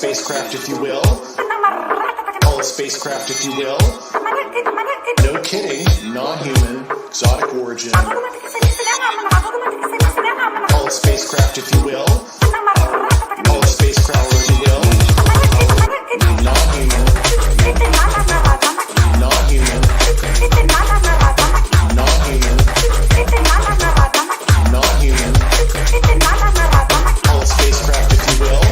spacecraft, if you will. Call it spacecraft, if you will. No kidding, non-human, exotic origin. Call it spacecraft, if you will. Call it spacecraft, if you will. Non-human, non-human, non-human, non-human. Call it spacecraft, if you will.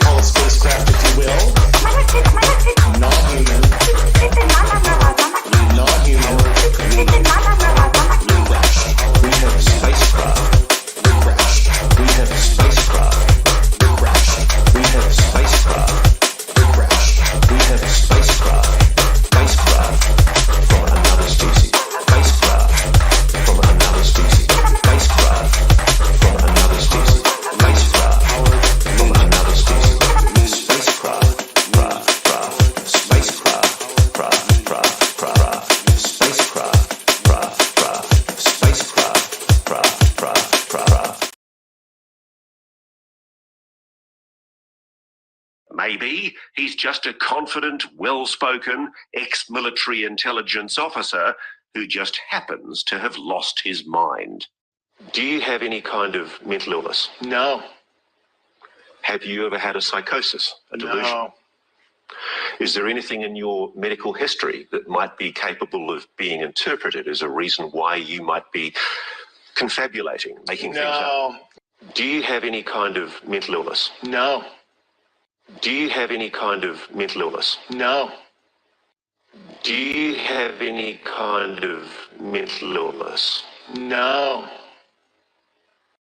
Call it spacecraft, if you will. Non-human, non-human. We have spacecraft. We crashed. We have spacecraft. We crashed. We have spacecraft. We crashed. We have spacecraft. Spacecraft from another species. Spacecraft from another species. Spacecraft from another species. Spacecraft from another species. Spacecraft, spacecraft, spacecraft. Maybe he's just a confident, well-spoken, ex-military intelligence officer who just happens to have lost his mind. Do you have any kind of mental illness? No. Have you ever had a psychosis, a delusion? No. Is there anything in your medical history that might be capable of being interpreted as a reason why you might be confabulating, making things up? No. Do you have any kind of mental illness? No. Do you have any kind of mental illness? No. Do you have any kind of mental illness? No.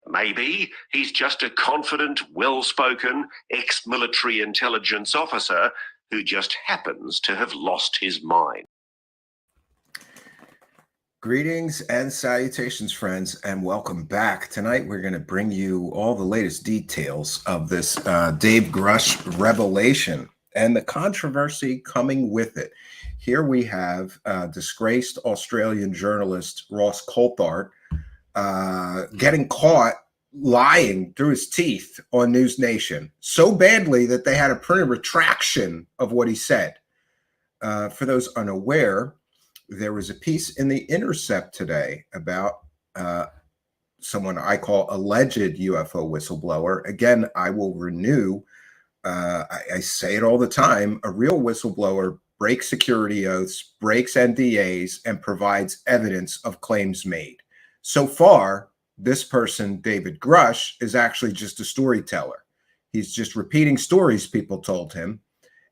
Maybe he's just a confident, well-spoken, ex-military intelligence officer who just happens to have lost his mind. Greetings and salutations, friends, and welcome back. Tonight, we're going to bring you all the latest details of this Dave Grusch revelation and the controversy coming with it. Here we have disgraced Australian journalist Ross Coulthart getting caught lying through his teeth on News Nation so badly that they had to print a retraction of what he said. for those unaware, there was a piece in the Intercept today about someone I call alleged UFO whistleblower. Again, I will renew, I say it all the time, a real whistleblower breaks security oaths, breaks NDAs, and provides evidence of claims made. So far, this person, David Grusch, is actually just a storyteller. He's just repeating stories people told him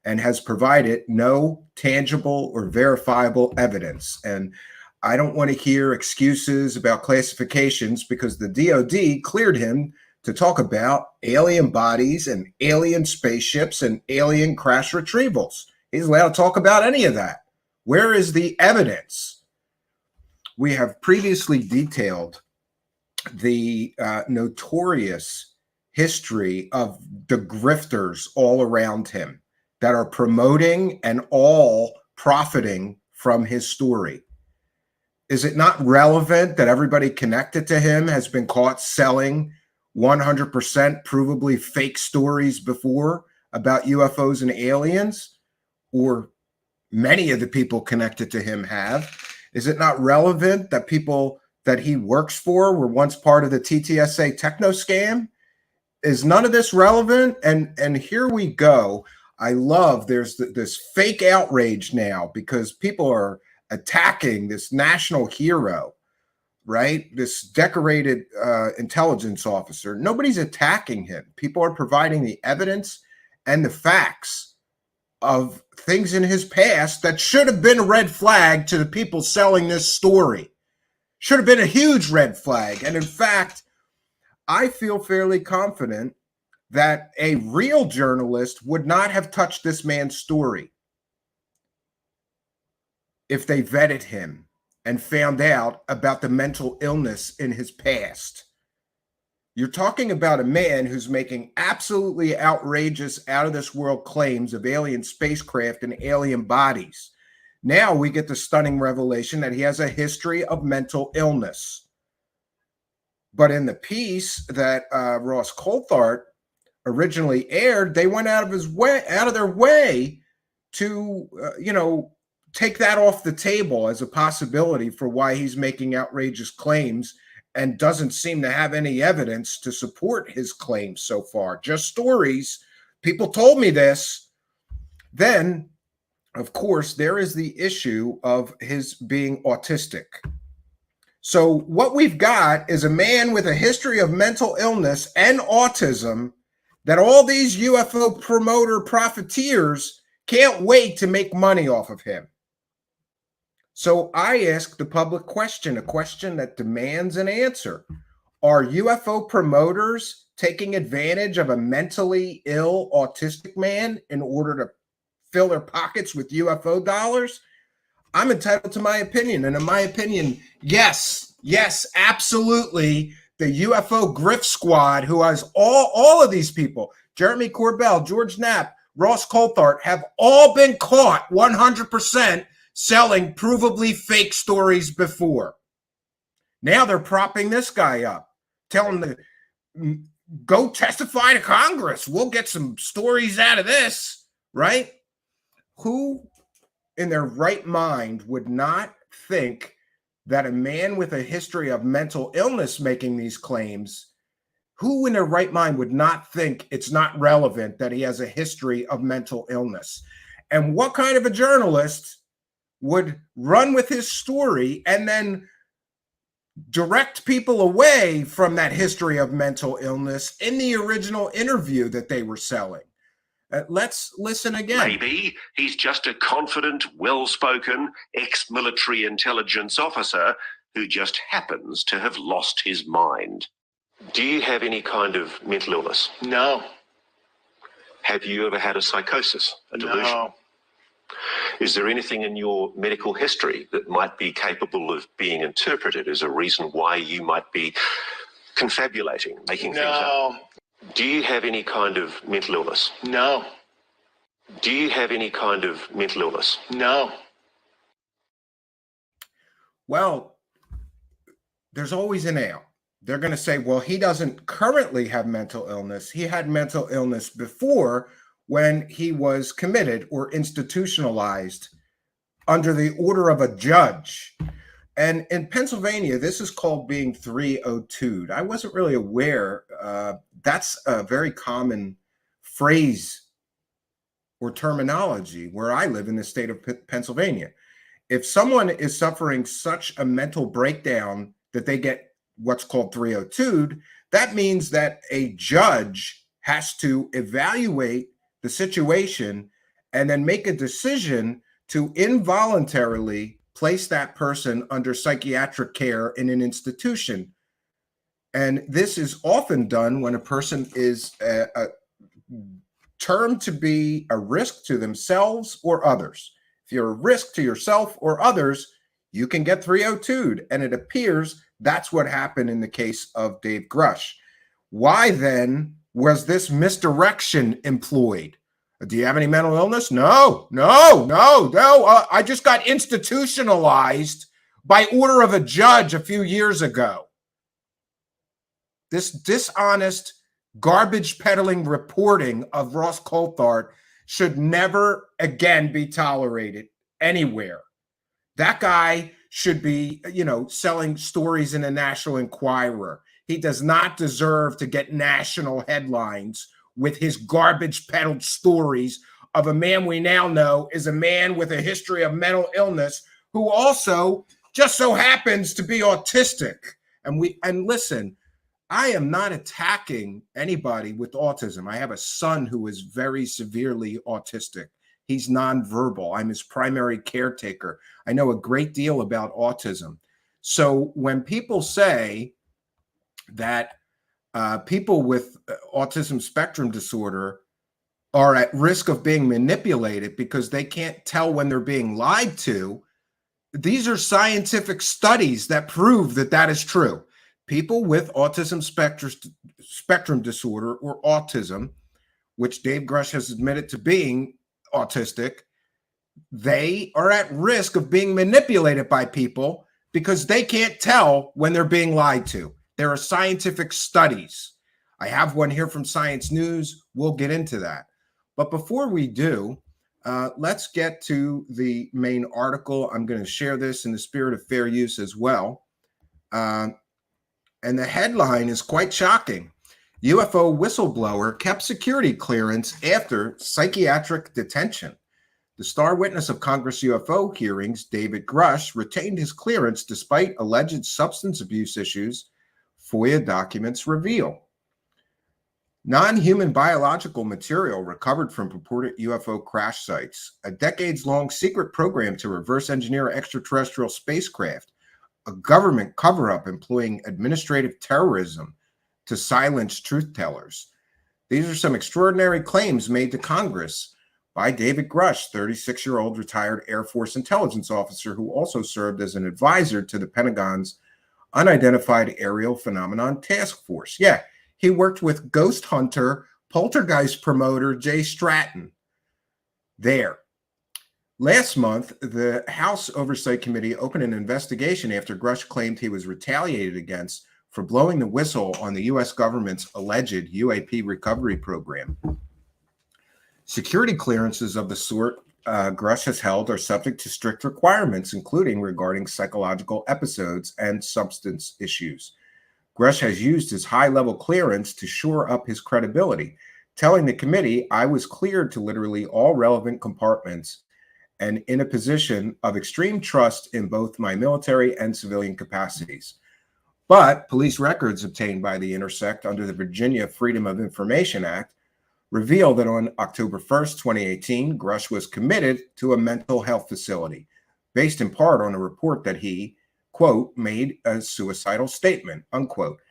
and has provided no tangible or verifiable evidence. And I don't want to hear excuses about classifications, because the DOD cleared him to talk about alien bodies and alien spaceships and alien crash retrievals. He's allowed to talk about any of that. Where is the evidence? We have previously detailed the notorious history of the grifters all around him that are promoting and all profiting from his story. Is it not relevant that everybody connected to him has been caught selling 100% provably fake stories before about UFOs and aliens? Or many of the people connected to him have. Is it not relevant that people that he works for were once part of the TTSA techno scam? Is none of this relevant? And here we go. I love there's this fake outrage now because people are attacking this national hero, right? This decorated intelligence officer. Nobody's attacking him. People are providing the evidence and the facts of things in his past that should have been a red flag to the people selling this story. Should have been a huge red flag. And in fact, I feel fairly confident that a real journalist would not have touched this man's story if they vetted him and found out about the mental illness in his past. You're talking about a man who's making absolutely outrageous, out of this world claims of alien spacecraft and alien bodies. Now we get the stunning revelation that he has a history of mental illness. But in the piece that Ross Coulthart originally aired, they went out of their way to, take that off the table as a possibility for why he's making outrageous claims and doesn't seem to have any evidence to support his claims so far. Just stories. People told me this. Then, of course, there is the issue of his being autistic. So what we've got is a man with a history of mental illness and autism that all these UFO promoter profiteers can't wait to make money off of him. So I ask the public question, a question that demands an answer. Are UFO promoters taking advantage of a mentally ill autistic man in order to fill their pockets with UFO dollars? I'm entitled to my opinion. And in my opinion, yes, absolutely. The UFO grift squad, who has all of these people, Jeremy Corbell, George Knapp, Ross Coulthart, have all been caught 100% selling provably fake stories before. Now they're propping this guy up, telling him to go testify to Congress. We'll get some stories out of this, right? Who in their right mind would not think that a man with a history of mental illness making these claims, who in their right mind would not think it's not relevant that he has a history of mental illness? And what kind of a journalist would run with his story and then direct people away from that history of mental illness in the original interview that they were selling? Let's listen again. Maybe he's just a confident, well-spoken, ex-military intelligence officer who just happens to have lost his mind. Do you have any kind of mental illness? No. Have you ever had a psychosis, a delusion? No. Is there anything in your medical history that might be capable of being interpreted as a reason why you might be confabulating, making things up? No. Do you have any kind of mental illness? No. Do you have any kind of mental illness? No. Well, there's always an out. They're going to say, well, he doesn't currently have mental illness. He had mental illness before when he was committed or institutionalized under the order of a judge. And in Pennsylvania, this is called being 302'd. I wasn't really aware. That's a very common phrase or terminology where I live in the state of Pennsylvania. If someone is suffering such a mental breakdown that they get what's called 302'd, that means that a judge has to evaluate the situation and then make a decision to involuntarily place that person under psychiatric care in an institution. And this is often done when a person is termed to be a risk to themselves or others. If you're a risk to yourself or others, you can get 302'd. And it appears that's what happened in the case of Dave Grusch. Why then was this misdirection employed? Do you have any mental illness? No. I just got institutionalized by order of a judge a few years ago. This dishonest, garbage peddling reporting of Ross Coulthard should never again be tolerated anywhere. That guy should be, selling stories in the National Enquirer. He does not deserve to get national headlines with his garbage peddled stories of a man we now know is a man with a history of mental illness who also just so happens to be autistic. And listen, I am not attacking anybody with autism. I have a son who is very severely autistic. He's nonverbal. I'm his primary caretaker. I know a great deal about autism. So when people say that people with autism spectrum disorder are at risk of being manipulated because they can't tell when they're being lied to, these are scientific studies that prove that that is true. People with autism spectrum disorder or autism, which Dave Grusch has admitted to being autistic, they are at risk of being manipulated by people because they can't tell when they're being lied to. There are scientific studies. I have one here from Science News. We'll get into that. But before we do, let's get to the main article. I'm going to share this in the spirit of fair use as well. And the headline is quite shocking. UFO whistleblower kept security clearance after psychiatric detention. The star witness of Congress UFO hearings, David Grusch, retained his clearance despite alleged substance abuse issues, FOIA documents reveal. Non-human biological material recovered from purported UFO crash sites, a decades-long secret program to reverse engineer extraterrestrial spacecraft, a government cover-up employing administrative terrorism to silence truth tellers. These are some extraordinary claims made to Congress by David Grusch, 36-year-old retired Air Force intelligence officer who also served as an advisor to the Pentagon's Unidentified Aerial Phenomenon Task Force. Yeah, he worked with ghost hunter, poltergeist promoter Jay Stratton. There. Last month, the House Oversight Committee opened an investigation after Grusch claimed he was retaliated against for blowing the whistle on the U.S. government's alleged UAP recovery program. Security clearances of the sort Grusch has held are subject to strict requirements, including regarding psychological episodes and substance issues. Grusch has used his high-level clearance to shore up his credibility, telling the committee, "I was cleared to literally all relevant compartments and in a position of extreme trust in both my military and civilian capacities." But police records obtained by the Intercept under the Virginia Freedom of Information Act reveal that on October 1st, 2018, Grusch was committed to a mental health facility, based in part on a report that he, quote, made a suicidal statement, unquote,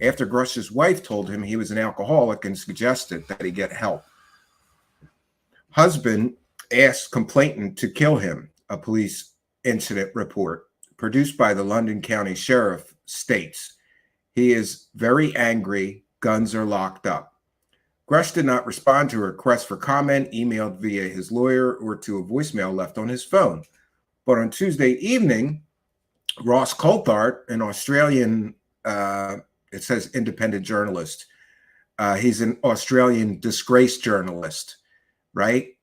after Grusch's wife told him he was an alcoholic and suggested that he get help. Husband asked complainant to kill him, a police incident report produced by the London County Sheriff states. He is very angry, guns are locked up. Grusch did not respond to a request for comment emailed via his lawyer or to a voicemail left on his phone. But on Tuesday evening, Ross Coulthard, an Australian, it says independent journalist. He's an Australian disgraced journalist, right?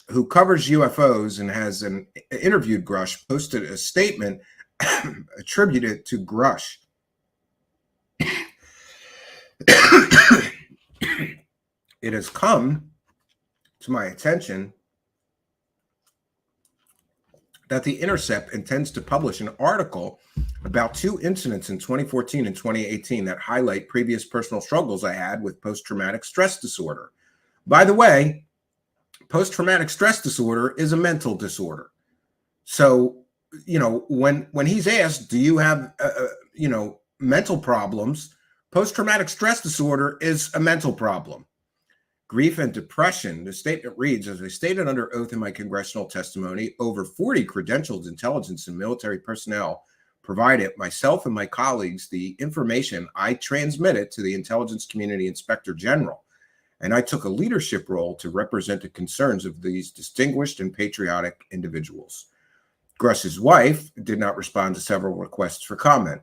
who covers UFOs and has interviewed Grusch, posted a statement attributed to Grusch. It has come to my attention that the Intercept intends to publish an article about 2 incidents in 2014 and 2018 that highlight previous personal struggles I had with post-traumatic stress disorder. By the way, post-traumatic stress disorder is a mental disorder. So, you know, when he's asked, do you have, mental problems? Post-traumatic stress disorder is a mental problem. Grief and depression, the statement reads, as I stated under oath in my congressional testimony, over 40 credentialed intelligence and military personnel provided myself and my colleagues the information I transmitted to the intelligence community inspector general, and I took a leadership role to represent the concerns of these distinguished and patriotic individuals. Grusch's wife did not respond to several requests for comment.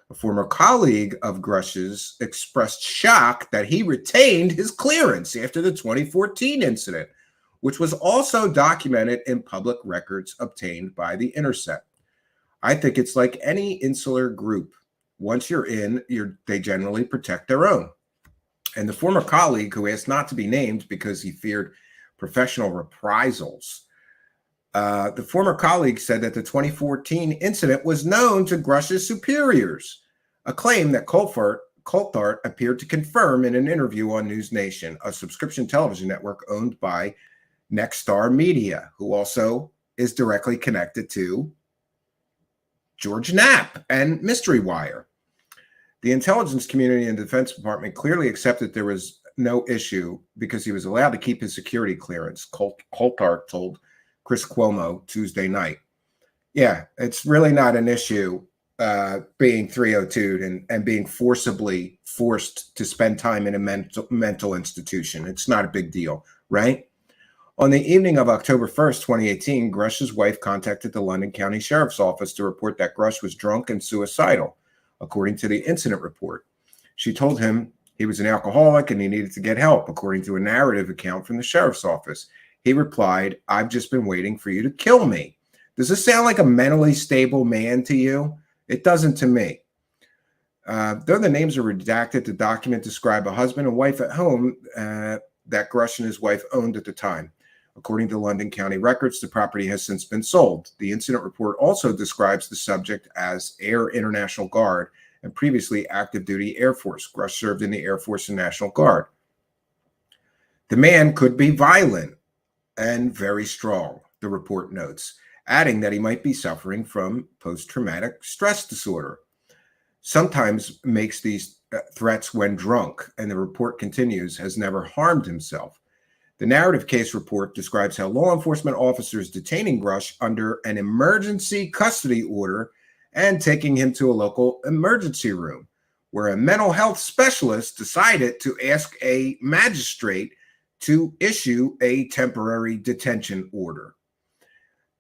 A former colleague of Grusch's expressed shock that he retained his clearance after the 2014 incident, which was also documented in public records obtained by the Intercept. I think it's like any insular group. Once you're in, they generally protect their own. And the former colleague, who asked not to be named because he feared professional reprisals, the former colleague said that the 2014 incident was known to Grusch's superiors, a claim that Coulthard appeared to confirm in an interview on News Nation, a subscription television network owned by Nexstar Media, who also is directly connected to George Knapp and Mystery Wire. The intelligence community and Defense Department clearly accepted there was no issue because he was allowed to keep his security clearance, Coulthard told Chris Cuomo Tuesday night. Yeah, it's really not an issue being 302'd and being forced to spend time in a mental institution. It's not a big deal, right? On the evening of October 1st, 2018, Grusch's wife contacted the London County Sheriff's Office to report that Grusch was drunk and suicidal, according to the incident report. She told him he was an alcoholic and he needed to get help, according to a narrative account from the sheriff's office. He replied, "I've just been waiting for you to kill me." Does this sound like a mentally stable man to you? It doesn't to me. Though the names are redacted, the document described a husband and wife at home that Grusch and his wife owned at the time. According to London County records, the property has since been sold. The incident report also describes the subject as Air International Guard and previously active duty Air Force. Grusch served in the Air Force and National Guard. The man could be violent and very strong, the report notes, adding that he might be suffering from post-traumatic stress disorder. Sometimes makes these threats when drunk, and the report continues, has never harmed himself. The narrative case report describes how law enforcement officers detaining Grusch under an emergency custody order and taking him to a local emergency room, where a mental health specialist decided to ask a magistrate to issue a temporary detention order.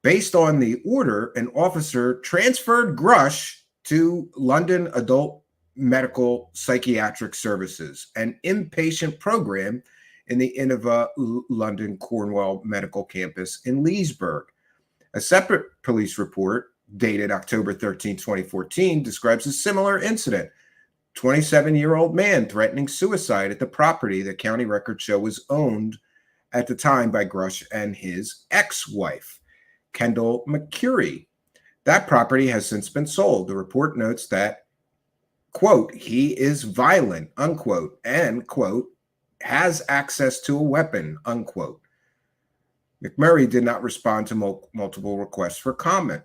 Based on the order, an officer transferred Grusch to London Adult Medical Psychiatric Services, an inpatient program in the Innova London Cornwall Medical Campus in Leesburg. A separate police report dated October 13, 2014 describes a similar incident. 27-year-old man threatening suicide at the property the county records show was owned at the time by Grusch and his ex-wife, Kendall McCurry. That property has since been sold. The report notes that, quote, he is violent, unquote, and, quote, has access to a weapon, unquote. McMurray did not respond to multiple requests for comment.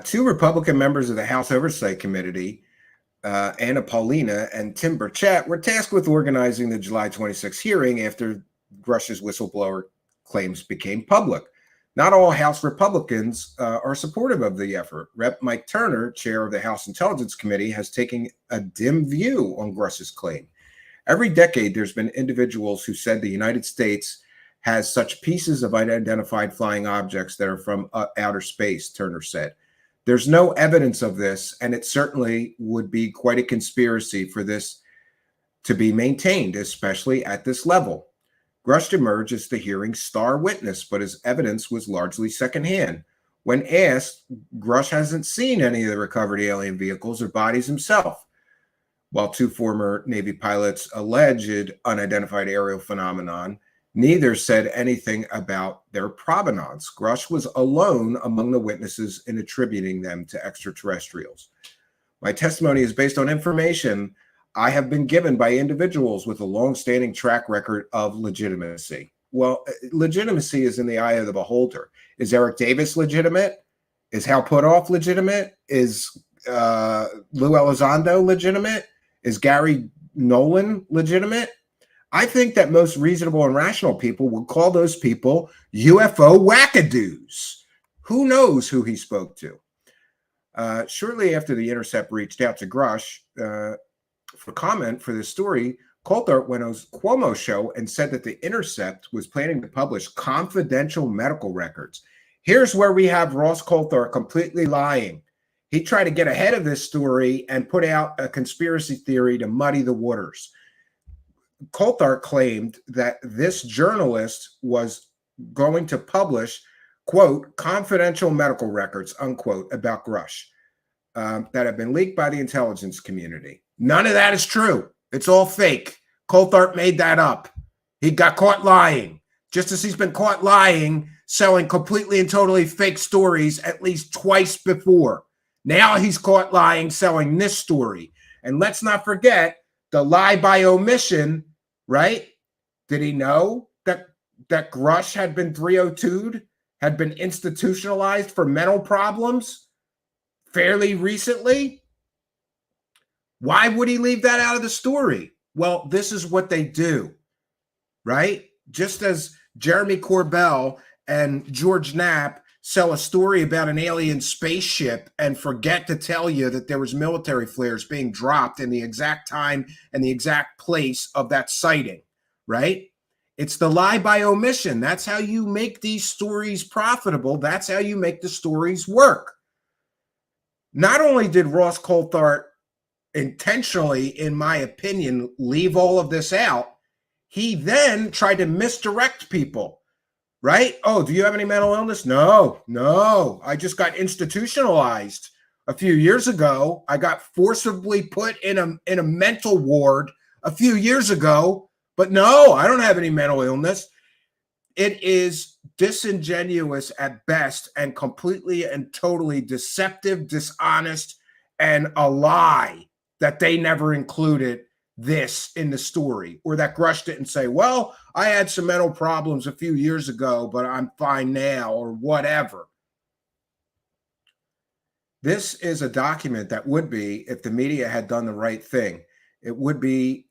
2 Republican members of the House Oversight Committee, Anna Paulina and Tim Burchett, were tasked with organizing the July 26 hearing after Grusch's whistleblower claims became public. Not all House Republicans are supportive of the effort. Rep. Mike Turner, chair of the House Intelligence Committee, has taken a dim view on Grusch's claim. Every decade, there's been individuals who said the United States has such pieces of unidentified flying objects that are from outer space, Turner said. There's no evidence of this, and it certainly would be quite a conspiracy for this to be maintained, especially at this level. Grusch emerged as the hearing's star witness, but his evidence was largely secondhand. When asked, Grusch hasn't seen any of the recovered alien vehicles or bodies himself, while two former Navy pilots' alleged unidentified aerial phenomenon, neither said anything about their provenance. Grusch was alone among the witnesses in attributing them to extraterrestrials. My testimony is based on information I have been given by individuals with a long-standing track record of legitimacy. Well, legitimacy is in the eye of the beholder. Is Eric Davis legitimate? Is Hal Puthoff legitimate? Is Lou Elizondo legitimate? Is Gary Nolan legitimate? I think that most reasonable and rational people would call those people UFO wackadoos. Who knows who he spoke to? Shortly after the Intercept reached out to Grusch for comment for this story, Coulthard went on Cuomo's show and said that the Intercept was planning to publish confidential medical records. Here's where we have Ross Coulthard completely lying. He tried to get ahead of this story and put out a conspiracy theory to muddy the waters. Coulthard claimed that this journalist was going to publish, quote, confidential medical records, unquote, about Grusch that have been leaked by the intelligence community. None of that is true. It's all fake. Coulthard made that up. He got caught lying, just as he's been caught lying, selling completely and totally fake stories at least twice before. Now he's caught lying, selling this story. And let's not forget the lie by omission, right? Did he know that Grusch had been 302'd, had been institutionalized for mental problems fairly recently? Why would he leave that out of the story? Well, this is what they do, right? Just as Jeremy Corbell and George Knapp sell a story about an alien spaceship and forget to tell you that there was military flares being dropped in the exact time and the exact place of that sighting, right? It's the lie by omission. That's how you make these stories profitable. That's how you make the stories work. Not only did Ross Coulthard intentionally, in my opinion, leave all of this out, he then tried to misdirect people. Right? Oh, do you have any mental illness? No. I just got institutionalized a few years ago. I got forcibly put in a mental ward a few years ago, but no, I don't have any mental illness. It is disingenuous at best and completely and totally deceptive, dishonest, and a lie that they never included this in the story, or that Grusch didn't say, well, I had some mental problems a few years ago, but I'm fine now, or whatever. This is a document that would be, if the media had done the right thing, it would be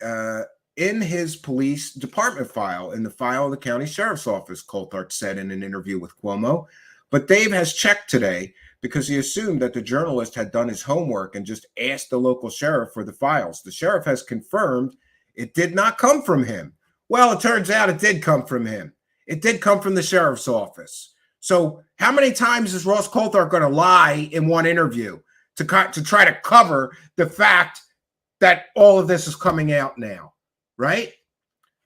in his police department file, in the file of the county sheriff's office, Coulthard said in an interview with Cuomo. But Dave has checked today because he assumed that the journalist had done his homework and just asked the local sheriff for the files. The sheriff has confirmed it did not come from him. Well, it turns out it did come from him. It did come from the sheriff's office. So how many times is Ross Coulthard going to lie in one interview to try to cover the fact that all of this is coming out now, right?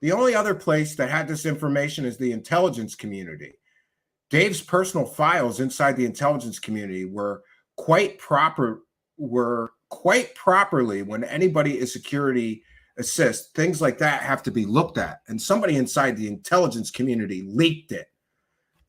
The only other place that had this information is the intelligence community. Dave's personal files inside the intelligence community were quite properly, when anybody is security assist, things like that have to be looked at. And somebody inside the intelligence community leaked it.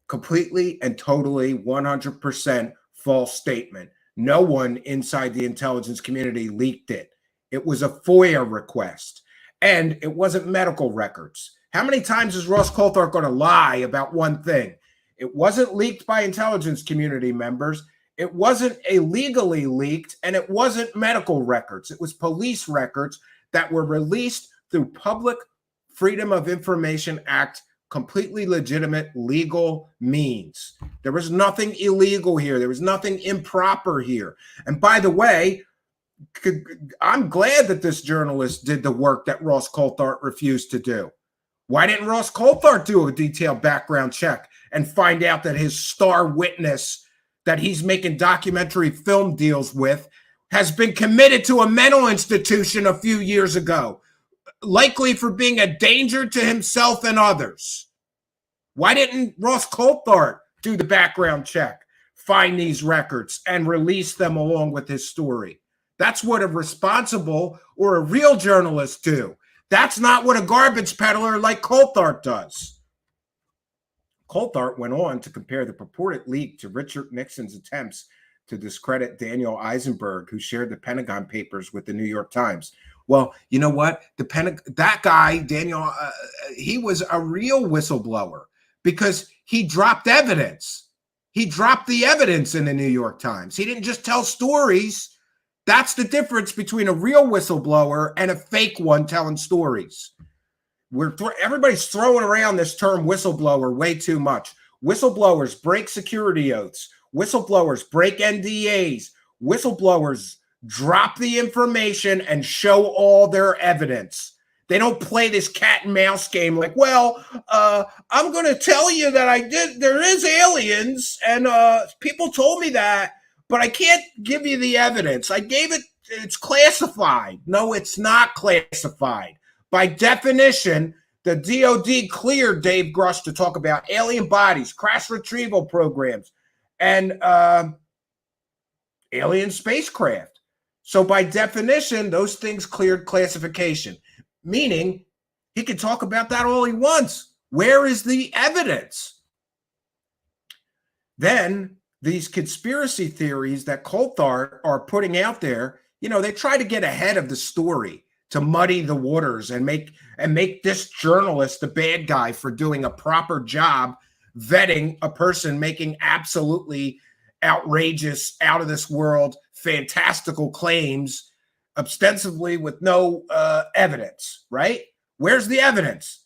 Completely and totally 100% false statement. No one inside the intelligence community leaked it. It was a FOIA request. And it wasn't medical records. How many times is Ross Coulthard going to lie about one thing? It wasn't leaked by intelligence community members. It wasn't illegally leaked, and it wasn't medical records. It was police records that were released through Public Freedom of Information Act, completely legitimate legal means. There was nothing illegal here. There was nothing improper here. And by the way, I'm glad that this journalist did the work that Ross Coulthard refused to do. Why didn't Ross Coulthard do a detailed background check and find out that his star witness that he's making documentary film deals with has been committed to a mental institution a few years ago? likely for being a danger to himself and others. Why didn't Ross Coulthard do the background check, find these records, and release them along with his story? That's what a responsible or a real journalist do. That's not what a garbage peddler like Coulthard does. Coulthard went on to compare the purported leak to Richard Nixon's attempts to discredit Daniel Eisenberg, who shared the Pentagon Papers with the New York Times. Well, you know what? That guy, Daniel, he was a real whistleblower because he dropped evidence. He dropped the evidence in the New York Times. He didn't just tell stories. That's the difference between a real whistleblower and a fake one telling stories. Everybody's throwing around this term whistleblower way too much. Whistleblowers break security oaths. Whistleblowers break NDAs. Whistleblowers drop the information and show all their evidence. They don't play this cat and mouse game like, well, I'm going to tell you that there is aliens and people told me that, but I can't give you the evidence. I gave it, it's classified. No, it's not classified. By definition, the DOD cleared Dave Grusch to talk about alien bodies, crash retrieval programs, and alien spacecraft. So by definition, those things cleared classification, meaning he can talk about that all he wants. Where is the evidence? Then these conspiracy theories that Coulthard are putting out there, you know, they try to get ahead of the story to muddy the waters and make this journalist the bad guy for doing a proper job vetting a person making absolutely outrageous, out of this world, fantastical claims, ostensibly with no evidence, right? Where's the evidence?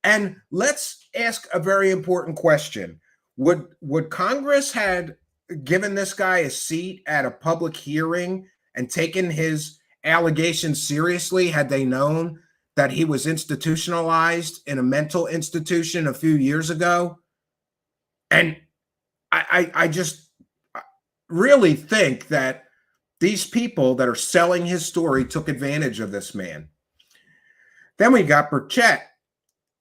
And let's ask a very important question. Would Congress had given this guy a seat at a public hearing and taken his allegations seriously had they known that he was institutionalized in a mental institution a few years ago? And I just really think that these people that are selling his story took advantage of this man. Then we got Burchett.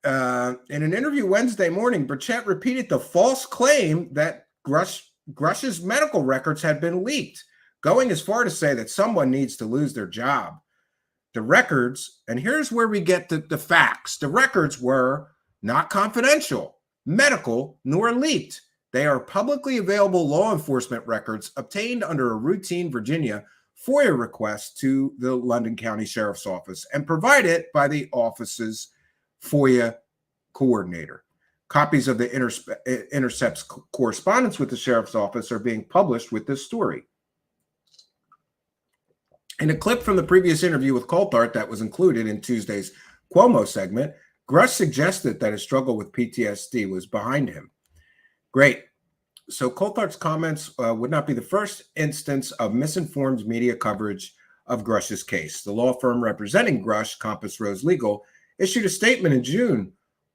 In an interview Wednesday morning, Burchett repeated the false claim that Grusch's medical records had been leaked, going as far to say that someone needs to lose their job. The records, and here's where we get the facts. The records were not confidential, medical, nor leaked. They are publicly available law enforcement records obtained under a routine Virginia FOIA request to the London County Sheriff's Office and provided by the office's FOIA coordinator. Copies of the Intercept's correspondence with the Sheriff's Office are being published with this story. In a clip from the previous interview with Coulthard that was included in Tuesday's Cuomo segment, Grusch suggested that his struggle with PTSD was behind him. Great. So Coulthard's comments would not be the first instance of misinformed media coverage of Grusch's case. The law firm representing Grusch, Compass Rose Legal, issued a statement in June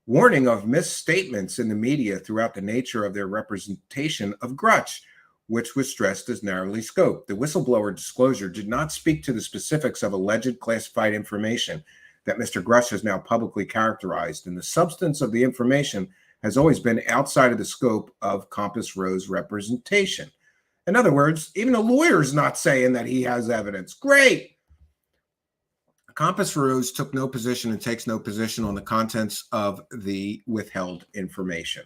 warning of misstatements in the media throughout the nature of their representation of Grusch, which was stressed as narrowly scoped. The whistleblower disclosure did not speak to the specifics of alleged classified information that Mr. Grusch has now publicly characterized, and the substance of the information has always been outside of the scope of Compass Rose representation. In other words, even a lawyer's not saying that he has evidence. Great. Compass Rose took no position and takes no position on the contents of the withheld information.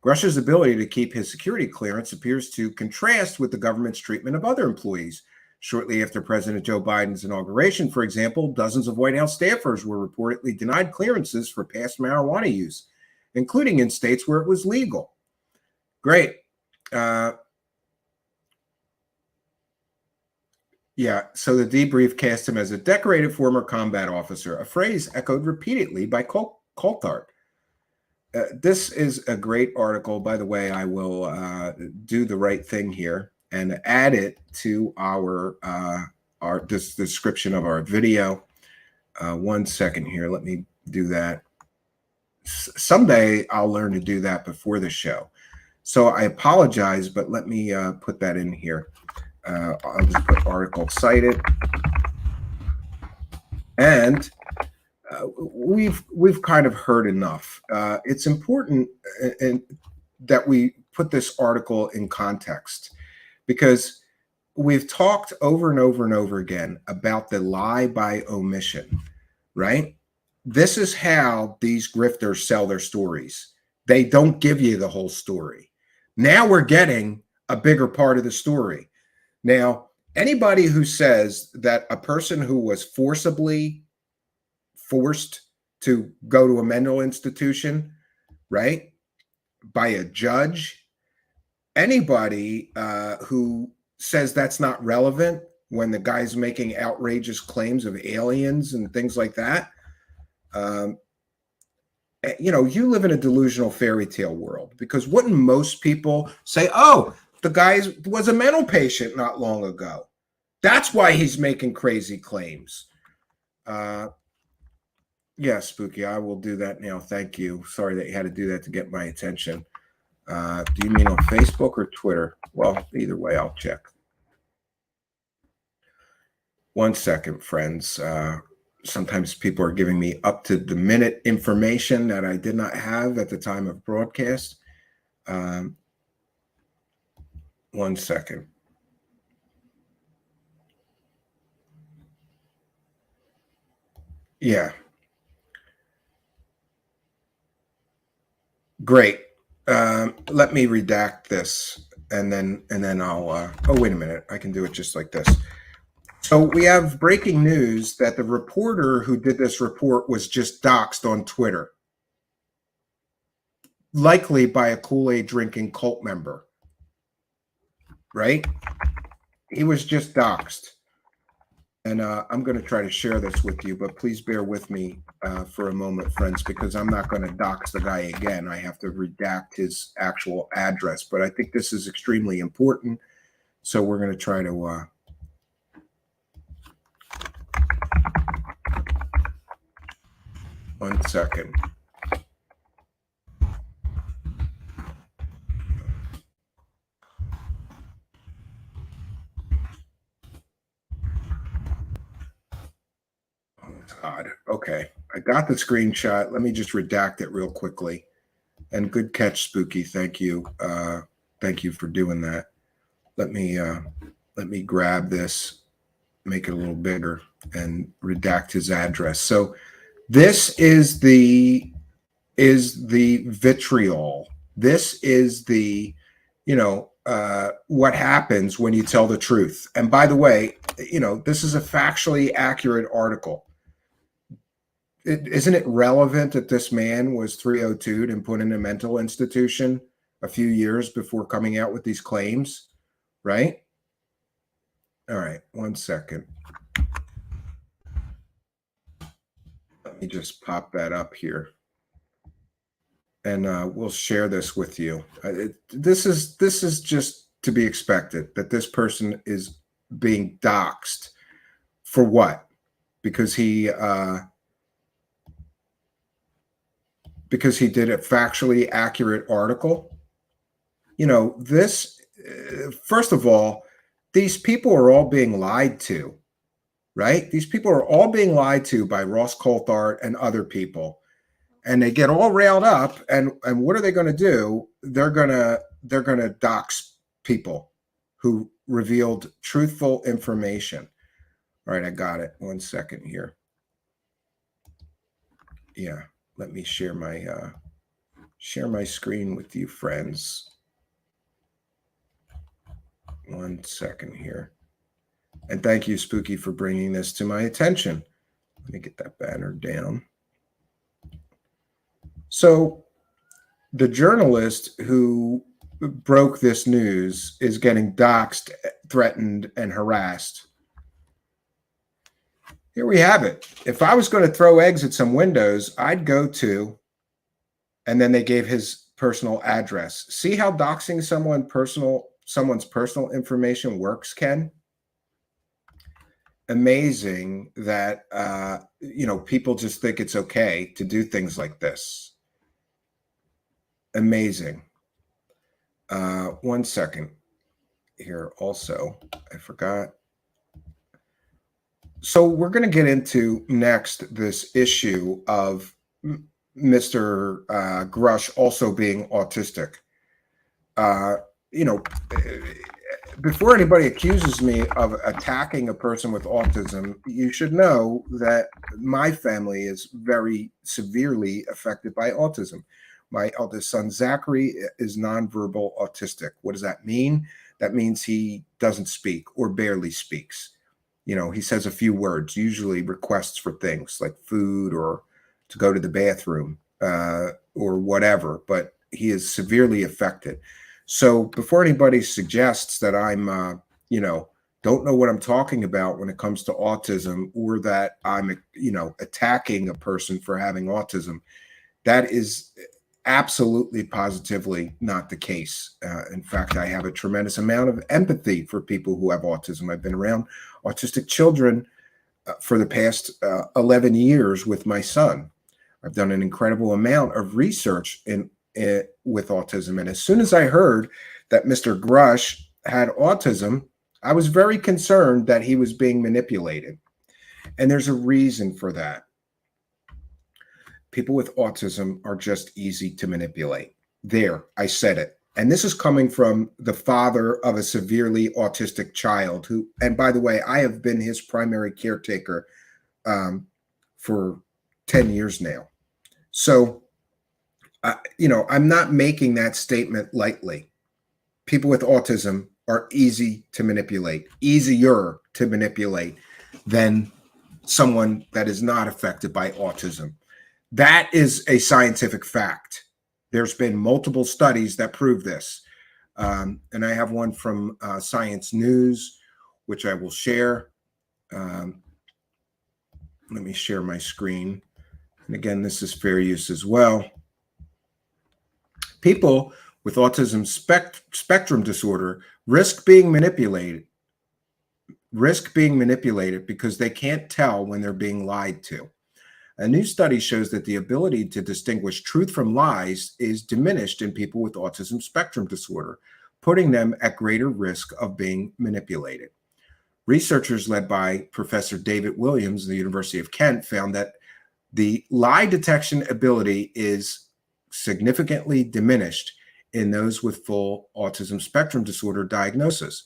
Grusch's ability to keep his security clearance appears to contrast with the government's treatment of other employees. Shortly after President Joe Biden's inauguration, for example, dozens of White House staffers were reportedly denied clearances for past marijuana use, including in states where it was legal. Great. Yeah, so the debrief cast him as a decorated former combat officer, a phrase echoed repeatedly by Coulthard. This is a great article. By the way, I will do the right thing here and add it to our this description of our video. 1 second here. Let me do that. Someday I'll learn to do that before the show. So I apologize, but let me put that in here. I'll just put article cited. And we've kind of heard enough. It's important and that we put this article in context, because we've talked over and over and over again about the lie by omission, right? This is how these grifters sell their stories. They don't give you the whole story. Now we're getting a bigger part of the story. Now, anybody who says that a person who was forced to go to a mental institution, right, by a judge, anybody who says that's not relevant when the guy's making outrageous claims of aliens and things like that, you live in a delusional fairy tale world, because wouldn't most people say, oh, the guy was a mental patient not long ago, that's why he's making crazy claims? Yeah, Spooky, I will do that now. Thank you. Sorry that you had to do that to get my attention. Do you mean on Facebook or Twitter? Well, either way, I'll check. 1 second, friends. Sometimes people are giving me up to the minute information that I did not have at the time of broadcast. 1 second. Yeah. Great. Let me redact this, and then I'll. Oh, wait a minute. I can do it just like this. So we have breaking news that the reporter who did this report was just doxxed on Twitter, likely by a Kool-Aid drinking cult member. Right? He was just doxxed. And I'm going to try to share this with you, but please bear with me for a moment, friends, because I'm not going to dox the guy again. I have to redact his actual address, but I think this is extremely important. So we're going to try to... 1 second. God. Okay, I got the screenshot. Let me just redact it real quickly. And good catch, Spooky. Thank you. Thank you for doing that. Let me grab this, make it a little bigger, and redact his address. So this is the vitriol. This is the, what happens when you tell the truth. And by the way, this is a factually accurate article. Isn't it relevant that this man was 302'd and put in a mental institution a few years before coming out with these claims, right? All right, 1 second. Let me just pop that up here, and we'll share this with you. This is just to be expected, that this person is being doxxed for what? Because he did a factually accurate article. This, first of all, these people are all being lied to, right? These people are all being lied to by Ross Coulthard and other people. And they get all railed up, and what are they going to do? They're going to dox people who revealed truthful information. All right, I got it. 1 second here. Yeah. Let me share my screen with you, friends. 1 second here. And thank you, Spooky, for bringing this to my attention. Let me get that banner down. So the journalist who broke this news is getting doxxed, threatened, and harassed. Here we have it. If I was going to throw eggs at some windows, I'd go to, and then they gave his personal address. See how doxing someone's personal information works, Ken? Amazing that people just think it's okay to do things like this. Amazing. 1 second here. Also, I forgot. So we're going to get into next this issue of Mr. Grusch also being autistic. You know, before anybody accuses me of attacking a person with autism, you should know that my family is very severely affected by autism. My eldest son, Zachary, is nonverbal autistic. What does that mean? That means he doesn't speak or barely speaks. You know, he says a few words, usually requests for things like food or to go to the bathroom or whatever, but he is severely affected. So before anybody suggests that I'm, you know, don't know what I'm talking about when it comes to autism, or that I'm, you know, attacking a person for having autism, that is absolutely positively not the case. In fact, I have a tremendous amount of empathy for people who have autism. I've been around autistic children for the past 11 years with my son. I've done an incredible amount of research with autism. And as soon as I heard that Mr. Grusch had autism, I was very concerned that he was being manipulated. And there's a reason for that. People with autism are just easy to manipulate. There, I said it. And this is coming from the father of a severely autistic child who, and by the way, I have been his primary caretaker for 10 years now. So, you know, I'm not making that statement lightly. People with autism are easy to manipulate, easier to manipulate than someone that is not affected by autism. That is a scientific fact. There's been multiple studies that prove this. And I have one from Science News, which I will share. Let me share my screen. And again, this is fair use as well. People with autism spectrum disorder risk being manipulated because they can't tell when they're being lied to. A new study shows that the ability to distinguish truth from lies is diminished in people with autism spectrum disorder, putting them at greater risk of being manipulated. Researchers led by Professor David Williams of the University of Kent found that the lie detection ability is significantly diminished in those with full autism spectrum disorder diagnosis.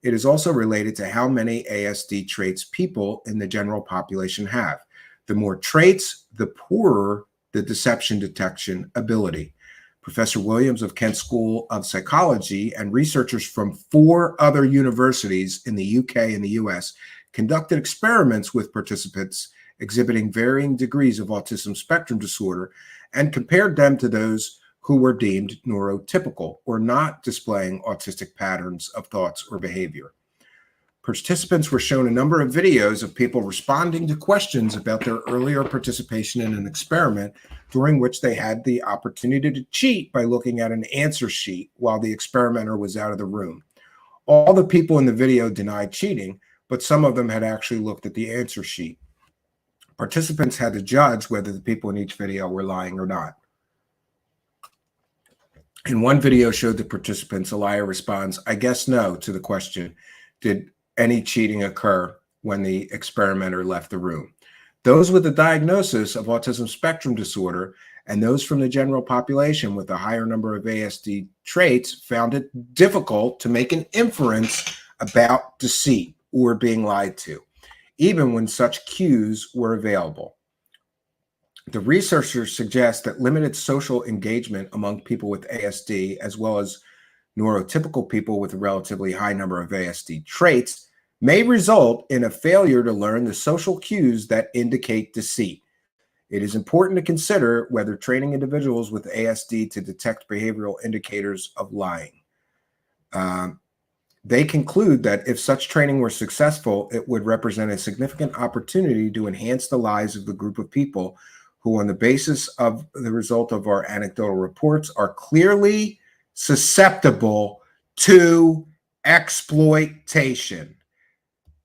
It is also related to how many ASD traits people in the general population have. The more traits, the poorer the deception detection ability. Professor Williams of Kent School of Psychology and researchers from 4 other universities in the UK and the US conducted experiments with participants exhibiting varying degrees of autism spectrum disorder and compared them to those who were deemed neurotypical or not displaying autistic patterns of thoughts or behavior. Participants were shown a number of videos of people responding to questions about their earlier participation in an experiment, during which they had the opportunity to cheat by looking at an answer sheet while the experimenter was out of the room. All the people in the video denied cheating, but some of them had actually looked at the answer sheet. Participants had to judge whether the people in each video were lying or not. In one video showed the participants, a liar responds, "I guess no," to the question, "Did any cheating occur when the experimenter left the room?" Those with a diagnosis of autism spectrum disorder and those from the general population with a higher number of ASD traits found it difficult to make an inference about deceit or being lied to, even when such cues were available. The researchers suggest that limited social engagement among people with ASD, as well as neurotypical people with a relatively high number of ASD traits, may result in a failure to learn the social cues that indicate deceit. It is important to consider whether training individuals with ASD to detect behavioral indicators of lying. They conclude that if such training were successful, it would represent a significant opportunity to enhance the lives of the group of people who, on the basis of the result of our anecdotal reports, are clearly susceptible to exploitation.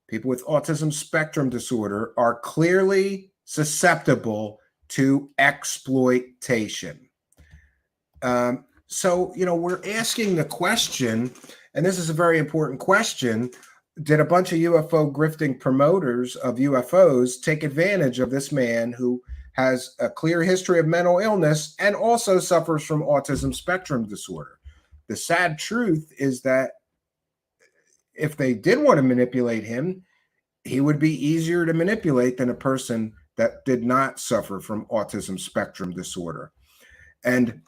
People with autism spectrum disorder are clearly susceptible to exploitation. So, you know, we're asking the question, and this is a very important question, did a bunch of UFO grifting promoters of UFOs take advantage of this man who has a clear history of mental illness and also suffers from autism spectrum disorder. The sad truth is that if they did want to manipulate him, he would be easier to manipulate than a person that did not suffer from autism spectrum disorder. And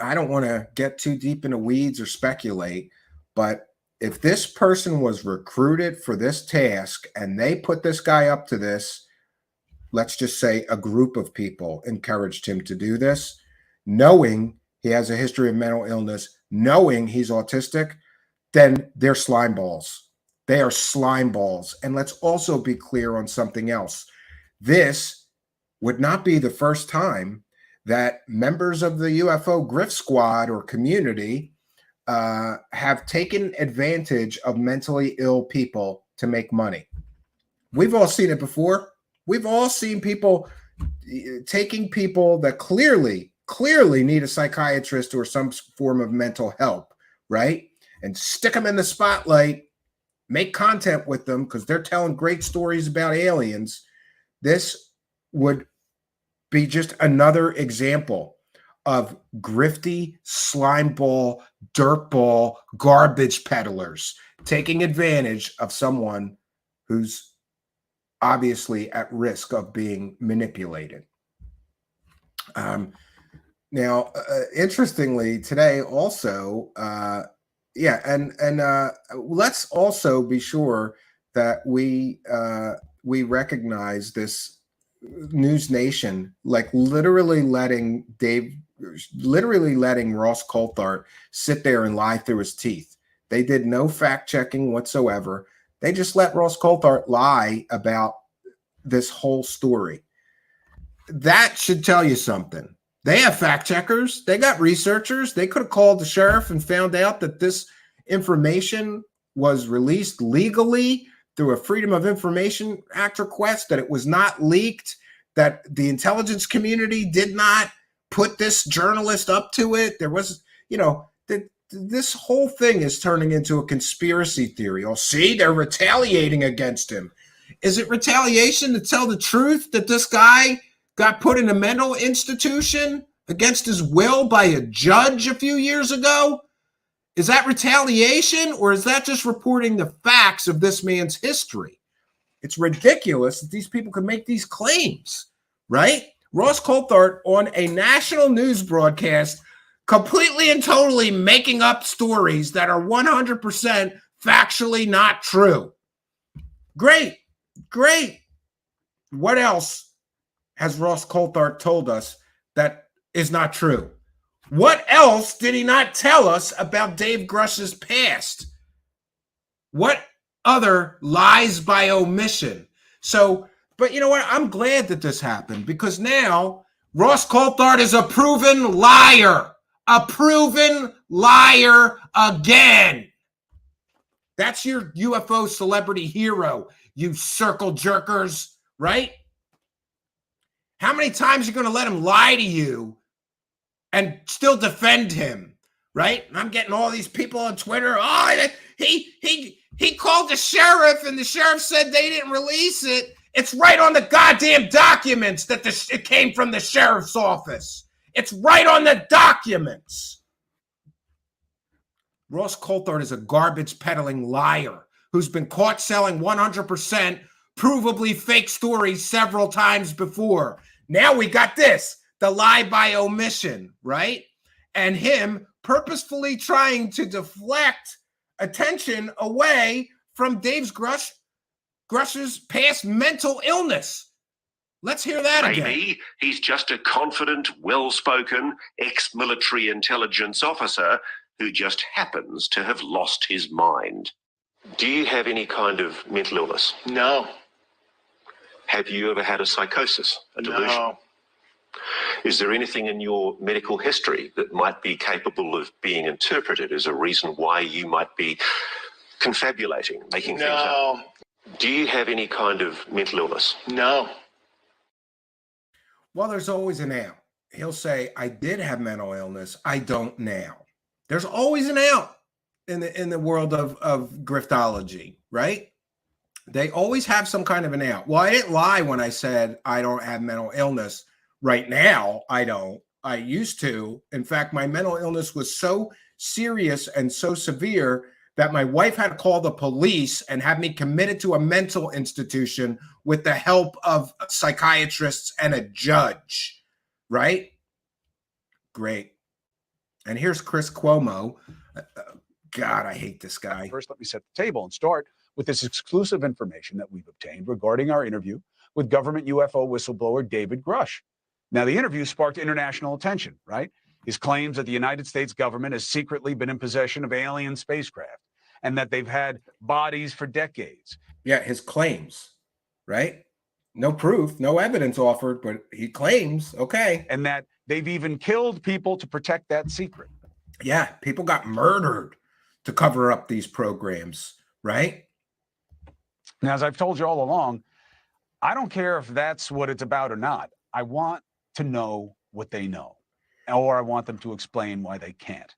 I don't want to get too deep into weeds or speculate, but if this person was recruited for this task and they put this guy up to this, let's just say a group of people encouraged him to do this, knowing he has a history of mental illness, knowing he's autistic, then they're slime balls. They are slime balls. And let's also be clear on something else. This would not be the first time that members of the UFO grift squad or community have taken advantage of mentally ill people to make money. We've all seen it before. We've all seen people taking people that clearly need a psychiatrist or some form of mental help, right? And stick them in the spotlight, make content with them because they're telling great stories about aliens. This would be just another example of grifty, slimeball, dirtball, garbage peddlers taking advantage of someone who's obviously at risk of being manipulated. Now, interestingly, today also, let's also be sure that we recognize this News Nation, like literally letting Ross Coulthart sit there and lie through his teeth. They did no fact checking whatsoever. They just let Ross Coulthart lie about this whole story. That should tell you something. They have fact checkers. They got researchers. They could have called the sheriff and found out that this information was released legally through a Freedom of Information Act request, that it was not leaked, that the intelligence community did not put this journalist up to it. There was, this whole thing is turning into a conspiracy theory. Oh, see, they're retaliating against him. Is it retaliation to tell the truth that this guy got put in a mental institution against his will by a judge a few years ago? Is that retaliation, or is that just reporting the facts of this man's history? It's ridiculous that these people can make these claims, right? Ross Coulthart on a national news broadcast completely and totally making up stories that are 100% factually not true. Great. What else has Ross Coulthart told us that is not true? What else did he not tell us about Dave Grusch's past? What other lies by omission? So, but you know what? I'm glad that this happened, because now Ross Coulthart is a proven liar. A proven liar again. That's your UFO celebrity hero, you circle jerkers, right? How many times are you going to let him lie to you and still defend him, right? And I'm getting all these people on Twitter. Oh, he called the sheriff, and the sheriff said they didn't release it. It's right on the goddamn documents that it came from the sheriff's office. It's right on the documents. Ross Coulthart is a garbage peddling liar who's been caught selling 100% provably fake stories several times before. Now we got this, the lie by omission, right? And him purposefully trying to deflect attention away from Dave Grusch's past mental illness. Let's hear that again. Maybe he's just a confident, well-spoken, ex-military intelligence officer who just happens to have lost his mind. Do you have any kind of mental illness? No. Have you ever had a psychosis, a delusion? No. Is there anything in your medical history that might be capable of being interpreted as a reason why you might be confabulating, making things up? No. Do you have any kind of mental illness? No. Well, there's always an out. He'll say, I did have mental illness. I don't now. There's always an out. in the world of griftology, right? They always have some kind of an out. Well, I didn't lie when I said I don't have mental illness right now. I don't. I used to. In fact, my mental illness was so serious and so severe that my wife had to call the police and have me committed to a mental institution with the help of psychiatrists and a judge, right? Great. And here's Chris Cuomo. God, I hate this guy. First, let me set the table and start with this exclusive information that we've obtained regarding our interview with government UFO whistleblower David Grusch. Now, the interview sparked international attention, right? His claims that the United States government has secretly been in possession of alien spacecraft and that they've had bodies for decades. Yeah, his claims, right? No proof, no evidence offered, but he claims, okay. And that they've even killed people to protect that secret. Yeah, people got murdered to cover up these programs, right? Now, as I've told you all along, I don't care if that's what it's about or not. I want to know what they know, or I want them to explain why they can't.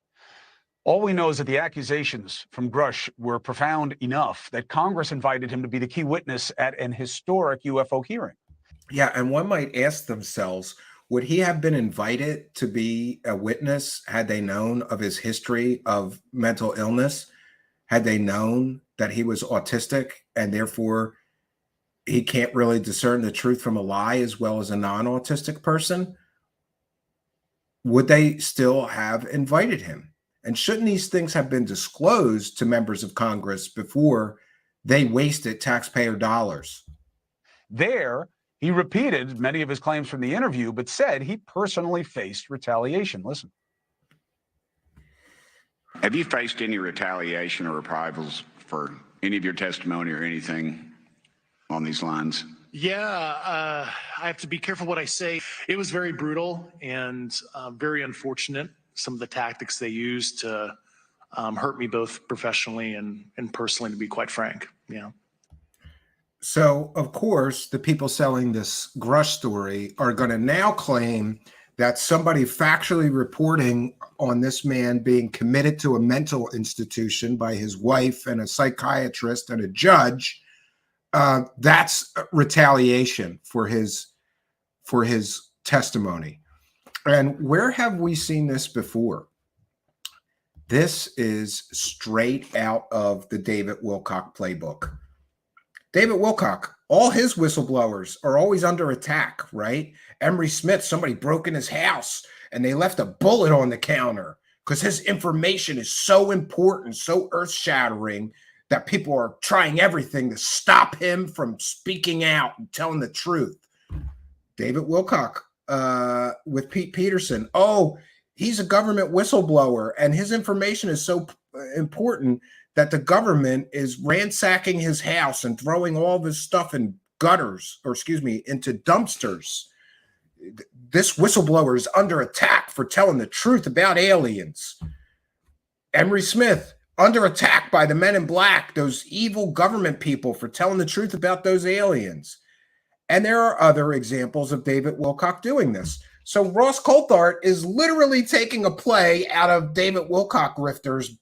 All we know is that the accusations from Grusch were profound enough that Congress invited him to be the key witness at an historic UFO hearing. Yeah, and one might ask themselves, would he have been invited to be a witness had they known of his history of mental illness? Had they known that he was autistic and therefore he can't really discern the truth from a lie as well as a non-autistic person? Would they still have invited him? And shouldn't these things have been disclosed to members of Congress before they wasted taxpayer dollars? There, he repeated many of his claims from the interview, but said he personally faced retaliation. Listen. Have you faced any retaliation or reprisals for any of your testimony or anything on these lines? Yeah, I have to be careful what I say. It was very brutal and very unfortunate, some of the tactics they used to hurt me both professionally and personally, to be quite frank. Yeah. So, of course, the people selling this Grusch story are going to now claim that somebody factually reporting on this man being committed to a mental institution by his wife and a psychiatrist and a judge, that's retaliation for his testimony. And where have we seen this before? This is straight out of the David Wilcock playbook. David Wilcock, all his whistleblowers are always under attack, right? Emery Smith, somebody broke in his house and they left a bullet on the counter because his information is so important, so earth-shattering that people are trying everything to stop him from speaking out and telling the truth. David Wilcock with Pete Peterson. Oh, he's a government whistleblower and his information is so important that the government is ransacking his house and throwing all this stuff in gutters, or excuse me, into dumpsters. This whistleblower is under attack for telling the truth about aliens. Emery Smith, under attack by the men in black, those evil government people, for telling the truth about those aliens. And there are other examples of David Wilcock doing this. So Ross Coulthart is literally taking a play out of David Wilcock Grifter's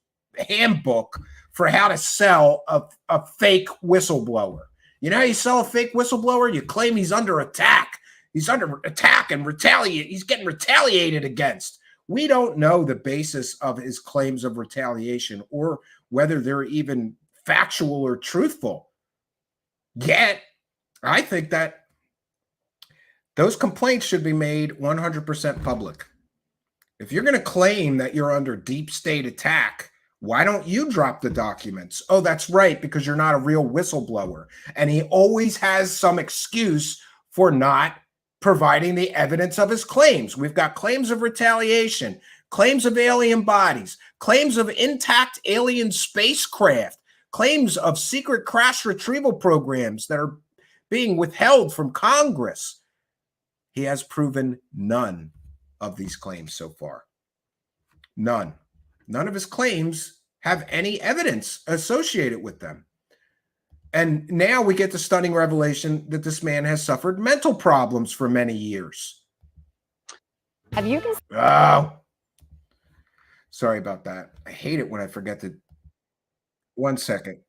handbook for how to sell a fake whistleblower. You know how you sell a fake whistleblower? You claim he's under attack. He's under attack and retaliate. He's getting retaliated against. We don't know the basis of his claims of retaliation or whether they're even factual or truthful. Yet, I think that those complaints should be made 100% public. If you're going to claim that you're under deep state attack, why don't you drop the documents? Oh, that's right, because you're not a real whistleblower. And he always has some excuse for not providing the evidence of his claims. We've got claims of retaliation, claims of alien bodies, claims of intact alien spacecraft, claims of secret crash retrieval programs that are being withheld from Congress. He has proven none of these claims so far. None. None of his claims have any evidence associated with them. And now we get the stunning revelation that this man has suffered mental problems for many years. Have you Oh, sorry about that. I hate it when I forget to 1 second.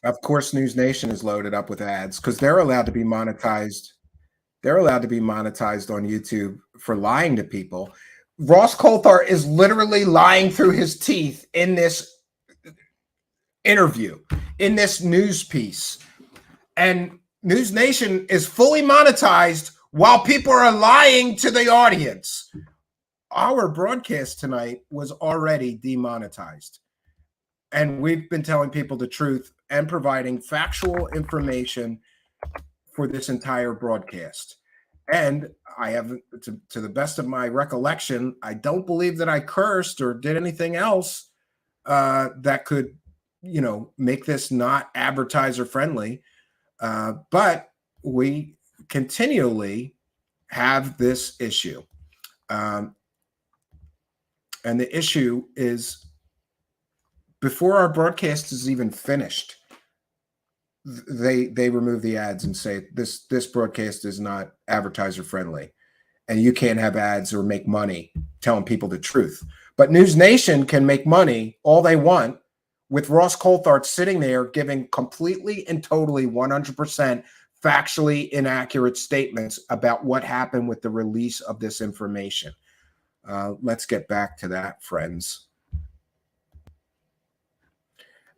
Of course, News Nation is loaded up with ads because they're allowed to be monetized. They're allowed to be monetized on YouTube for lying to people. Ross Coulthart is literally lying through his teeth in this interview, in this news piece. And News Nation is fully monetized while people are lying to the audience. Our broadcast tonight was already demonetized. And we've been telling people the truth and providing factual information for this entire broadcast. And I have, to the best of my recollection, I don't believe that I cursed or did anything else that could, make this not advertiser friendly. But we continually have this issue. And the issue is, before our broadcast is even finished, they remove the ads and say this broadcast is not advertiser friendly, and you can't have ads or make money telling people the truth. But News Nation can make money all they want with Ross Coulthart sitting there giving completely and totally 100% factually inaccurate statements about what happened with the release of this information. Let's get back to that, friends.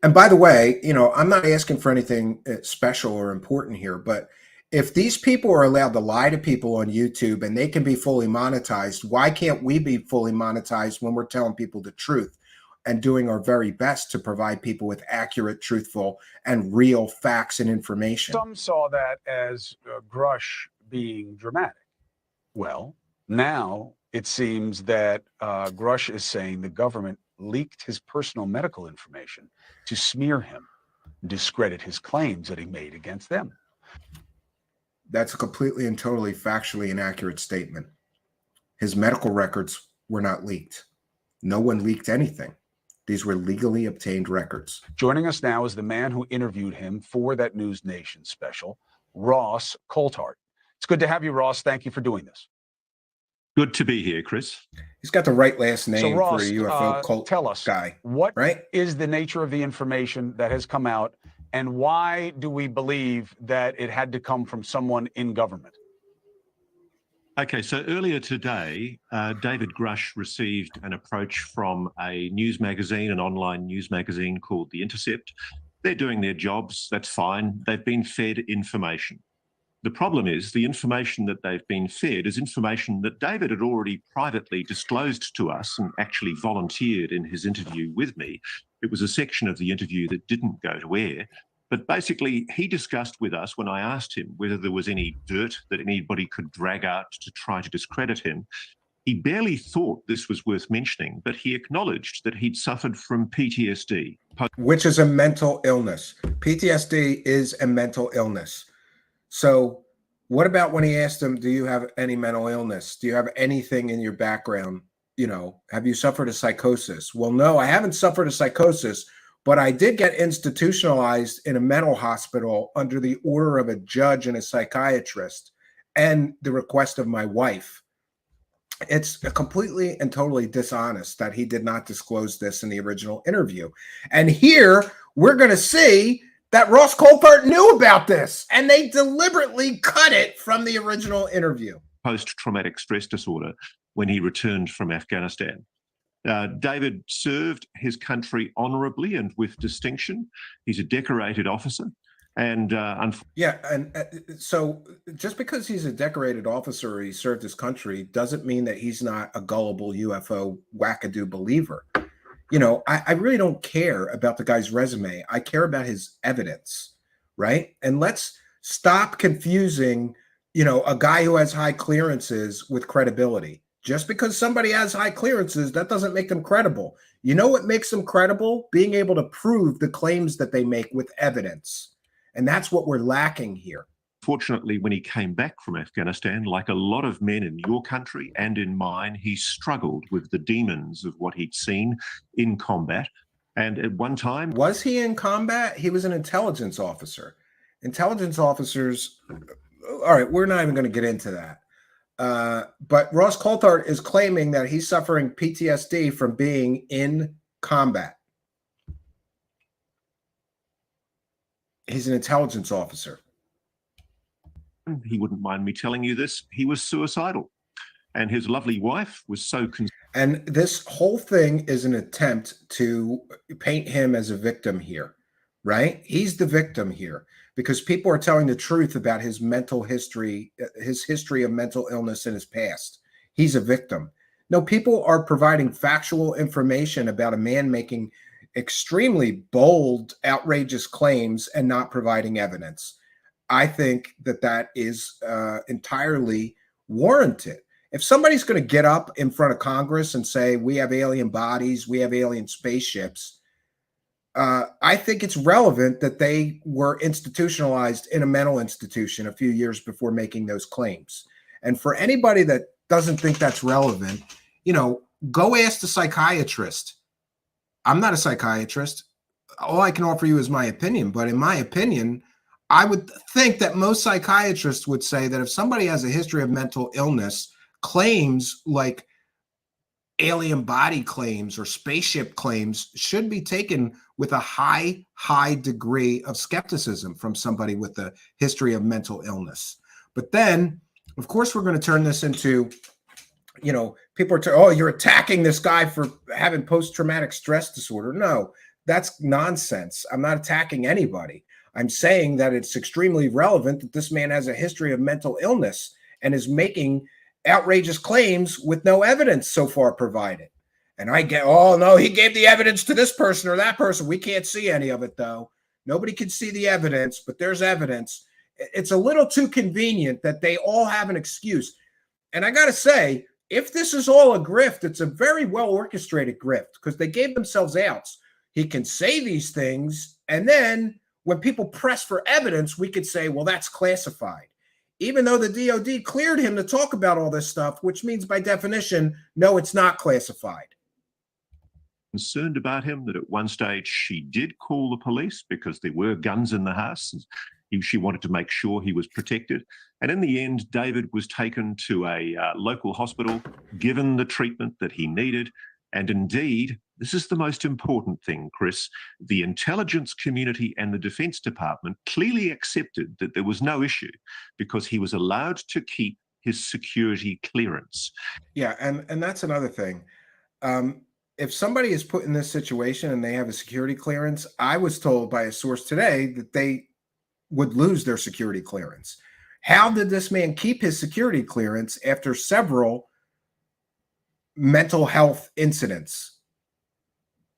And by the way, I'm not asking for anything special or important here, but if these people are allowed to lie to people on YouTube and they can be fully monetized, why can't we be fully monetized when we're telling people the truth and doing our very best to provide people with accurate, truthful, and real facts and information? Some saw that as Grusch being dramatic. Well, now it seems that Grusch is saying the government leaked his personal medical information to smear him, discredit his claims that he made against them. That's a completely and totally factually inaccurate statement. His medical records were not leaked. No one leaked anything. These were legally obtained records. Joining us now is the man who interviewed him for that News Nation special, Ross Coulthart. It's good to have you, Ross. Thank you for doing this. Good to be here, Chris. He's got the right last name so Ross, for a UFO cult tell us, guy. What right? is the nature of the information that has come out, and why do we believe that it had to come from someone in government? Okay, so earlier today, David Grusch received an approach from a news magazine, an online news magazine called The Intercept. They're doing their jobs. That's fine. They've been fed information. The problem is the information that they've been fed is information that David had already privately disclosed to us and actually volunteered in his interview with me. It was a section of the interview that didn't go to air. But basically, he discussed with us when I asked him whether there was any dirt that anybody could drag out to try to discredit him. He barely thought this was worth mentioning, but he acknowledged that he'd suffered from PTSD. Which is a mental illness. PTSD is a mental illness. So what about when he asked him, do you have any mental illness? Do you have anything in your background? Have you suffered a psychosis? Well, no, I haven't suffered a psychosis, but I did get institutionalized in a mental hospital under the order of a judge and a psychiatrist and the request of my wife. It's completely and totally dishonest that he did not disclose this in the original interview. And here we're going to see that Ross Coulthart knew about this, and they deliberately cut it from the original interview. Post-traumatic stress disorder when he returned from Afghanistan. David served his country honorably and with distinction. He's a decorated officer. And so just because he's a decorated officer or he served his country doesn't mean that he's not a gullible UFO wackadoo believer. I really don't care about the guy's resume. I care about his evidence, right? And let's stop confusing, a guy who has high clearances with credibility. Just because somebody has high clearances, that doesn't make them credible. You know what makes them credible? Being able to prove the claims that they make with evidence. And that's what we're lacking here. Fortunately, when he came back from Afghanistan, like a lot of men in your country and in mine, he struggled with the demons of what he'd seen in combat. And at one time... Was he in combat? He was an intelligence officer. Intelligence officers... All right, we're not even going to get into that. But Ross Coulthart is claiming that he's suffering PTSD from being in combat. He's an intelligence officer. He wouldn't mind me telling you this. He was suicidal. And his lovely wife was so concerned. And this whole thing is an attempt to paint him as a victim here, right? He's the victim here because people are telling the truth about his mental history, his history of mental illness in his past. He's a victim. No, people are providing factual information about a man making extremely bold, outrageous claims and not providing evidence. I think that that is entirely warranted. If somebody's going to get up in front of Congress and say, we have alien bodies, we have alien spaceships, I think it's relevant that they were institutionalized in a mental institution a few years before making those claims. And for anybody that doesn't think that's relevant, you know, go ask the psychiatrist. I'm not a psychiatrist. All I can offer you is my opinion. But in my opinion, I would think that most psychiatrists would say that if somebody has a history of mental illness, claims like alien body claims or spaceship claims should be taken with a high degree of skepticism from somebody with a history of mental illness. But then, of course, we're going to turn this into, you know, people are, oh, you're attacking this guy for having post-traumatic stress disorder. No, that's nonsense. I'm not attacking anybody. I'm saying that it's extremely relevant that this man has a history of mental illness and is making outrageous claims with no evidence so far provided. And I get, oh, no, he gave the evidence to this person or that person. We can't see any of it, though. Nobody can see the evidence, but there's evidence. It's a little too convenient that they all have an excuse. And I got to say, if this is all a grift, it's a very well orchestrated grift because they gave themselves outs. He can say these things, and then when people press for evidence, we could say, well, that's classified. Even though the DOD cleared him to talk about all this stuff, which means by definition, no, it's not classified. Concerned about him that at one stage she did call the police because there were guns in the house. She wanted to make sure he was protected. And in the end, David was taken to a local hospital, given the treatment that he needed. And indeed, this is the most important thing, Chris, the intelligence community and the Defense Department clearly accepted that there was no issue because he was allowed to keep his security clearance. Yeah, and that's another thing. If somebody is put in this situation and they have a security clearance, I was told by a source today that they would lose their security clearance. How did this man keep his security clearance after several mental health incidents?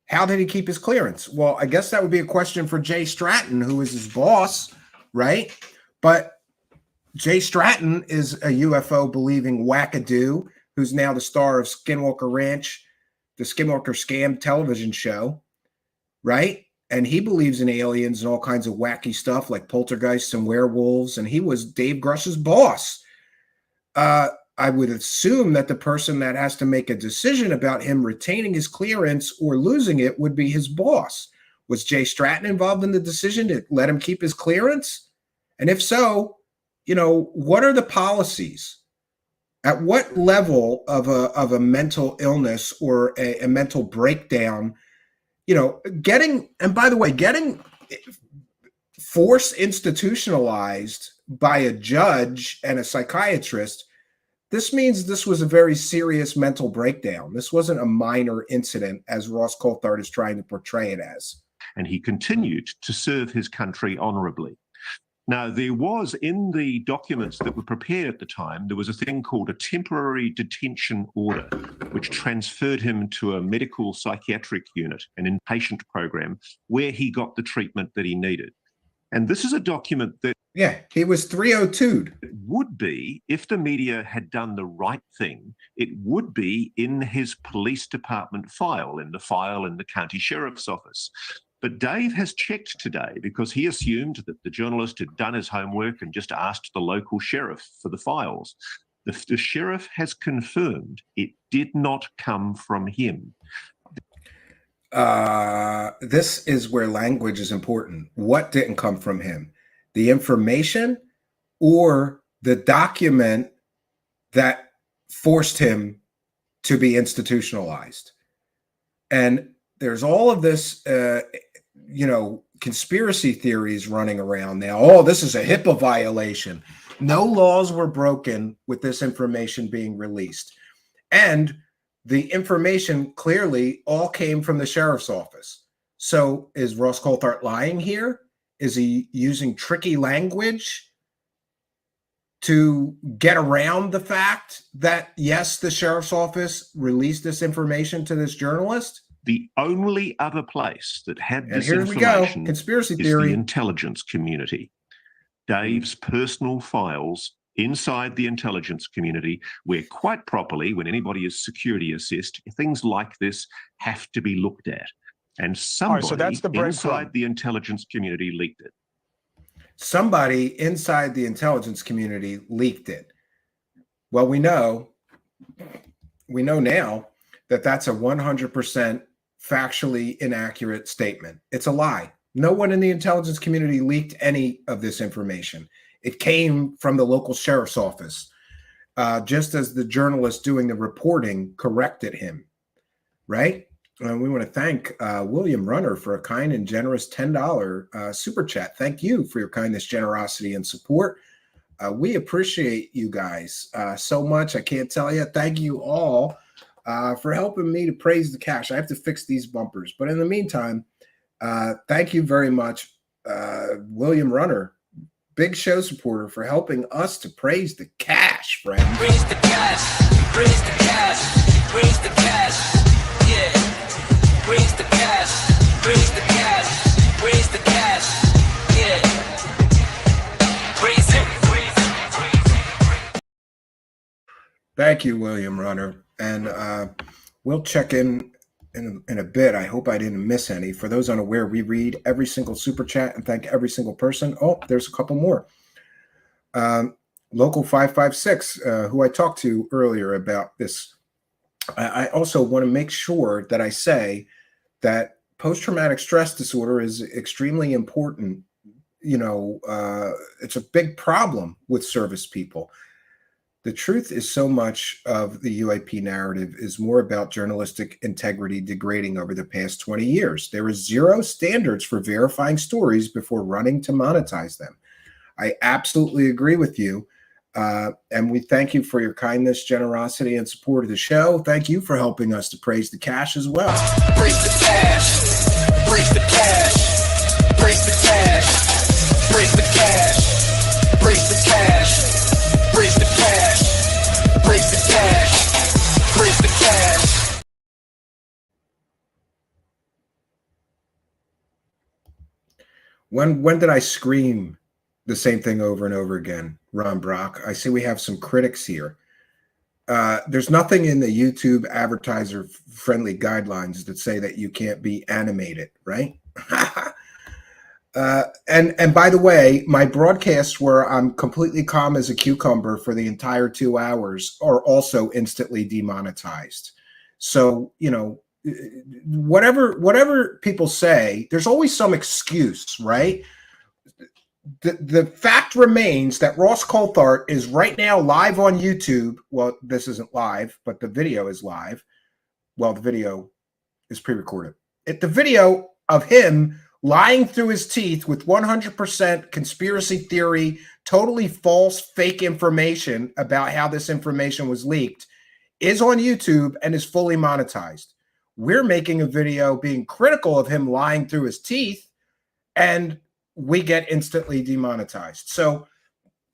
How did he keep his clearance? Well, I guess that would be a question for Jay Stratton, who is his boss, right? But Jay Stratton is a UFO believing wackadoo who's now the star of Skinwalker Ranch, the Skinwalker Scam television show, right? And he believes in aliens and all kinds of wacky stuff like poltergeists and werewolves. And he was Dave Grusch's boss. I would assume that the person that has to make a decision about him retaining his clearance or losing it would be his boss. Was Jay Stratton involved in the decision to let him keep his clearance? And if so, you know, what are the policies? At what level of a mental illness or a mental breakdown, you know, getting force institutionalized by a judge and a psychiatrist, this means this was a very serious mental breakdown. This wasn't a minor incident, as Ross Coulthard is trying to portray it as. And he continued to serve his country honorably. Now, there was in the documents that were prepared at the time, there was a thing called a temporary detention order, which transferred him to a medical psychiatric unit, an inpatient program, where he got the treatment that he needed. And this is a document that he was 302'd. Would be, if the media had done the right thing, it would be in his police department file, in the county sheriff's office. But Dave has checked today because he assumed that the journalist had done his homework and just asked the local sheriff for the files. The sheriff has confirmed it did not come from him. This is where language is important. What didn't come from him? The information or the document that forced him to be institutionalized? And there's all of this, conspiracy theories running around now. Oh, this is a HIPAA violation. No laws were broken with this information being released. And the information clearly all came from the sheriff's office. So is Ross Coulthart lying here? Is he using tricky language to get around the fact that, yes, the sheriff's office released this information to this journalist? The only other place that had this here we go. information Conspiracy is theory. the intelligence community. Dave's personal files inside the intelligence community, where quite properly, when anybody is security assessed, things like this have to be looked at. And somebody so that's the inside the intelligence community leaked it. Somebody inside the intelligence community leaked it. Well, we know now that that's a 100% factually inaccurate statement. It's a lie. No one in the intelligence community leaked any of this information. It came from the local sheriff's office, just as the journalist doing the reporting corrected him, right? And we want to thank William Runner for a kind and generous $10 super chat. Thank you for your kindness, generosity, and support. We appreciate you guys so much. I can't tell you. Thank you all for helping me to praise the cash. I have to fix these bumpers. But in the meantime, thank you very much, William Runner, big show supporter, for helping us to praise the cash, friend. Praise the cash, praise the cash, praise the cash, yeah. Praise the cash, praise the cash, praise the cash, yeah. Praise it, praise it. Thank you, William Runner. And we'll check in a bit. I hope I didn't miss any. For those unaware, we read every single super chat and thank every single person. Oh, there's a couple more. Local 556, who I talked to earlier about this. I also want to make sure that I say that post-traumatic stress disorder is extremely important. You know, it's a big problem with service people. The truth is, so much of the UAP narrative is more about journalistic integrity degrading over the past 20 years. There is zero standards for verifying stories before running to monetize them. I absolutely agree with you. And we thank you for your kindness, generosity, and support of the show. Thank you for helping us to praise the cash as well. Praise the cash, praise the cash, praise the cash, praise the cash, praise the cash, praise the cash, praise the cash, praise the cash. When did I scream the same thing over and over again, Ron Brock? I see we have some critics here. There's nothing in the YouTube advertiser-friendly guidelines that say that you can't be animated, right? And by the way, my broadcasts where I'm completely calm as a cucumber for the entire 2 hours are also instantly demonetized. So, you know, whatever people say, there's always some excuse, right? The fact remains that Ross Coulthart is right now live on YouTube. Well, this isn't live, but the video is live. Well, the video is pre-recorded. The video of him lying through his teeth with 100% conspiracy theory, totally false, fake information about how this information was leaked is on YouTube and is fully monetized. We're making a video being critical of him lying through his teeth, and we get instantly demonetized. So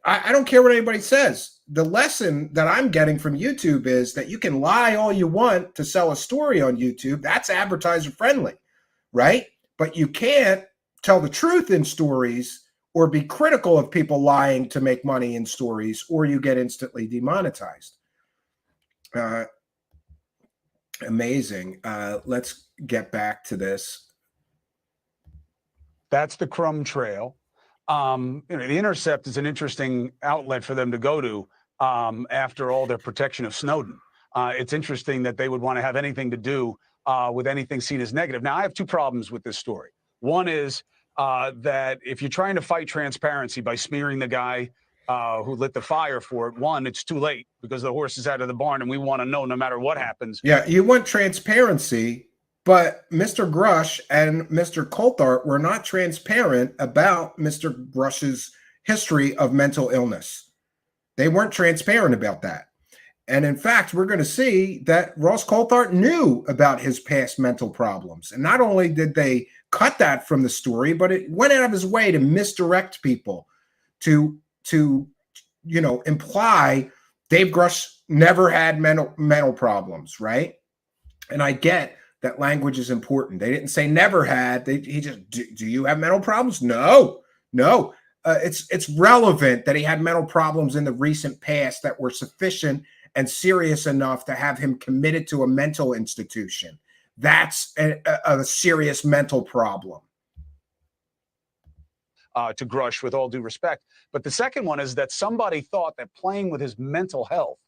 I don't care what anybody says. The lesson that I'm getting from YouTube is that you can lie all you want to sell a story on YouTube. That's advertiser friendly, right? But you can't tell the truth in stories or be critical of people lying to make money in stories, or you get instantly demonetized. Amazing. Let's get back to this. That's the crumb trail. You know, the Intercept is an interesting outlet for them to go to after all their protection of Snowden. It's interesting that they would want to have anything to do with anything seen as negative. Now, I have two problems with this story. One is that if you're trying to fight transparency by smearing the guy who lit the fire for it, one, it's too late because the horse is out of the barn and we want to know no matter what happens. Yeah, you want transparency, But Mr. Grusch and Mr. Coulthard were not transparent about Mr. Grush's history of mental illness. They weren't transparent about that. And in fact, we're going to see that Ross Coulthard knew about his past mental problems. And not only did they cut that from the story, but it went out of his way to misdirect people to imply Dave Grusch never had mental problems, right? And I get that language is important. They didn't say never had. He just, do you have mental problems? No. It's relevant that he had mental problems in the recent past that were sufficient and serious enough to have him committed to a mental institution. That's a serious mental problem. To Grusch, with all due respect. But the second one is that somebody thought that playing with his mental health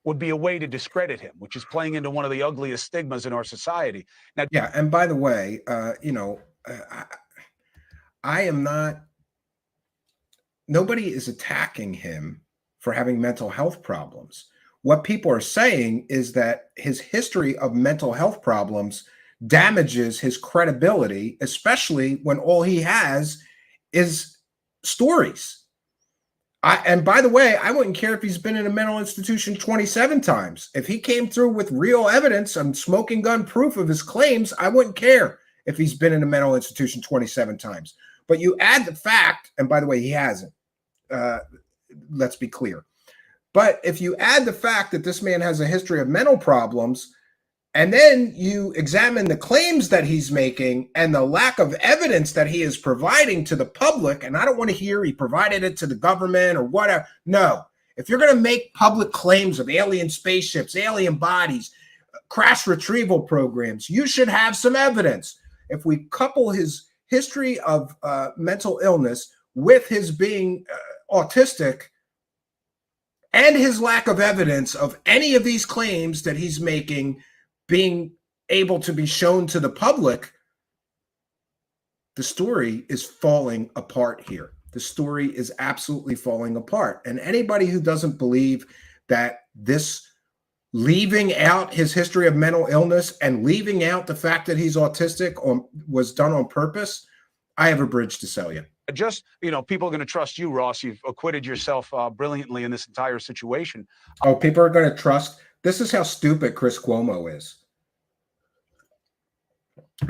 would be a way to discredit him, which is playing into one of the ugliest stigmas in our society. Now, yeah, and by the way, I am not, nobody is attacking him for having mental health problems. What people are saying is that his history of mental health problems damages his credibility, especially when all he has is stories. And by the way, I wouldn't care if he's been in a mental institution 27 times. If he came through with real evidence and smoking gun proof of his claims, I wouldn't care if he's been in a mental institution 27 times. But you add the fact, and by the way, he hasn't. Let's be clear. But if you add the fact that this man has a history of mental problems, and then you examine the claims that he's making and the lack of evidence that he is providing to the public, and I don't want to hear he provided it to the government or whatever. No. If you're going to make public claims of alien spaceships, alien bodies, crash retrieval programs, you should have some evidence. If we couple his history of mental illness with his being autistic, and his lack of evidence of any of these claims that he's making being able to be shown to the public, the story is falling apart here. The story is absolutely falling apart. And anybody who doesn't believe that this leaving out his history of mental illness and leaving out the fact that he's autistic was done on purpose, I have a bridge to sell you. Just, people are going to trust you, Ross. You've acquitted yourself brilliantly in this entire situation. Oh, people are going to trust. This is how stupid Chris Cuomo is.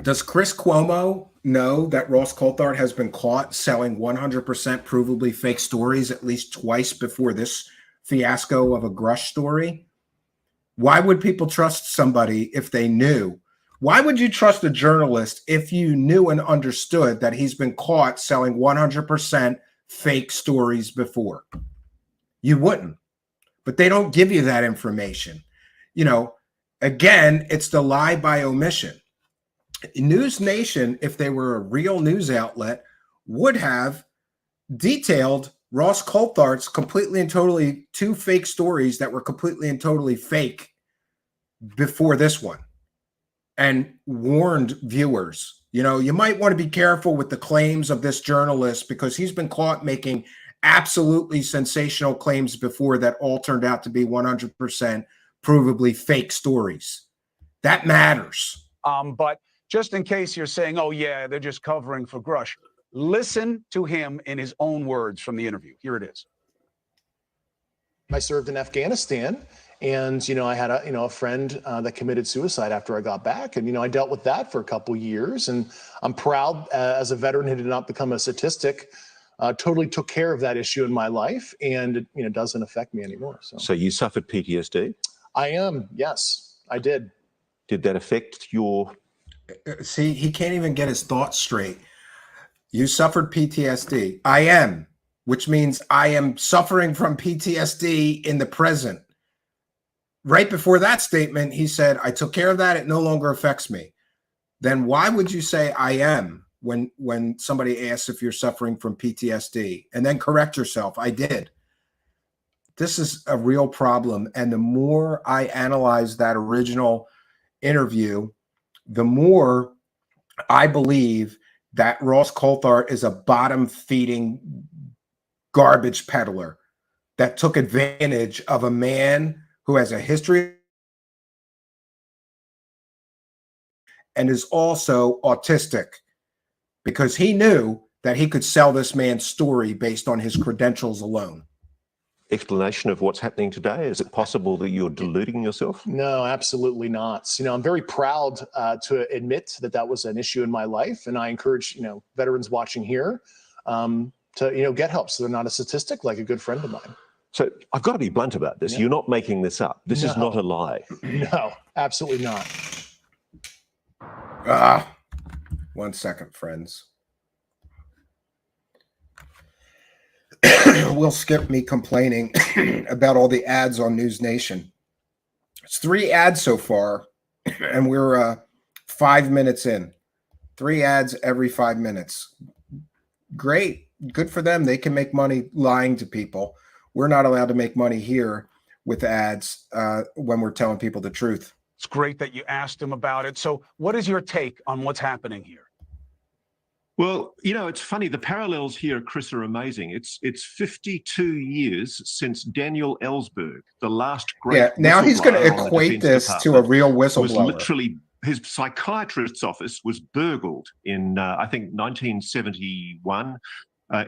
Does Chris Cuomo know that Ross Coulthard has been caught selling 100% provably fake stories at least twice before this fiasco of a Grusch story? Why would people trust somebody if they knew? Why would you trust a journalist if you knew and understood that he's been caught selling 100% fake stories before? You wouldn't. But they don't give you that information. Again, it's the lie by omission. News Nation, if they were a real news outlet, would have detailed Ross Coulthard's completely and totally two fake stories that were completely and totally fake before this one, and warned viewers, you might want to be careful with the claims of this journalist because he's been caught making absolutely sensational claims before that all turned out to be 100% provably fake stories. That matters. But just in case you're saying, oh, yeah, they're just covering for Grusch, listen to him in his own words from the interview. Here it is. I served in Afghanistan, and I had a friend that committed suicide after I got back, and I dealt with that for a couple years, and I'm proud as a veteran who did not become a statistic, totally took care of that issue in my life, and it doesn't affect me anymore. So you suffered PTSD? I am, yes, I did. Did that affect your? See, he can't even get his thoughts straight. You suffered PTSD. I am, which means I am suffering from PTSD in the present. Right before that statement, he said, I took care of that. It no longer affects me. Then why would you say I am when somebody asks if you're suffering from PTSD? And then correct yourself. I did. This is a real problem. And the more I analyze that original interview, the more I believe that Ross Coulthard is a bottom-feeding garbage peddler that took advantage of a man who has a history and is also autistic, because he knew that he could sell this man's story based on his credentials alone. Explanation of what's happening today? Is it possible that you're deluding yourself? No, absolutely not. You know, I'm very proud to admit that that was an issue in my life, and I encourage, you know, veterans watching here to, you know, get help so they're not a statistic, like a good friend of mine. So I've got to be blunt about this. Yeah. You're not making this up. This is not a lie. No, absolutely not. 1 second, friends. We'll skip me complaining about all the ads on News Nation. It's 3 ads so far, and we're 5 minutes in. 3 ads every 5 minutes. Great. Good for them. They can make money lying to people. We're not allowed to make money here with ads when we're telling people the truth. It's great that you asked him about it. So what is your take on what's happening here? Well, you know, it's funny. The parallels here, Chris, are amazing. It's 52 years since Daniel Ellsberg, the last great now he's going to whistleblower on the equate Defense this to a real was whistleblower. literally, his psychiatrist's office was burgled in, I think, 1971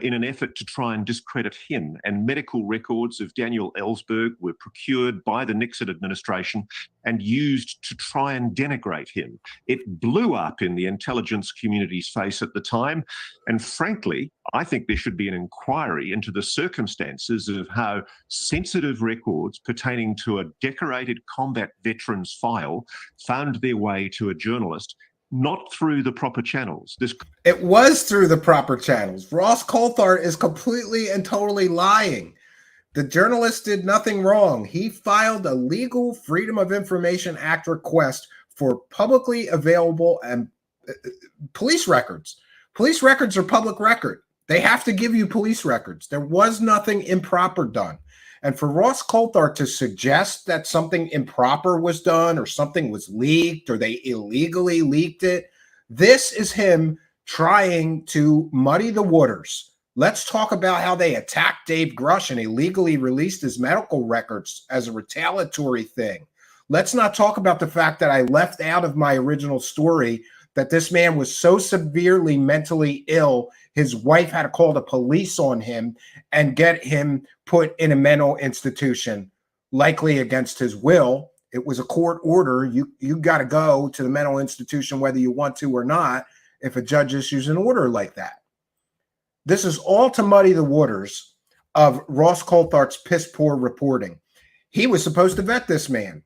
in an effort to try and discredit him. And medical records of Daniel Ellsberg were procured by the Nixon administration and used to try and denigrate him. It blew up in the intelligence community's face at the time. And frankly, I think there should be an inquiry into the circumstances of how sensitive records pertaining to a decorated combat veteran's file found their way to a journalist, not through the proper channels. It was through the proper channels. Ross Coulthart is completely and totally lying. The journalist did nothing wrong. He filed a legal Freedom of Information Act request for publicly available and police records. Police records are public record. They have to give you police records. There was nothing improper done. And for Ross Coulthart to suggest that something improper was done or something was leaked or they illegally leaked it, this is him trying to muddy the waters. Let's talk about how they attacked Dave Grusch and illegally released his medical records as a retaliatory thing. Let's not talk about the fact that I left out of my original story that this man was so severely mentally ill, his wife had to call the police on him and get him put in a mental institution, likely against his will. It was a court order. You got to go to the mental institution whether you want to or not if a judge issues an order like that. This is all to muddy the waters of Ross Coulthart's piss poor reporting. He was supposed to vet this man.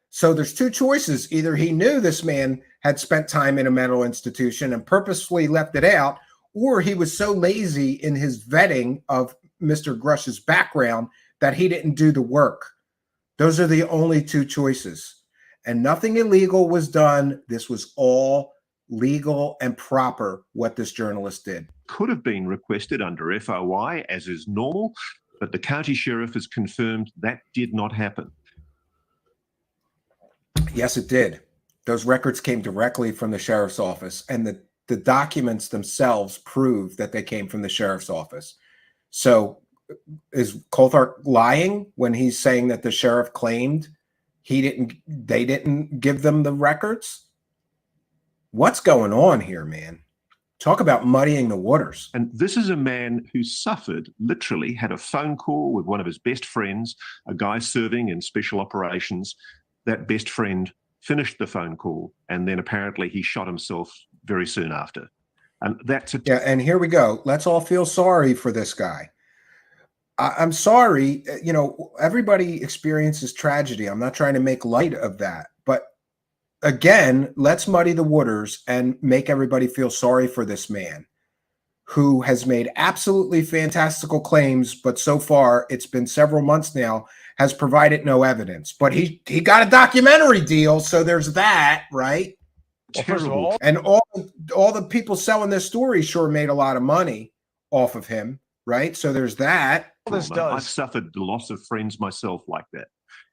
So there's 2 choices. Either he knew this man had spent time in a mental institution and purposefully left it out, or he was so lazy in his vetting of Mr. Grush's background that he didn't do the work. Those are the only 2 choices. And nothing illegal was done. This was all legal and proper, what this journalist did. Could have been requested under FOI, as is normal, but the county sheriff has confirmed that did not happen. Yes, it did. Those records came directly from the sheriff's office, and the documents themselves prove that they came from the sheriff's office. So is Coulthart lying when he's saying that the sheriff claimed they didn't give them the records? What's going on here, man? Talk about muddying the waters. And this is a man who suffered, literally had a phone call with one of his best friends, a guy serving in special operations. That best friend finished the phone call, and then apparently he shot himself very soon after. And that's a yeah. And here we go. Let's all feel sorry for this guy. I'm sorry. You know, everybody experiences tragedy. I'm not trying to make light of that, but again, let's muddy the waters and make everybody feel sorry for this man who has made absolutely fantastical claims, but so far, it's been several months now, has provided no evidence. But he got a documentary deal, so there's that, right? Well, first of all, and all the people selling this story sure made a lot of money off of him, right? So there's that. I've suffered the loss of friends myself like that.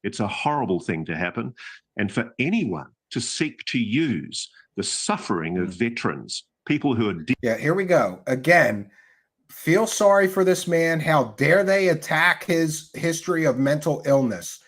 It's a horrible thing to happen. And for anyone to seek to use the suffering of veterans, people who are... Yeah, here we go. Again, feel sorry for this man. How dare they attack his history of mental illness?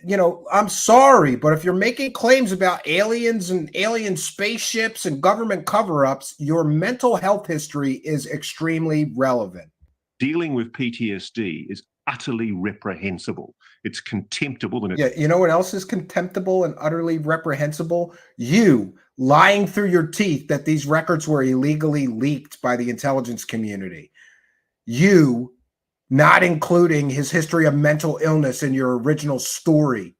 you know, I'm sorry, but if you're making claims about aliens and alien spaceships and government cover-ups, your mental health history is extremely relevant. Dealing with PTSD is utterly reprehensible. It's contemptible. And Yeah, you know what else is contemptible and utterly reprehensible? You lying through your teeth that these records were illegally leaked by the intelligence community. You not including his history of mental illness in your original story.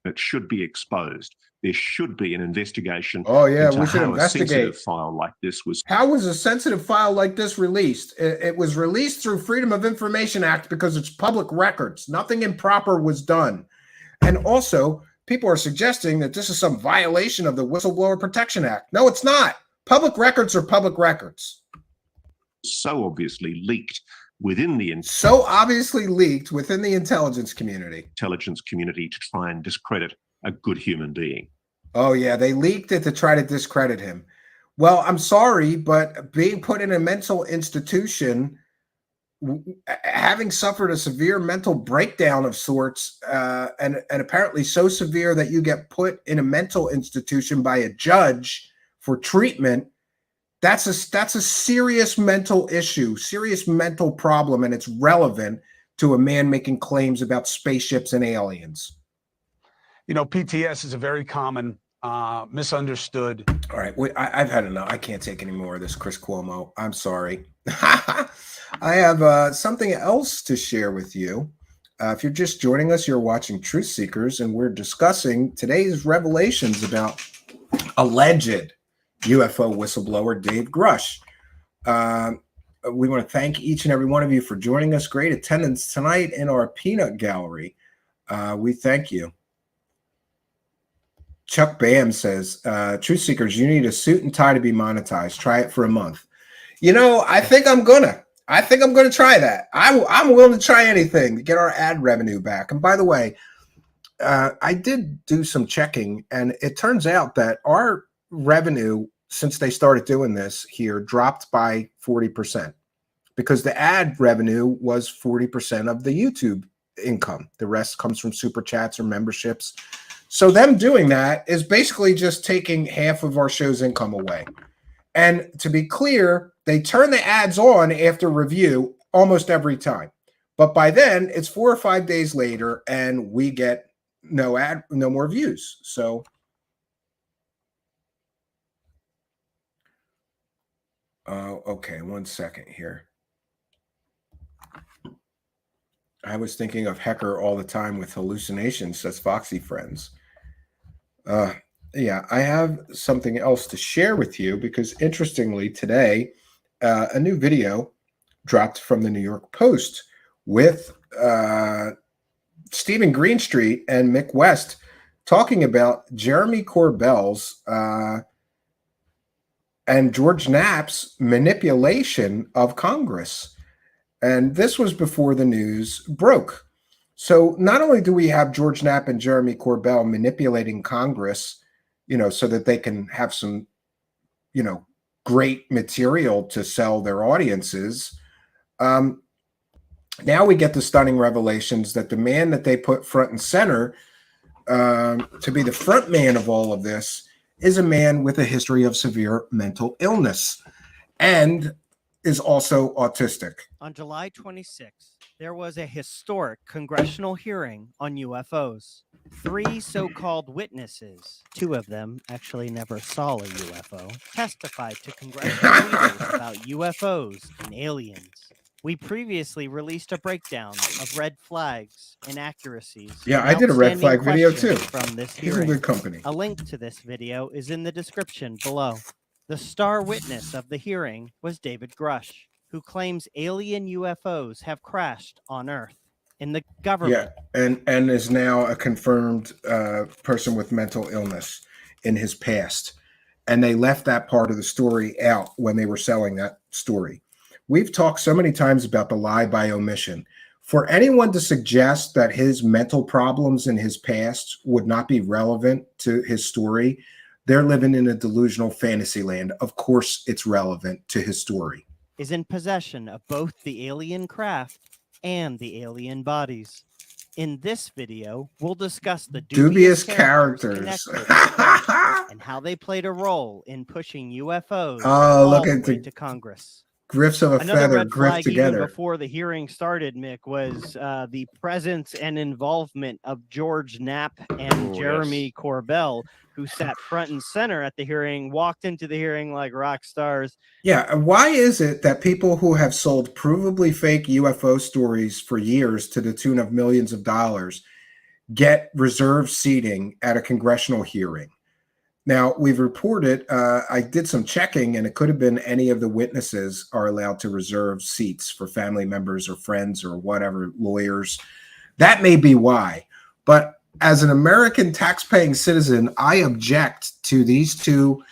it should be exposed. There should be an investigation. Oh, yeah, into we should how investigate. A sensitive file like this was. How was a sensitive file like this released? It was released through Freedom of Information Act because it's public records. Nothing improper was done. And also, people are suggesting that this is some violation of the Whistleblower Protection Act. No, it's not. Public records are public records. So obviously leaked within the intelligence community. Intelligence community to try and discredit a good human being. Oh, yeah, they leaked it to try to discredit him. Well, I'm sorry, but being put in a mental institution, having suffered a severe mental breakdown of sorts, and apparently so severe that you get put in a mental institution by a judge for treatment, that's a serious mental issue, serious mental problem, and it's relevant to a man making claims about spaceships and aliens. You know, PTS is a very common, misunderstood. All right, I've had enough. I can't take any more of this, Chris Cuomo. I'm sorry. I have something else to share with you. If you're just joining us, you're watching Truthseekers, and we're discussing today's revelations about alleged UFO whistleblower Dave Grusch. We want to thank each and every one of you for joining us. Great attendance tonight in our peanut gallery. We thank you. Chuck Bam says, Truth Seekers, you need a suit and tie to be monetized. Try it for a month. You know, I think I'm gonna try that. I'm willing to try anything to get our ad revenue back. And by the way, I did do some checking, and it turns out that our revenue since they started doing this here dropped by 40% because the ad revenue was 40% of the YouTube income. The rest comes from super chats or memberships. So them doing that is basically just taking half of our show's income away. And to be clear, they turn the ads on after review almost every time. But by then, it's 4 or 5 days later, and we get no more views. So okay, 1 second here. I was thinking of Hecker all the time with hallucinations, says Foxy Friends. Yeah, I have something else to share with you because interestingly today, a new video dropped from the New York Post with Stephen Greenstreet and Mick West talking about Jeremy Corbell's and George Knapp's manipulation of Congress. And this was before the news broke. So not only do we have George Knapp and Jeremy Corbell manipulating Congress, you know, so that they can have some, you know, great material to sell their audiences. Now we get the stunning revelations that the man that they put front and center to be the front man of all of this is a man with a history of severe mental illness and is also autistic. On July 26th, there was a historic congressional hearing on UFOs. 3 so-called witnesses, 2 of them actually never saw a UFO, testified to congressional leaders about UFOs and aliens. We previously released a breakdown of red flags, inaccuracies. Yeah, I did a red flag video too. From this He's hearing. a good company. A link to this video is in the description below. The star witness of the hearing was David Grusch, who claims alien UFOs have crashed on Earth. In the government. Yeah, and is now a confirmed person with mental illness in his past. And they left that part of the story out when they were selling that story. We've talked so many times about the lie by omission. For anyone to suggest that his mental problems in his past would not be relevant to his story, they're living in a delusional fantasy land. Of course, it's relevant to his story. Is in possession of both the alien craft and the alien bodies. In this video, we'll discuss the Dubious characters characters. connected to Grusch and how they played a role in pushing UFOs Oh, all look the at way the to Congress. grifts of a Another feather red grift flag even together. before the hearing started, Mick, was the presence and involvement of George Knapp and Jeremy Corbell, who sat front and center at the hearing, walked into the hearing like rock stars. Yeah, why is it that people who have sold provably fake UFO stories for years to the tune of millions of dollars get reserved seating at a congressional hearing? Now, we've reported, I did some checking, and it could have been any of the witnesses are allowed to reserve seats for family members or friends or whatever, lawyers. That may be why. But as an American tax-paying citizen, I object to these two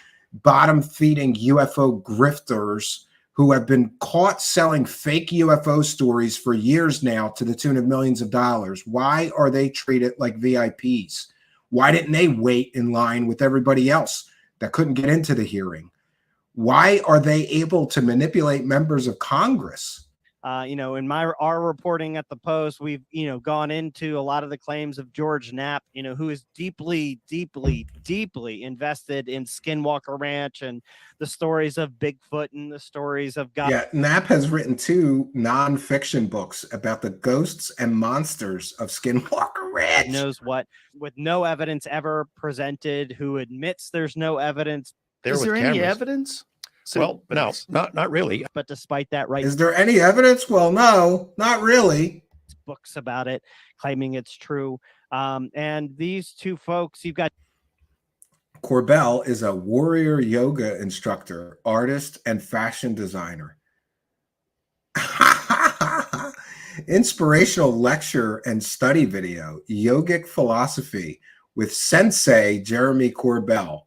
bottom-feeding UFO grifters who have been caught selling fake UFO stories for years now to the tune of millions of dollars. Why are they treated like VIPs? Why didn't they wait in line with everybody else that couldn't get into the hearing? Why are they able to manipulate members of Congress? In our reporting at the Post, we've gone into a lot of the claims of George Knapp, who is deeply, deeply, deeply invested in Skinwalker Ranch and the stories of Bigfoot and the stories of God. Yeah, Knapp has written 2 nonfiction books about the ghosts and monsters of Skinwalker Ranch. Knows what, with no evidence ever presented, who admits there's no evidence. Is there any evidence? Well, no, not really. But despite that, right? Is there any evidence? Well, no, not really. Books about it, claiming it's true. And these two folks, you've got Corbell is a warrior yoga instructor, artist, and fashion designer. Inspirational lecture and study video, yogic philosophy with Sensei Jeremy Corbell.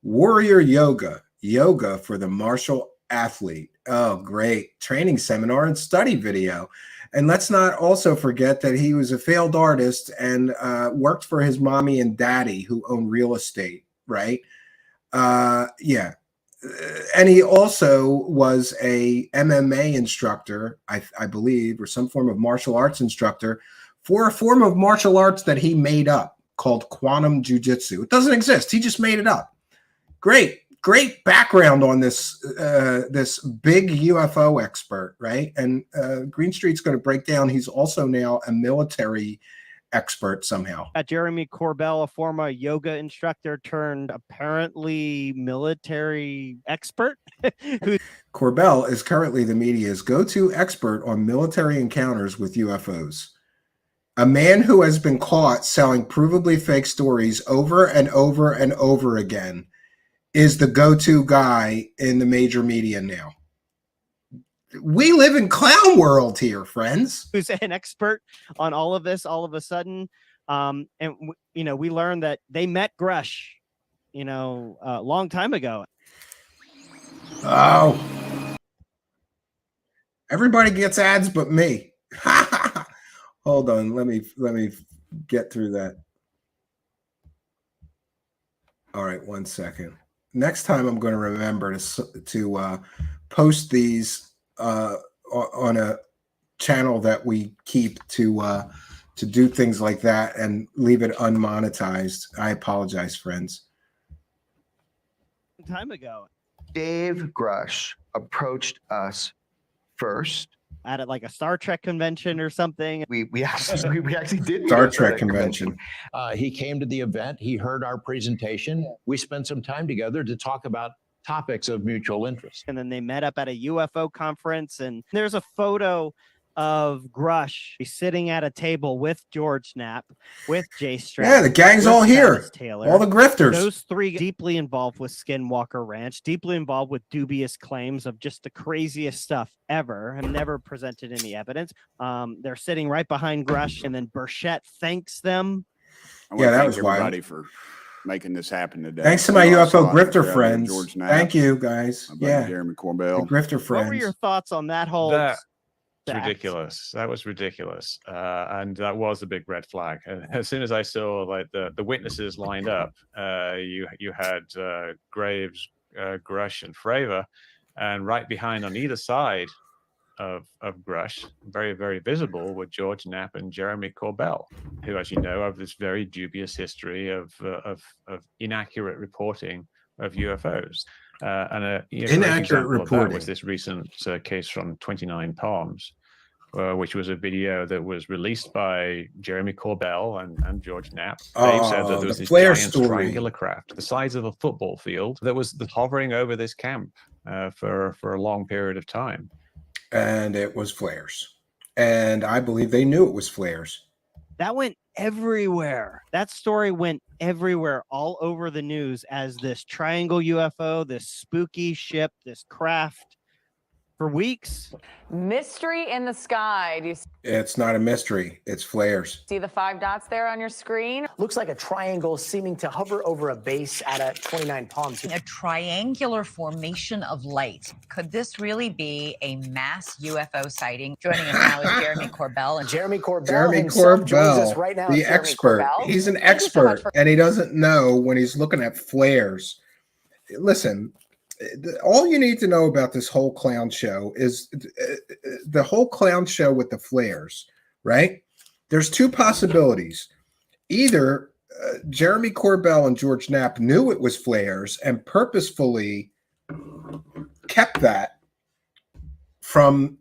Warrior yoga for the martial athlete. Oh, great. Training seminar and study video. And let's not also forget that he was a failed artist and worked for his mommy and daddy who own real estate, right? Yeah. And he also was a MMA instructor, I believe, or some form of martial arts instructor for a form of martial arts that he made up called quantum jujitsu. It doesn't exist. He just made it up. Great background on this this big UFO expert, right? And Greenstreet's going to break down. He's also now a military expert somehow. Jeremy Corbell, a former yoga instructor turned apparently military expert. Corbell is currently the media's go-to expert on military encounters with UFOs. A man who has been caught selling provably fake stories over and over and over again is the go-to guy in the major media now. We live in clown world here, friends. Who's an expert on all of this all of a sudden. We learned that they met Grusch, a long time ago. Oh. Everybody gets ads but me. Hold on, let me get through that. All right, 1 second. Next time I'm going to remember to post these on a channel that we keep to do things like that and leave it unmonetized. I apologize, friends. Time ago, Dave Grusch approached us first at like a Star Trek convention or something. We actually did Star Trek convention. He came to the event. He heard our presentation. We spent some time together to talk about topics of mutual interest. And then they met up at a UFO conference. And there's a photo of Grusch sitting at a table with George Knapp, with Jay Strapp. Yeah, the gang's all here. Taylor. All the grifters. Those three deeply involved with Skinwalker Ranch, deeply involved with dubious claims of just the craziest stuff ever, and never presented any evidence. They're sitting right behind Grusch, and then Burchett thanks them. Yeah, that was wild. Everybody for making this happen today. Thanks to my UFO grifter friends. Thank you, guys. Yeah, Jeremy Corbell. The grifter friends. What were your thoughts on that whole? Ridiculous. That was ridiculous, and that was a big red flag. And as soon as I saw like the witnesses lined up, you had Graves, Grusch, and Fravor, and right behind on either side, Grusch, very, very visible, were George Knapp and Jeremy Corbell, who, as you know, have this very dubious history of inaccurate reporting of UFOs. And a great Inaccurate example of that reporting. was this recent case from 29 Palms, which was a video that was released by Jeremy Corbell and George Knapp. They said that there was this flare giant story. triangular craft the size of a football field that was hovering over this camp for a long period of time. And it was flares. And I believe they knew it was flares. That went everywhere. That story went everywhere, all over the news as this triangle UFO, this spooky ship, this craft for weeks. Mystery in the sky. Do you It's not a mystery. It's flares. see the 5 dots there on your screen? Looks like a triangle seeming to hover over a base at a 29 Palms. A triangular formation of light. Could this really be a mass UFO sighting? Joining us now is Jeremy Corbell. And Jeremy Corbell Jeremy himself joins us Corbell, right now. the Jeremy expert. Corbell. He's an Thank you so much expert, and he doesn't know when he's looking at flares. Listen, all you need to know about this whole clown show is the whole clown show with the flares, right? There's two possibilities. Either Jeremy Corbell and George Knapp knew it was flares and purposefully kept that from,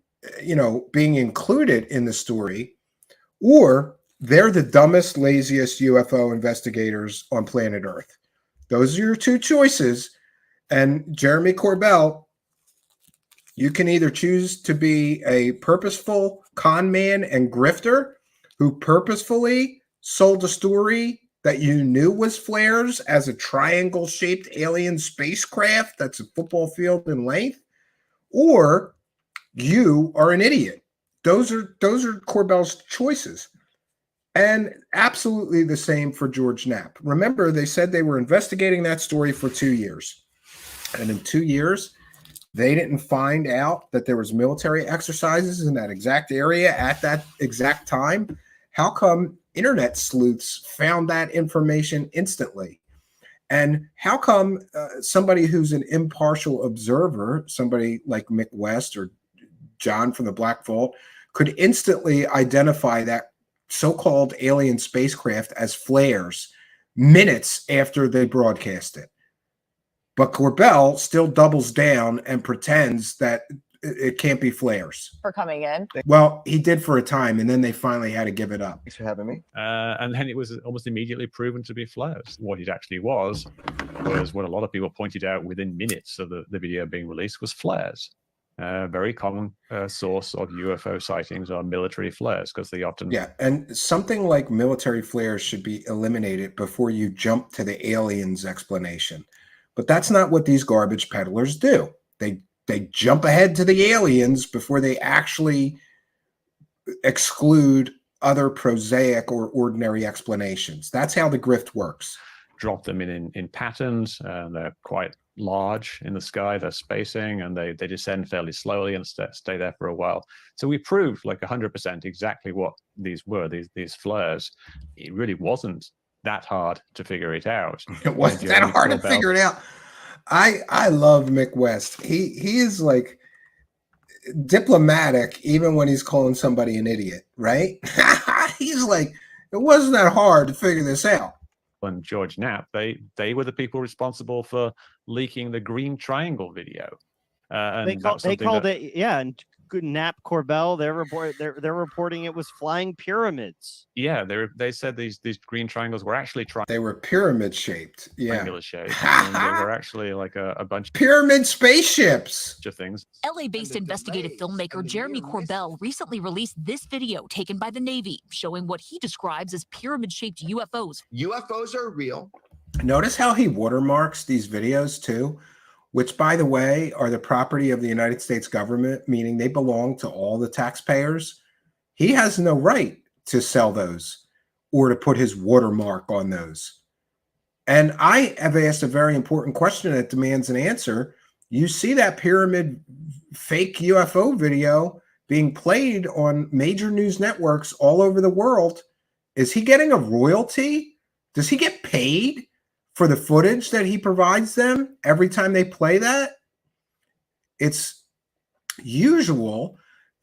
being included in the story, or they're the dumbest, laziest UFO investigators on planet Earth. Those are your two choices. And Jeremy Corbell, you can either choose to be a purposeful con man and grifter who purposefully sold a story that you knew was flares as a triangle-shaped alien spacecraft that's a football field in length, or you are an idiot. Those are Corbell's choices. And absolutely the same for George Knapp. Remember, they said they were investigating that story for 2 years. And in 2 years, they didn't find out that there was military exercises in that exact area at that exact time. How come internet sleuths found that information instantly? And how come somebody who's an impartial observer, somebody like Mick West or John from the Black Vault, could instantly identify that so-called alien spacecraft as flares minutes after they broadcast it? But Corbell still doubles down and pretends that it can't be flares. For coming in. Well, he did for a time, and then they finally had to give it up. Thanks for having me. And then it was almost immediately proven to be flares. What it actually was what a lot of people pointed out within minutes of the video being released was flares. Very common source of UFO sightings are military flares because they often... Yeah, and something like military flares should be eliminated before you jump to the aliens explanation. But that's not what these garbage peddlers do. They jump ahead to the aliens before they actually exclude other prosaic or ordinary explanations. That's how the grift works. Drop them in patterns, and they're quite large in the sky, their spacing, and they descend fairly slowly and stay there for a while. So we proved like 100% exactly what these were, these flares. It really wasn't that hard to figure it out. It wasn't that hard to figure it out. I love Mick West. He is like diplomatic even when he's calling somebody an idiot, right? He's like, it wasn't that hard to figure this out. And George Knapp, they were the people responsible for leaking the green triangle video. And They called it, yeah, and Knapp, Corbell, they're reporting it was flying pyramids. Yeah, they said these green triangles were actually They were pyramid shaped. Yeah, triangular shaped. And they were actually like a bunch of pyramid spaceships. Things. LA-based investigative filmmaker Jeremy Corbell recently released this video taken by the Navy, showing what he describes as pyramid-shaped UFOs. UFOs are real. Notice how he watermarks these videos too, which, by the way, are the property of the United States government, meaning they belong to all the taxpayers. He has no right to sell those or to put his watermark on those. And I have asked a very important question that demands an answer. You see that pyramid fake UFO video being played on major news networks all over the world. Is he getting a royalty? Does he get paid for the footage that he provides them every time they play that? It's usual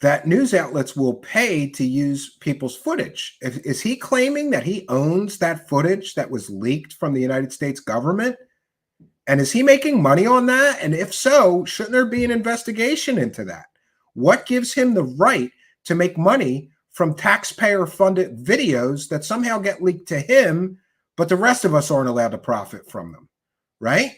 that news outlets will pay to use people's footage. Is he claiming that he owns that footage that was leaked from the United States government? And is he making money on that? And if so, shouldn't there be an investigation into that? What gives him the right to make money from taxpayer-funded videos that somehow get leaked to him, but the rest of us aren't allowed to profit from them, right?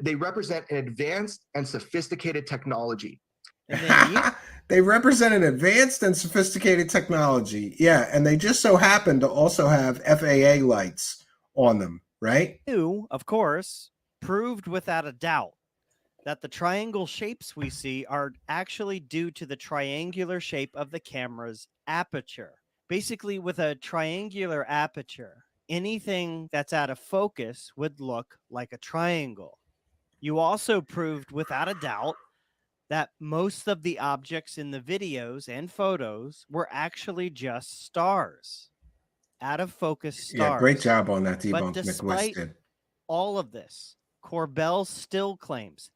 They represent an advanced and sophisticated technology. And then They represent an advanced and sophisticated technology. Yeah, and they just so happen to also have FAA lights on them, right? you, of course, proved without a doubt that the triangle shapes we see are actually due to the triangular shape of the camera's aperture. Basically, with a triangular aperture, anything that's out of focus would look like a triangle. You also proved without a doubt that most of the objects in the videos and photos were actually just stars, out of focus stars. Yeah, great job on that But debunk, Mick West despite did. all of this, Corbell still claims,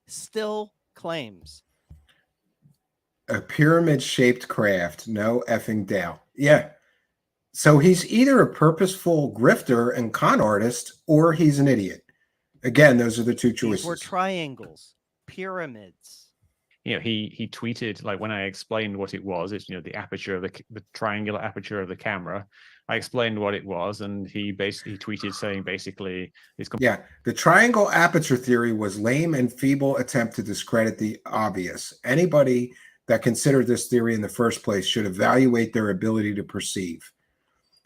A pyramid-shaped craft, no effing doubt. Yeah. So he's either a purposeful grifter and con artist, or he's an idiot. Again, those are the two these choices. were triangles, pyramids. You know, he tweeted, like, when I explained what it was, it's, you know, the aperture of the triangular aperture of the camera. I explained what it was, and he tweeted saying basically it's Yeah, the triangle aperture theory was lame and feeble attempt to discredit the obvious. Anybody that considered this theory in the first place should evaluate their ability to perceive.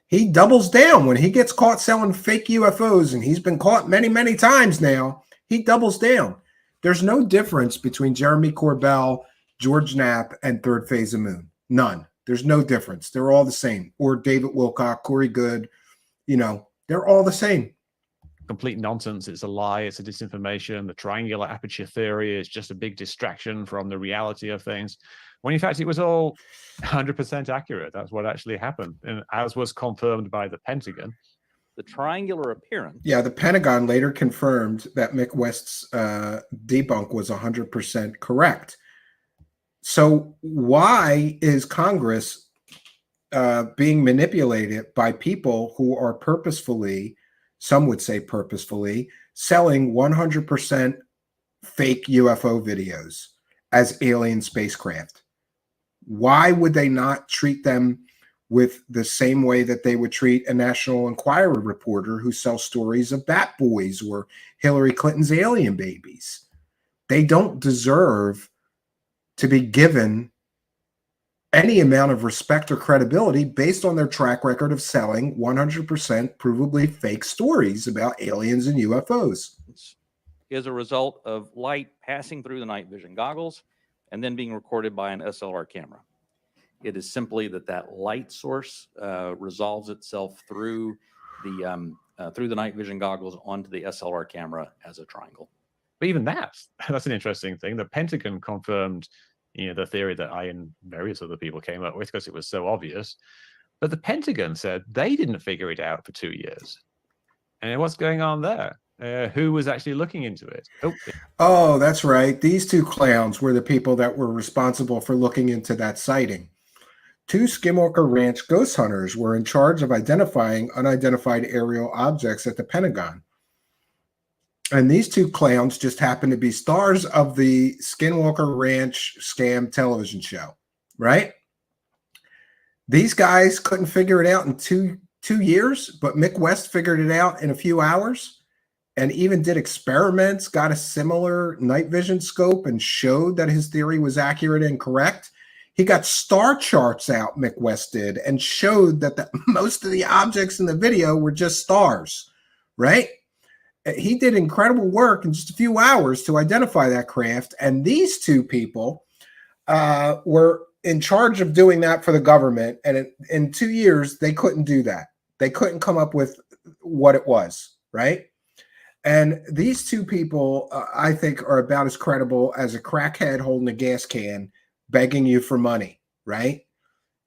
He doubles down when he gets caught selling fake UFOs, and he's been caught many, many times now. He doubles down. There's no difference between Jeremy Corbell, George Knapp, and Third Phase of Moon. None. There's no difference. They're all the same. Or David Wilcock, Corey Good, you know, they're all the same. complete nonsense. It's a lie. It's a disinformation. The triangular aperture theory is just a big distraction from the reality of things, when in fact it was all 100% accurate. That's what actually happened, and as was confirmed by the Pentagon. The triangular appearance. Yeah, the Pentagon later confirmed that Mick West's debunk was 100% correct. So why is Congress being manipulated by people who are purposefully, some would say purposefully, selling 100% fake UFO videos as alien spacecraft? Why would they not treat them with the same way that they would treat a National Enquirer reporter who sells stories of Bat Boys or Hillary Clinton's alien babies? They don't deserve to be given any amount of respect or credibility based on their track record of selling 100% provably fake stories about aliens and UFOs. Is a result of light passing through the night vision goggles and then being recorded by an SLR camera. It is simply that light source resolves itself through the night vision goggles onto the SLR camera as a triangle. But even that's an interesting thing. The Pentagon confirmed, the theory that I and various other people came up with because it was so obvious. But the Pentagon said they didn't figure it out for 2 years. And what's going on there? Who was actually looking into it? Oh, that's right. These two clowns were the people that were responsible for looking into that sighting. 2 Skinwalker Ranch ghost hunters were in charge of identifying unidentified aerial objects at the Pentagon. And these 2 clowns just happened to be stars of the Skinwalker Ranch scam television show, right? These guys couldn't figure it out in two years, but Mick West figured it out in a few hours and even did experiments, got a similar night vision scope and showed that his theory was accurate and correct. He got star charts out, Mick West did, and showed that most of the objects in the video were just stars, right? He did incredible work in just a few hours to identify that craft. And these 2 people were in charge of doing that for the government. And in 2 years, they couldn't do that. They couldn't come up with what it was, right? And these 2 people, I think, are about as credible as a crackhead holding a gas can begging you for money, right?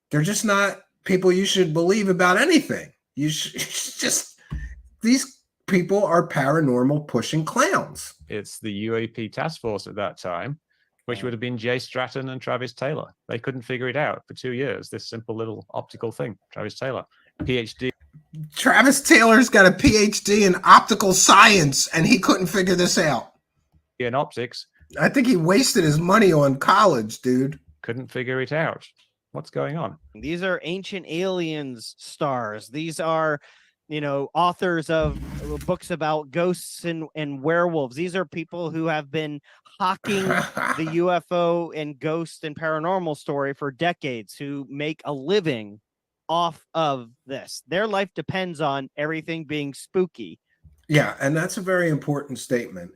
They're just not people you should believe about anything. You should just, these people are paranormal pushing clowns. It's the UAP task force at that time which would have been Jay Stratton and Travis Taylor. They couldn't figure it out for 2 years, this simple little optical thing. Travis Taylor, PhD. Travis Taylor's got a PhD in optical science, and he couldn't figure this out. In optics. I think he wasted his money on college, dude. Couldn't figure it out. What's going on? These are ancient aliens stars. These are, authors of books about ghosts and werewolves. These are people who have been hawking the UFO and ghost and paranormal story for decades, who make a living off of this. Their life depends on everything being spooky. Yeah, and that's a very important statement.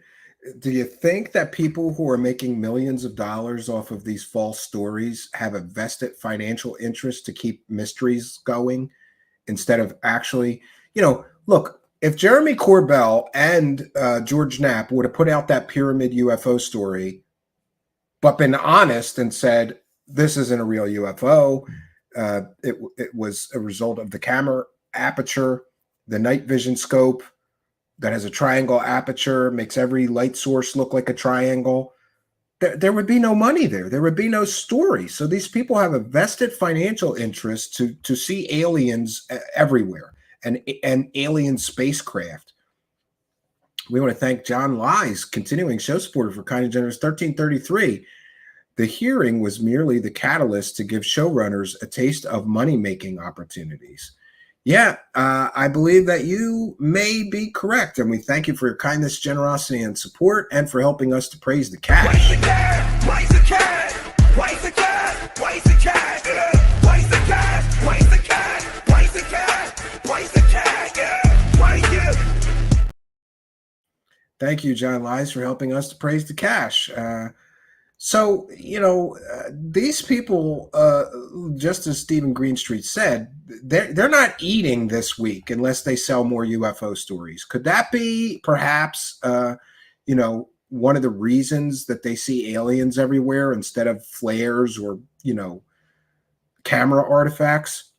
Do you think that people who are making millions of dollars off of these false stories have a vested financial interest to keep mysteries going instead of actually, look, if Jeremy Corbell and George Knapp would have put out that pyramid UFO story, but been honest and said, this isn't a real UFO, it was a result of the camera aperture, the night vision scope that has a triangle aperture, makes every light source look like a triangle, there would be no money there. There would be no story. So these people have a vested financial interest to see aliens everywhere and alien spacecraft. We want to thank John Lies, continuing show supporter, for kind and generous 1333. The hearing was merely the catalyst to give showrunners a taste of money-making opportunities. Yeah, I believe that you may be correct, and we thank you for your kindness, generosity, and support, and for helping us to praise the cash. Where's the cash? Where's the cash? Where's the cash? Where's the cash? Where's the cash? Where's the cash? Where's the cash? Where's the cash? Where's you? Thank you, John Lies, for helping us to praise the cash. These people, just as Stephen Greenstreet said, they're not eating this week unless they sell more UFO stories. Could that be perhaps, one of the reasons that they see aliens everywhere instead of flares or, camera artifacts?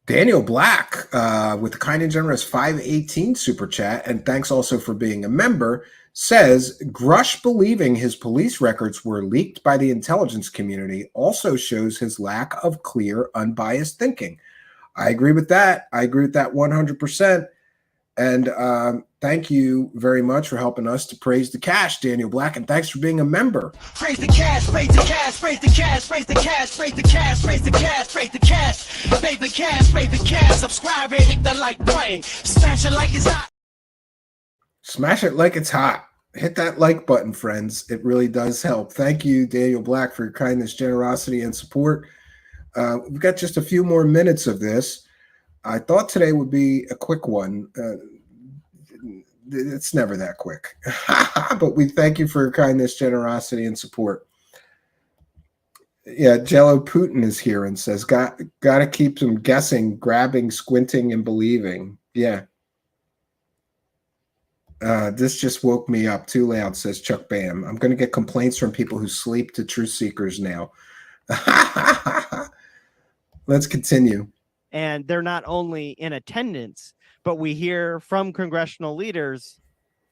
Daniel Black, with the kind and generous 518 super chat, and thanks also for being a member, says Grusch believing his police records were leaked by the intelligence community also shows his lack of clear, unbiased thinking. I agree with that. I agree with that 100%. And thank you very much for helping us to praise the cash, Daniel Black, and thanks for being a member. Praise the cash, praise the cash, praise the cash, praise the cash, praise the cash, praise the cash, praise the cash, praise the cash, praise the cash. Subscribe and hit the like button. Smash it like it's hot. Smash it like it's hot. Hit that like button, friends. It really does help. Thank you, Daniel Black, for your kindness, generosity, and support. We've got just a few more minutes of this. I thought today would be a quick one. It's never that quick. But we thank you for your kindness, generosity, and support. Yeah, Jello Putin is here and says, got to keep them guessing, grabbing, squinting, and believing. Yeah. This just woke me up. Too loud, says Chuck Bam. I'm going to get complaints from people who sleep to Truthseekers now. Let's continue. And they're not only in attendance, but we hear from congressional leaders,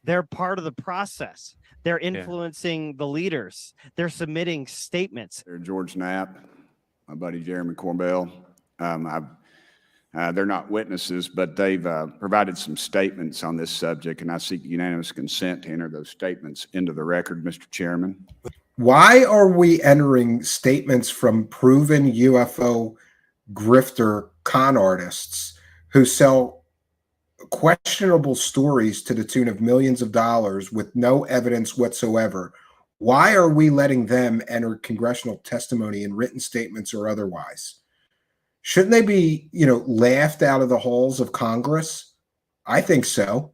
they're part of the process. They're influencing the leaders. They're submitting statements. They're George Knapp, my buddy Jeremy Corbell. They're not witnesses, but they've provided some statements on this subject, and I seek unanimous consent to enter those statements into the record, Mr. Chairman. Why are we entering statements from proven UFO grifter con artists who sell questionable stories to the tune of millions of dollars with no evidence whatsoever? Why are we letting them enter congressional testimony in written statements or otherwise? Shouldn't they be, laughed out of the halls of Congress? I think so.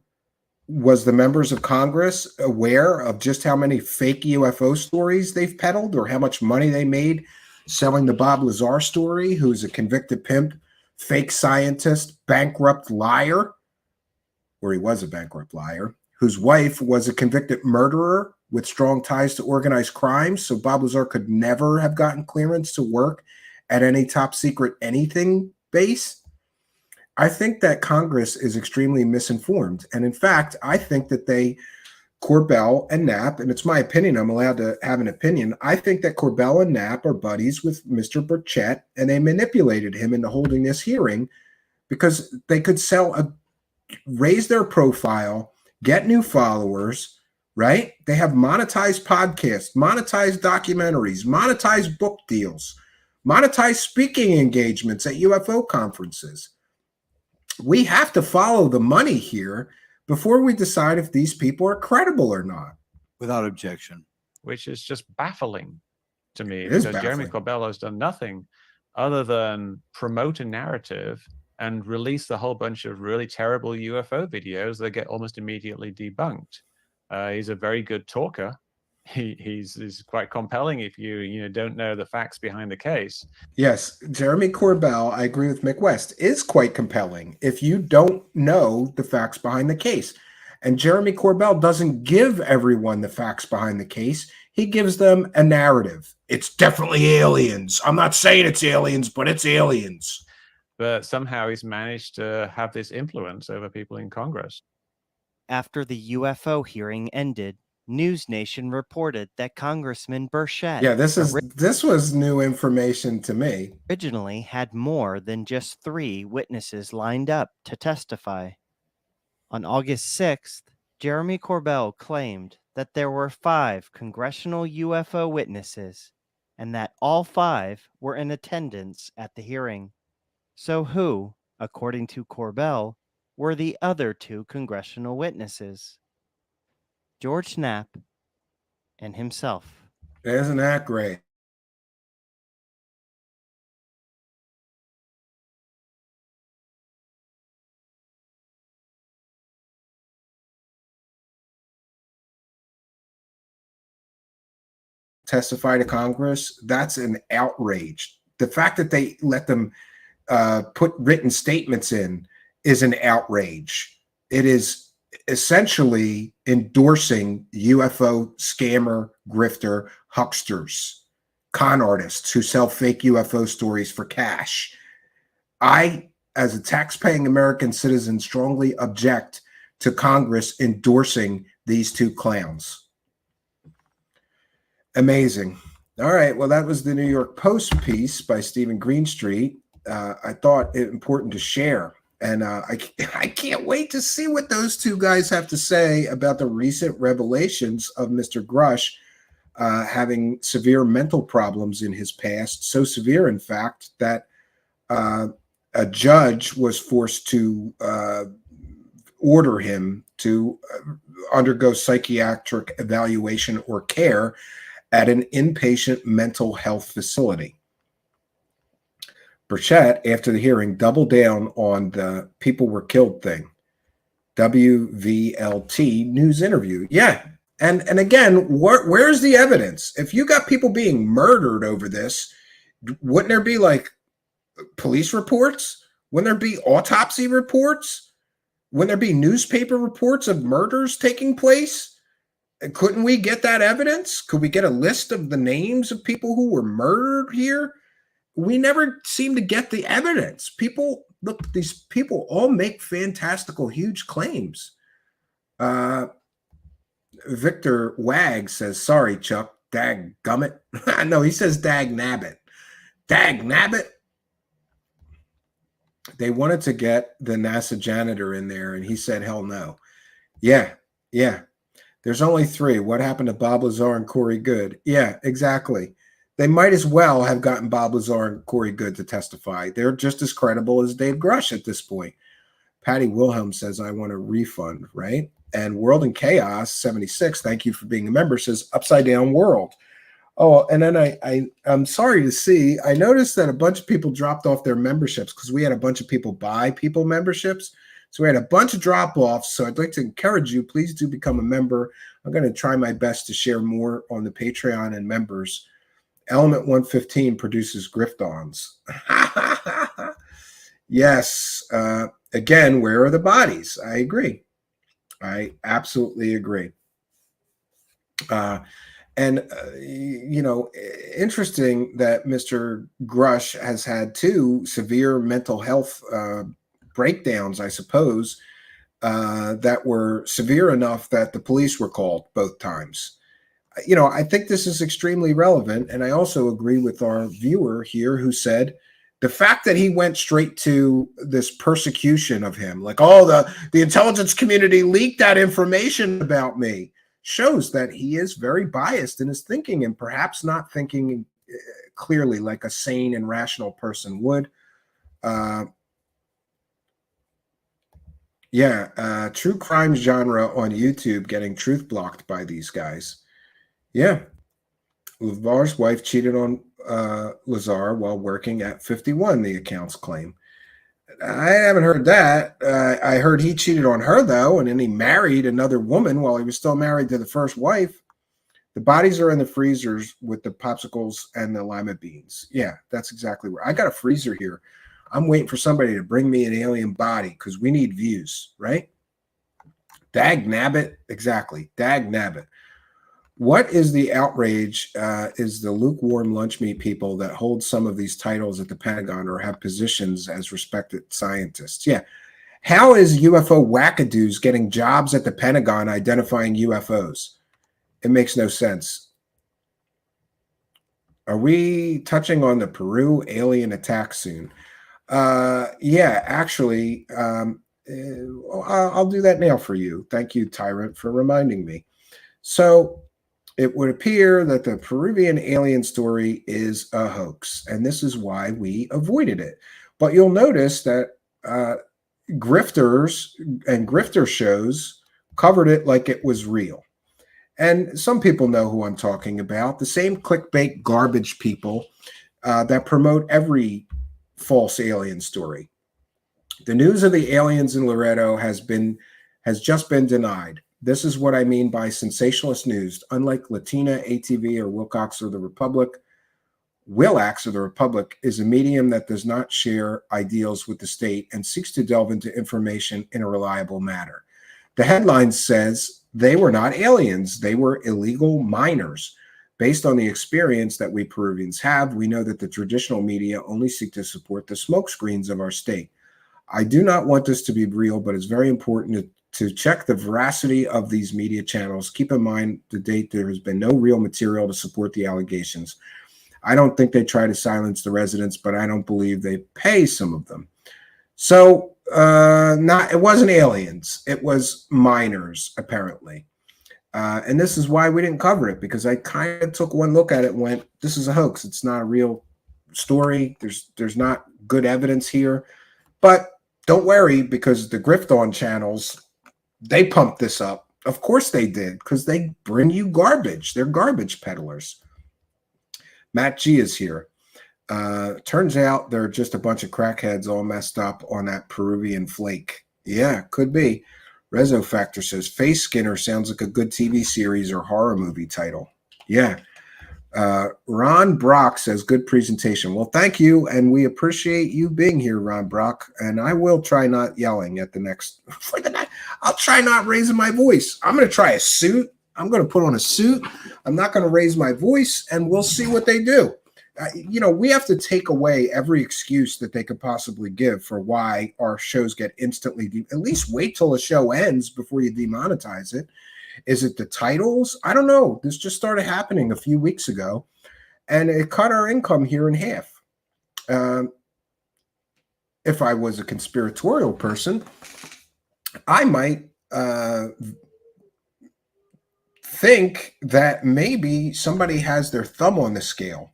Was the members of Congress aware of just how many fake UFO stories they've peddled or how much money they made selling the Bob Lazar story, who's a convicted pimp, fake scientist, bankrupt liar, or he was a bankrupt liar, whose wife was a convicted murderer with strong ties to organized crime, so Bob Lazar could never have gotten clearance to work at any top secret anything base? I think that Congress is extremely misinformed. And in fact, I think that they Corbell and Knapp, and it's my opinion, I'm allowed to have an opinion. I think that Corbell and Knapp are buddies with Mr. Burchett, and they manipulated him into holding this hearing because they could raise their profile, get new followers, right? They have monetized podcasts, monetized documentaries, monetized book deals, monetized speaking engagements at UFO conferences. We have to follow the money here before we decide if these people are credible or not. Without objection. Which is just baffling to me, It is because Jeremy baffling. Corbell has done nothing other than promote a narrative and release a whole bunch of really terrible UFO videos that get almost immediately debunked. He's a very good talker. He's quite compelling if you don't know the facts behind the case. Yes, Jeremy Corbell, I agree with Mick West, is quite compelling if you don't know the facts behind the case. And Jeremy Corbell doesn't give everyone the facts behind the case. He gives them a narrative. It's definitely aliens. I'm not saying it's aliens, but it's aliens. But somehow he's managed to have this influence over people in Congress. After the UFO hearing ended, News Nation reported that Congressman Burchett Yeah, this was new information to me. originally had more than just 3 witnesses lined up to testify. On August 6th, Jeremy Corbell claimed that there were 5 congressional UFO witnesses and that all 5 were in attendance at the hearing. So who, according to Corbell, were the other 2 congressional witnesses? George Knapp and himself. Isn't that great? Testify to Congress, that's an outrage. The fact that they let them put written statements in is an outrage. It is essentially endorsing UFO scammer, grifter, hucksters, con artists who sell fake UFO stories for cash. I, as a tax-paying American citizen, strongly object to Congress endorsing these 2 clowns. Amazing. All right. Well, that was the New York Post piece by Stephen Greenstreet. I thought it important to share. And I can't wait to see what those 2 guys have to say about the recent revelations of Mr. Grusch having severe mental problems in his past. So severe, in fact, that a judge was forced to order him to undergo psychiatric evaluation or care at an inpatient mental health facility. Burchett, after the hearing, doubled down on the people were killed thing. WVLT news interview. Yeah. And again, where's the evidence? If you got people being murdered over this, wouldn't there be like police reports? Wouldn't there be autopsy reports? Wouldn't there be newspaper reports of murders taking place? Couldn't we get that evidence? Could we get a list of the names of people who were murdered here? We never seem to get the evidence. People, look, these people all make fantastical, huge claims. Victor Wag says, sorry, Chuck, dag gummit. No, he says dag nabbit. Dag nabbit. They wanted to get the NASA janitor in there, and he said, hell no. Yeah. There's only 3. What happened to Bob Lazar and Corey Good? Yeah, exactly. They might as well have gotten Bob Lazar and Corey Good to testify. They're just as credible as Dave Grusch at this point. Patty Wilhelm says, I want a refund, right? And World in Chaos 76, thank you for being a member, says Upside Down World. Oh, and then I'm sorry to see, I noticed that a bunch of people dropped off their memberships because we had a bunch of people buy people memberships. So we had a bunch of drop-offs. So I'd like to encourage you, please do become a member. I'm going to try my best to share more on the Patreon and members. Element 115 produces grift-ons. Yes. Again, where are the bodies? I agree. I absolutely agree. Interesting that Mr. Grusch has had 2 severe mental health breakdowns, I suppose. that were severe enough that the police were called both times. I think this is extremely relevant. And I also agree with our viewer here who said the fact that he went straight to this persecution of him, like, oh, the intelligence community leaked that information about me, shows that he is very biased in his thinking and perhaps not thinking clearly like a sane and rational person would. True crime genre on YouTube getting truth blocked by these guys. Yeah. Lavar's wife cheated on Lazar while working at 51, the accounts claim. I haven't heard that. I heard he cheated on her, though, and then he married another woman while he was still married to the first wife. The bodies are in the freezers with the popsicles and the lima beans. Yeah, that's exactly where. I got a freezer here. I'm waiting for somebody to bring me an alien body because we need views, right? Dag nabbit. Exactly. Dag nabbit. What is the outrage is the lukewarm lunch meat people that hold some of these titles at the Pentagon or have positions as respected scientists. Yeah. How is UFO wackadoos getting jobs at the Pentagon identifying UFOs? It makes no sense. Are we touching on the Peru alien attack soon? Yeah, actually, I'll do that now for you. Thank you, Tyrant, for reminding me. So it would appear that the Peruvian alien story is a hoax, and this is why we avoided it. But you'll notice that grifters and grifter shows covered it like it was real. And some people know who I'm talking about, the same clickbait garbage people that promote every false alien story. The news of the aliens in Loreto has just been denied. This is what I mean by sensationalist news. Unlike Latina, ATV, or Willax or the Republic is a medium that does not share ideals with the state and seeks to delve into information in a reliable manner. The headline says they were not aliens. They were illegal miners. Based on the experience that we Peruvians have, we know that the traditional media only seek to support the smokescreens of our state. I do not want this to be real, but it's very important to check the veracity of these media channels. Keep in mind, to date, there has been no real material to support the allegations. I don't think they try to silence the residents, but I don't believe they pay some of them. So it wasn't aliens. It was miners, apparently. And this is why we didn't cover it, because I kind of took one look at it and went, this is a hoax. It's not a real story. There's not good evidence here. But don't worry, because the grift on channels, they pumped this up. Of course they did, because they bring you garbage. They're garbage peddlers. Matt G is here. Turns out they're just a bunch of crackheads all messed up on that Peruvian flake. Yeah, could be. Rezo Factor says, Face Skinner sounds like a good TV series or horror movie title. Yeah. Ron Brock says, good presentation. Well, thank you, and we appreciate you being here, Ron Brock. And I will try not yelling at the next. I'll try not raising my voice. I'm going to try a suit. I'm going to put on a suit. I'm not going to raise my voice, and we'll see what they do. We have to take away every excuse that they could possibly give for why our shows get instantly. At least wait till the show ends before you demonetize it. Is it the titles? I don't know. This just started happening a few weeks ago, and it cut our income here in half. If I was a conspiratorial person, I might think that maybe somebody has their thumb on the scale,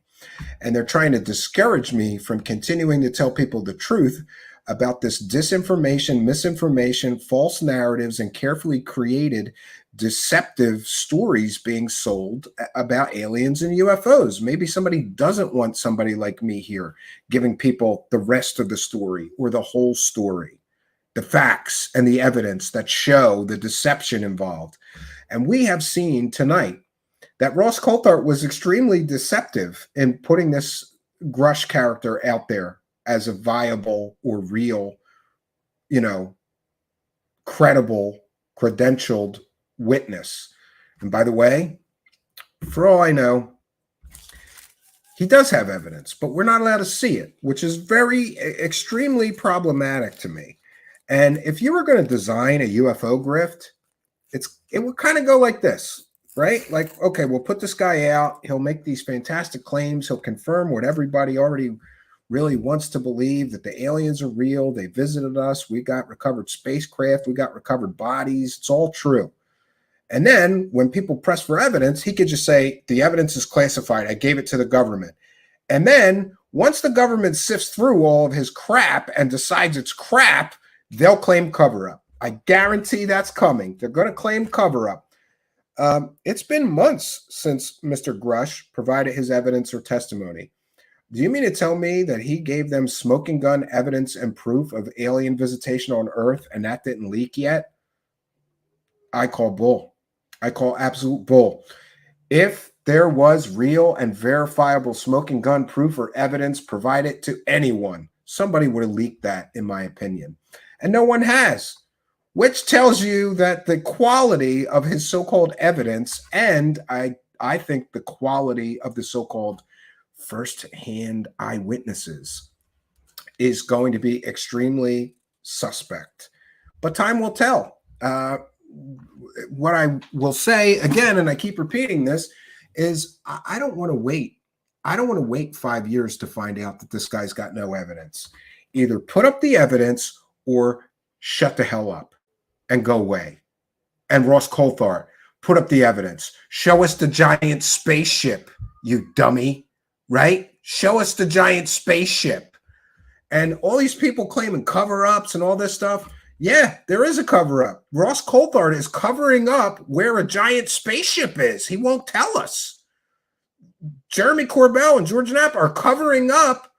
and they're trying to discourage me from continuing to tell people the truth about this disinformation, misinformation, false narratives, and carefully created deceptive stories being sold about aliens and UFOs. Maybe somebody doesn't want somebody like me here giving people the rest of the story or the whole story, the facts and the evidence that show the deception involved. And we have seen tonight that Ross Coulthart was extremely deceptive in putting this Grusch character out there as a viable or real, credible, credentialed witness. And by the way, for all I know, he does have evidence, but we're not allowed to see it, which is extremely problematic to me. And if you were going to design a UFO grift, it would kind of go like this, right? Like, okay, we'll put this guy out. He'll make these fantastic claims. He'll confirm what everybody already really wants to believe, that the aliens are real. They visited us. We got recovered spacecraft. We got recovered bodies. It's all true. And then when people press for evidence, he could just say, the evidence is classified. I gave it to the government. And then once the government sifts through all of his crap and decides it's crap, they'll claim cover-up. I guarantee that's coming. They're going to claim cover-up. It's been months since Mr. Grusch provided his evidence or testimony. Do you mean to tell me that he gave them smoking gun evidence and proof of alien visitation on Earth and that didn't leak yet? I call bull. I call absolute bull. If there was real and verifiable smoking gun proof or evidence provided to anyone, somebody would have leaked that, in my opinion. And no one has, which tells you that the quality of his so-called evidence, and I think the quality of the so-called first-hand eyewitnesses, is going to be extremely suspect. But time will tell. What I will say again, and I keep repeating this, is I don't want to wait. I don't want to wait 5 years to find out that this guy's got no evidence. Either put up the evidence or shut the hell up and go away. And Ross Coulthard, put up the evidence. Show us the giant spaceship, you dummy, right? Show us the giant spaceship. And all these people claiming cover-ups and all this stuff, yeah, there is a cover-up. Ross Coulthard is covering up where a giant spaceship is. He won't tell us. Jeremy Corbell and George Knapp are covering up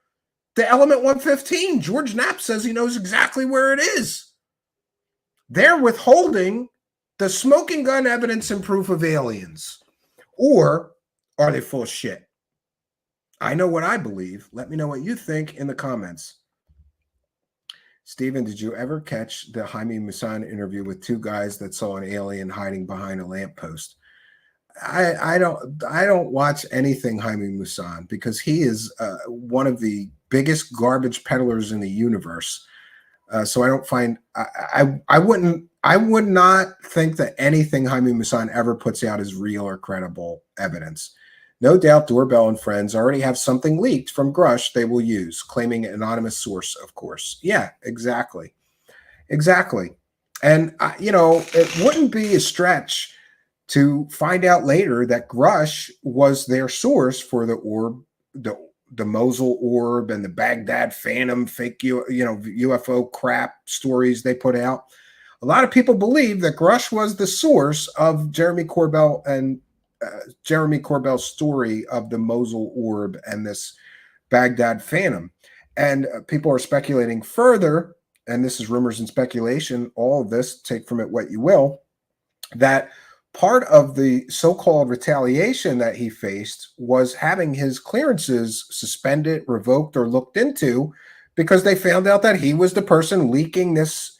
the Element 115. George Knapp says he knows exactly where it is. They're withholding the smoking gun evidence and proof of aliens. Or are they full of shit? I know what I believe. Let me know what you think in the comments. Stephen, did you ever catch the Jaime Maussan interview with two guys that saw an alien hiding behind a lamppost? I don't watch anything Jaime Maussan because he is one of the biggest garbage peddlers in the universe. So I don't find I would not think that anything Jaime Maussan ever puts out is real or credible evidence. No doubt Doorbell and friends already have something leaked from Grusch they will use, claiming an anonymous source, of course. Yeah, exactly. Exactly. And, it wouldn't be a stretch to find out later that Grusch was their source for the orb, the Mosul orb and the Baghdad Phantom fake, UFO crap stories they put out. A lot of people believe that Grusch was the source of Jeremy Corbell and Jeremy Corbell's story of the Mosul orb and this Baghdad Phantom. And people are speculating further, and this is rumors and speculation, all of this, take from it what you will, that part of the so-called retaliation that he faced was having his clearances suspended, revoked, or looked into because they found out that he was the person leaking this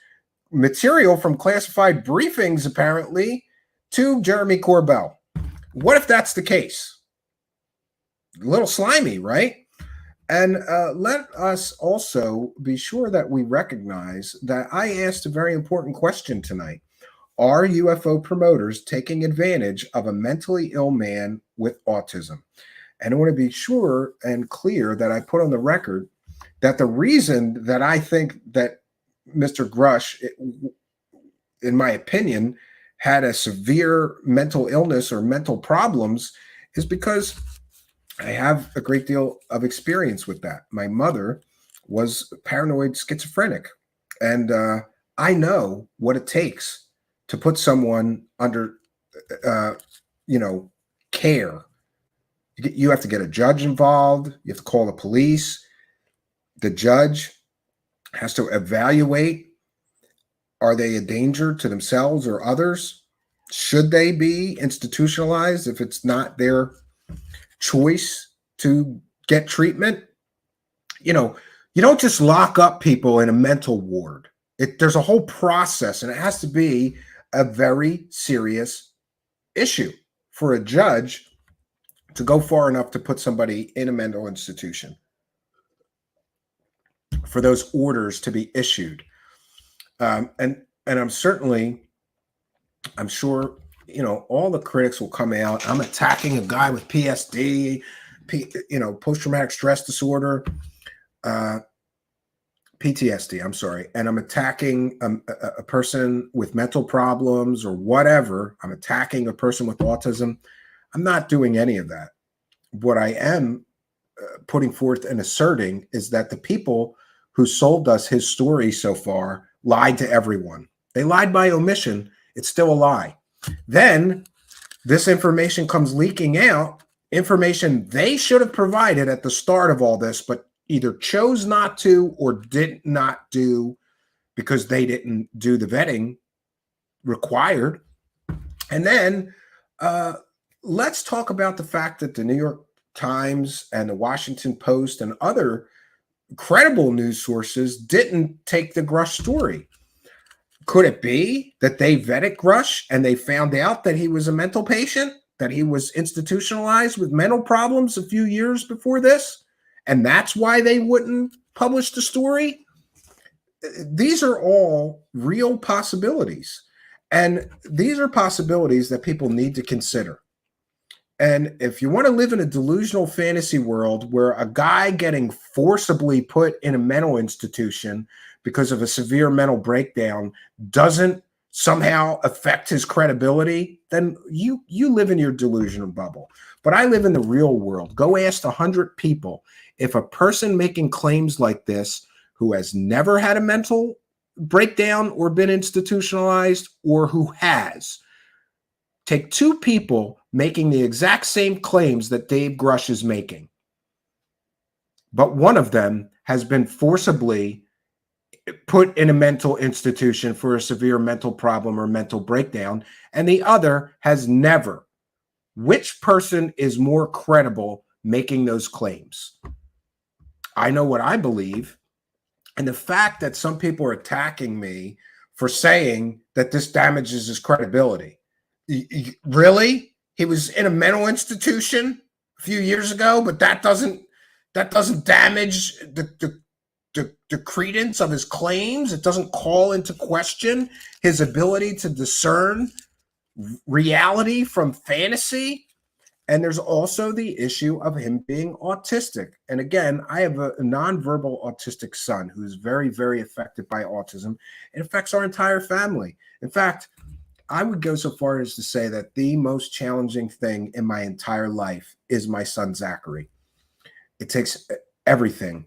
material from classified briefings, apparently, to Jeremy Corbell. What if that's the case? A little slimy, right? And let us also be sure that we recognize that I asked a very important question tonight. Are UFO promoters taking advantage of a mentally ill man with autism? And I want to be sure and clear that I put on the record that the reason that I think that Mr. Grusch, in my opinion, had a severe mental illness or mental problems is because I have a great deal of experience with that. My mother was paranoid schizophrenic, and I know what it takes to put someone under, care. You have to get a judge involved. You have to call the police. The judge has to evaluate. Are they a danger to themselves or others? Should they be institutionalized if it's not their choice to get treatment? You don't just lock up people in a mental ward. There's a whole process, and it has to be a very serious issue for a judge to go far enough to put somebody in a mental institution, for those orders to be issued. And I'm certainly, I'm sure, you know, all the critics will come out. I'm attacking a guy with PSD, post-traumatic stress disorder, PTSD, I'm sorry. And I'm attacking a person with mental problems or whatever. I'm attacking a person with autism. I'm not doing any of that. What I am putting forth and asserting is that the people who sold us his story so far lied to everyone. They lied by omission. It's still a lie. Then this information comes leaking out, information they should have provided at the start of all this, but either chose not to or did not do because they didn't do the vetting required. And then let's talk about the fact that the New York Times and the Washington Post and other credible news sources didn't take the Grusch story. Could it be that they vetted Grusch and they found out that he was a mental patient, that he was institutionalized with mental problems a few years before this? And that's why they wouldn't publish the story? These are all real possibilities. And these are possibilities that people need to consider. And if you want to live in a delusional fantasy world where a guy getting forcibly put in a mental institution because of a severe mental breakdown doesn't somehow affect his credibility, then you live in your delusional bubble. But I live in the real world. Go ask 100 people if a person making claims like this who has never had a mental breakdown or been institutionalized or who has, take two people making the exact same claims that Dave Grusch is making, but one of them has been forcibly put in a mental institution for a severe mental problem or mental breakdown, and the other has never. Which person is more credible making those claims? I know what I believe, and the fact that some people are attacking me for saying that this damages his credibility. Really? He was in a mental institution a few years ago, but that doesn't damage the credence of his claims. It doesn't call into question his ability to discern reality from fantasy. And there's also the issue of him being autistic. And again, I have a nonverbal autistic son who is very, very affected by autism. It affects our entire family. In fact, I would go so far as to say that the most challenging thing in my entire life is my son, Zachary. It takes everything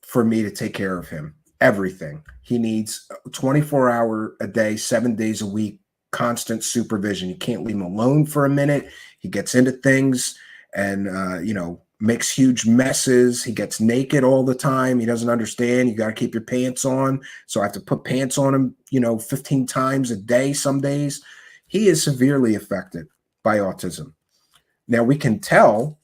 for me to take care of him. Everything. He needs 24-hour a day, 7 days a week, constant supervision. You can't leave him alone for a minute. He gets into things and, makes huge messes. He gets naked all the time. He doesn't understand. You got to keep your pants on. So I have to put pants on him, 15 times a day some days. He is severely affected by autism. Now, we can tell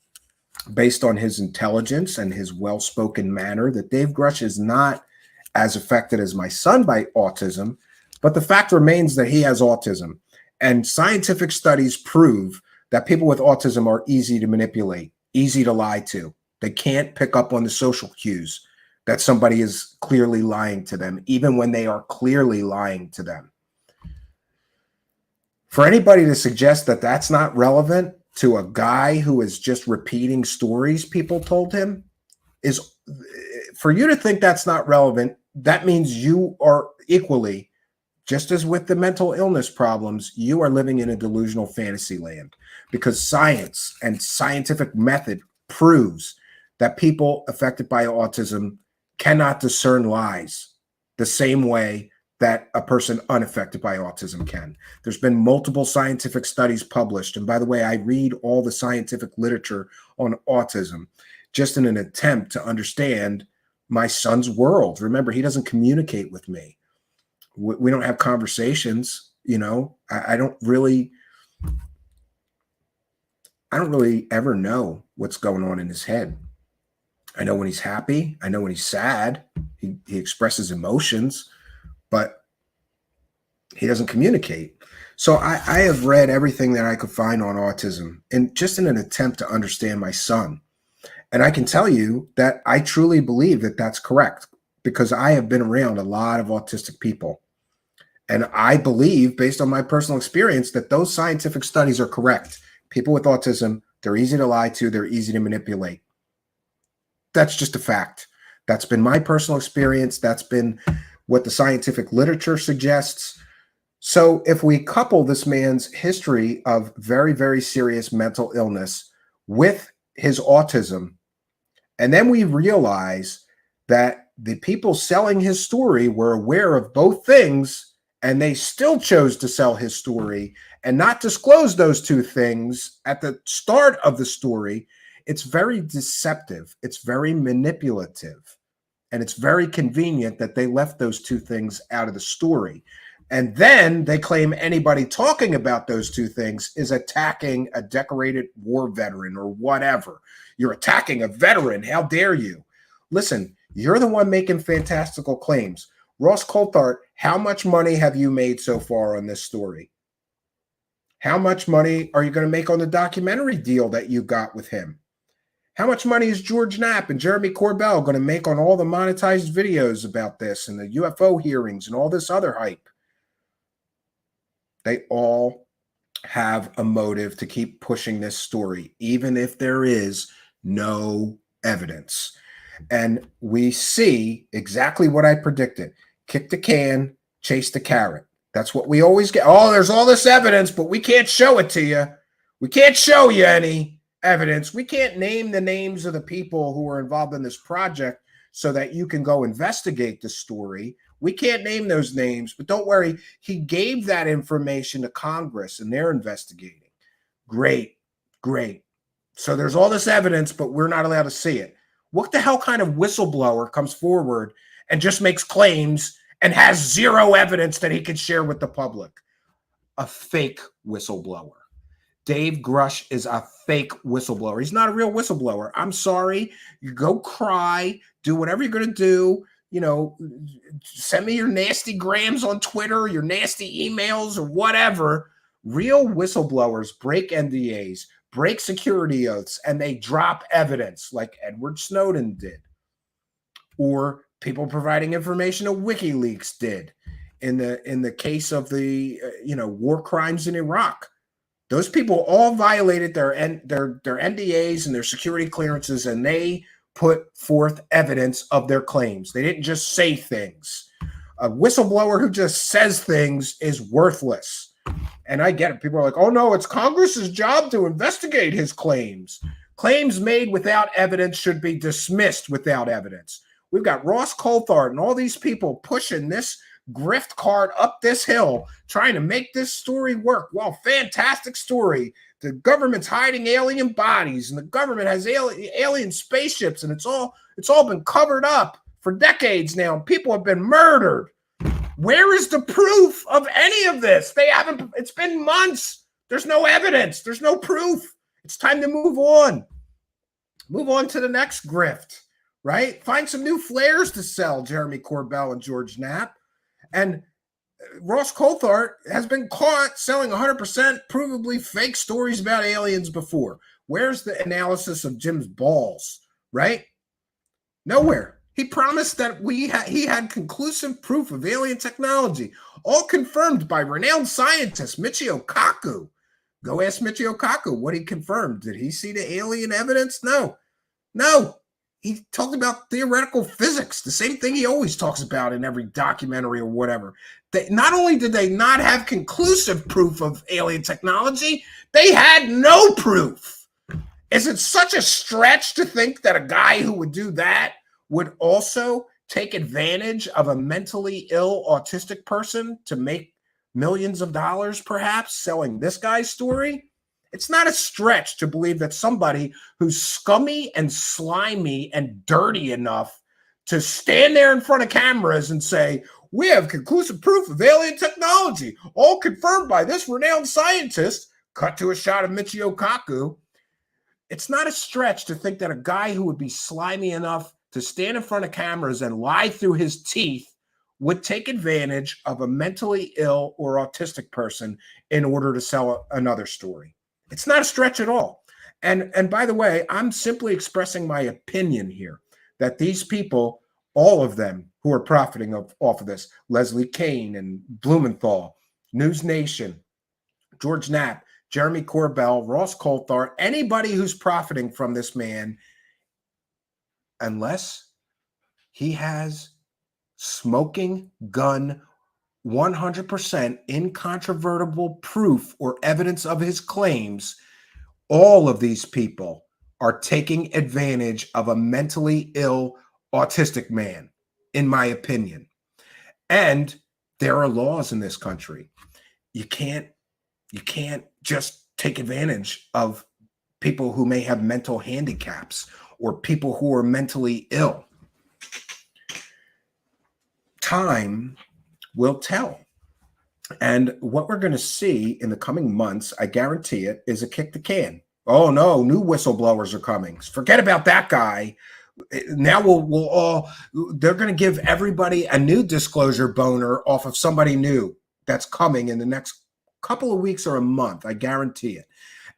based on his intelligence and his well-spoken manner that Dave Grusch is not as affected as my son by autism, but the fact remains that he has autism. And scientific studies prove that people with autism are easy to manipulate, easy to lie to. They can't pick up on the social cues that somebody is clearly lying to them, even when they are clearly lying to them. For anybody to suggest that that's not relevant to a guy who is just repeating stories people told him, is for you to think that's not relevant, that means you are equally, just as with the mental illness problems, you are living in a delusional fantasy land, because science and scientific method proves that people affected by autism cannot discern lies the same way that a person unaffected by autism can. There's been multiple scientific studies published. And by the way, I read all the scientific literature on autism just in an attempt to understand my son's world. Remember, he doesn't communicate with me. We don't have conversations, I don't really ever know what's going on in his head. I know when he's happy. I know when he's sad. He expresses emotions, but he doesn't communicate. So I have read everything that I could find on autism, and just in an attempt to understand my son. And I can tell you that I truly believe that that's correct, because I have been around a lot of autistic people. And I believe, based on my personal experience, that those scientific studies are correct. People with autism, they're easy to lie to, they're easy to manipulate. That's just a fact. That's been my personal experience. That's been what the scientific literature suggests. So if we couple this man's history of very, very serious mental illness with his autism, and then we realize that the people selling his story were aware of both things, and they still chose to sell his story and not disclose those two things at the start of the story, it's very deceptive. It's very manipulative. And it's very convenient that they left those two things out of the story. And then they claim anybody talking about those two things is attacking a decorated war veteran or whatever. You're attacking a veteran. How dare you? Listen, you're the one making fantastical claims. Ross Coulthart, how much money have you made so far on this story? How much money are you going to make on the documentary deal that you got with him? How much money is George Knapp and Jeremy Corbell going to make on all the monetized videos about this and the UFO hearings and all this other hype? They all have a motive to keep pushing this story, even if there is no evidence. And we see exactly what I predicted. Kick the can, chase the carrot. That's what we always get. Oh, there's all this evidence, but we can't show it to you. We can't show you any evidence. We can't name the names of the people who were involved in this project so that you can go investigate the story. We can't name those names, but don't worry. He gave that information to Congress and they're investigating. Great, great. So there's all this evidence, but we're not allowed to see it. What the hell kind of whistleblower comes forward and just makes claims and has zero evidence that he can share with the public? A fake whistleblower. Dave Grusch is a fake whistleblower. He's not a real whistleblower. I'm sorry. You go cry, do whatever you're going to do. You know, send me your nasty grams on Twitter, your nasty emails or whatever. Real whistleblowers break NDAs, break security oaths, and they drop evidence like Edward Snowden did, or people providing information to WikiLeaks did in the case of the war crimes in Iraq. Those people all violated their NDAs and their security clearances, and they put forth evidence of their claims. They didn't just say things. A whistleblower who just says things is worthless. And I get it. People are like, oh, no, it's Congress's job to investigate his claims. Claims made without evidence should be dismissed without evidence. We've got Ross Coulthart and all these people pushing this grift cart up this hill, trying to make this story work. Well, fantastic story. The government's hiding alien bodies, and the government has alien spaceships, and it's all been covered up for decades now. People have been murdered. Where is the proof of any of this? They haven't. It's been months. There's no evidence. There's no proof. It's time to move on. Move on to the next grift, right? Find some new flares to sell, Jeremy Corbell and George Knapp. And Ross Coulthart has been caught selling 100% provably fake stories about aliens before. Where's the analysis of Jim's balls, right? Nowhere. He promised that he had conclusive proof of alien technology, all confirmed by renowned scientist Michio Kaku. Go ask Michio Kaku what he confirmed. Did he see the alien evidence? No. He talked about theoretical physics, the same thing he always talks about in every documentary or whatever. Not only did they not have conclusive proof of alien technology, they had no proof. Is it such a stretch to think that a guy who would do that would also take advantage of a mentally ill autistic person to make millions of dollars, perhaps, selling this guy's story? It's not a stretch to believe that somebody who's scummy and slimy and dirty enough to stand there in front of cameras and say, we have conclusive proof of alien technology, all confirmed by this renowned scientist, cut to a shot of Michio Kaku. It's not a stretch to think that a guy who would be slimy enough to stand in front of cameras and lie through his teeth would take advantage of a mentally ill or autistic person in order to sell another story. It's not a stretch at all. And by the way, I'm simply expressing my opinion here that these people all of them who are profiting off of this. Leslie Kane and Blumenthal, News Nation, George Knapp, Jeremy Corbell, Ross Coulthard, anybody who's profiting from this man, unless he has smoking gun 100% incontrovertible proof or evidence of his claims, all of these people are taking advantage of a mentally ill autistic man, in my opinion. And there are laws in this country. You can't just take advantage of people who may have mental handicaps or people who are mentally ill. Time will tell. And what we're going to see in the coming months, I guarantee it, is a kick the can. Oh no, new whistleblowers are coming. Forget about that guy. Now we'll all, they're going to give everybody a new disclosure boner off of somebody new that's coming in the next couple of weeks or a month. I guarantee it.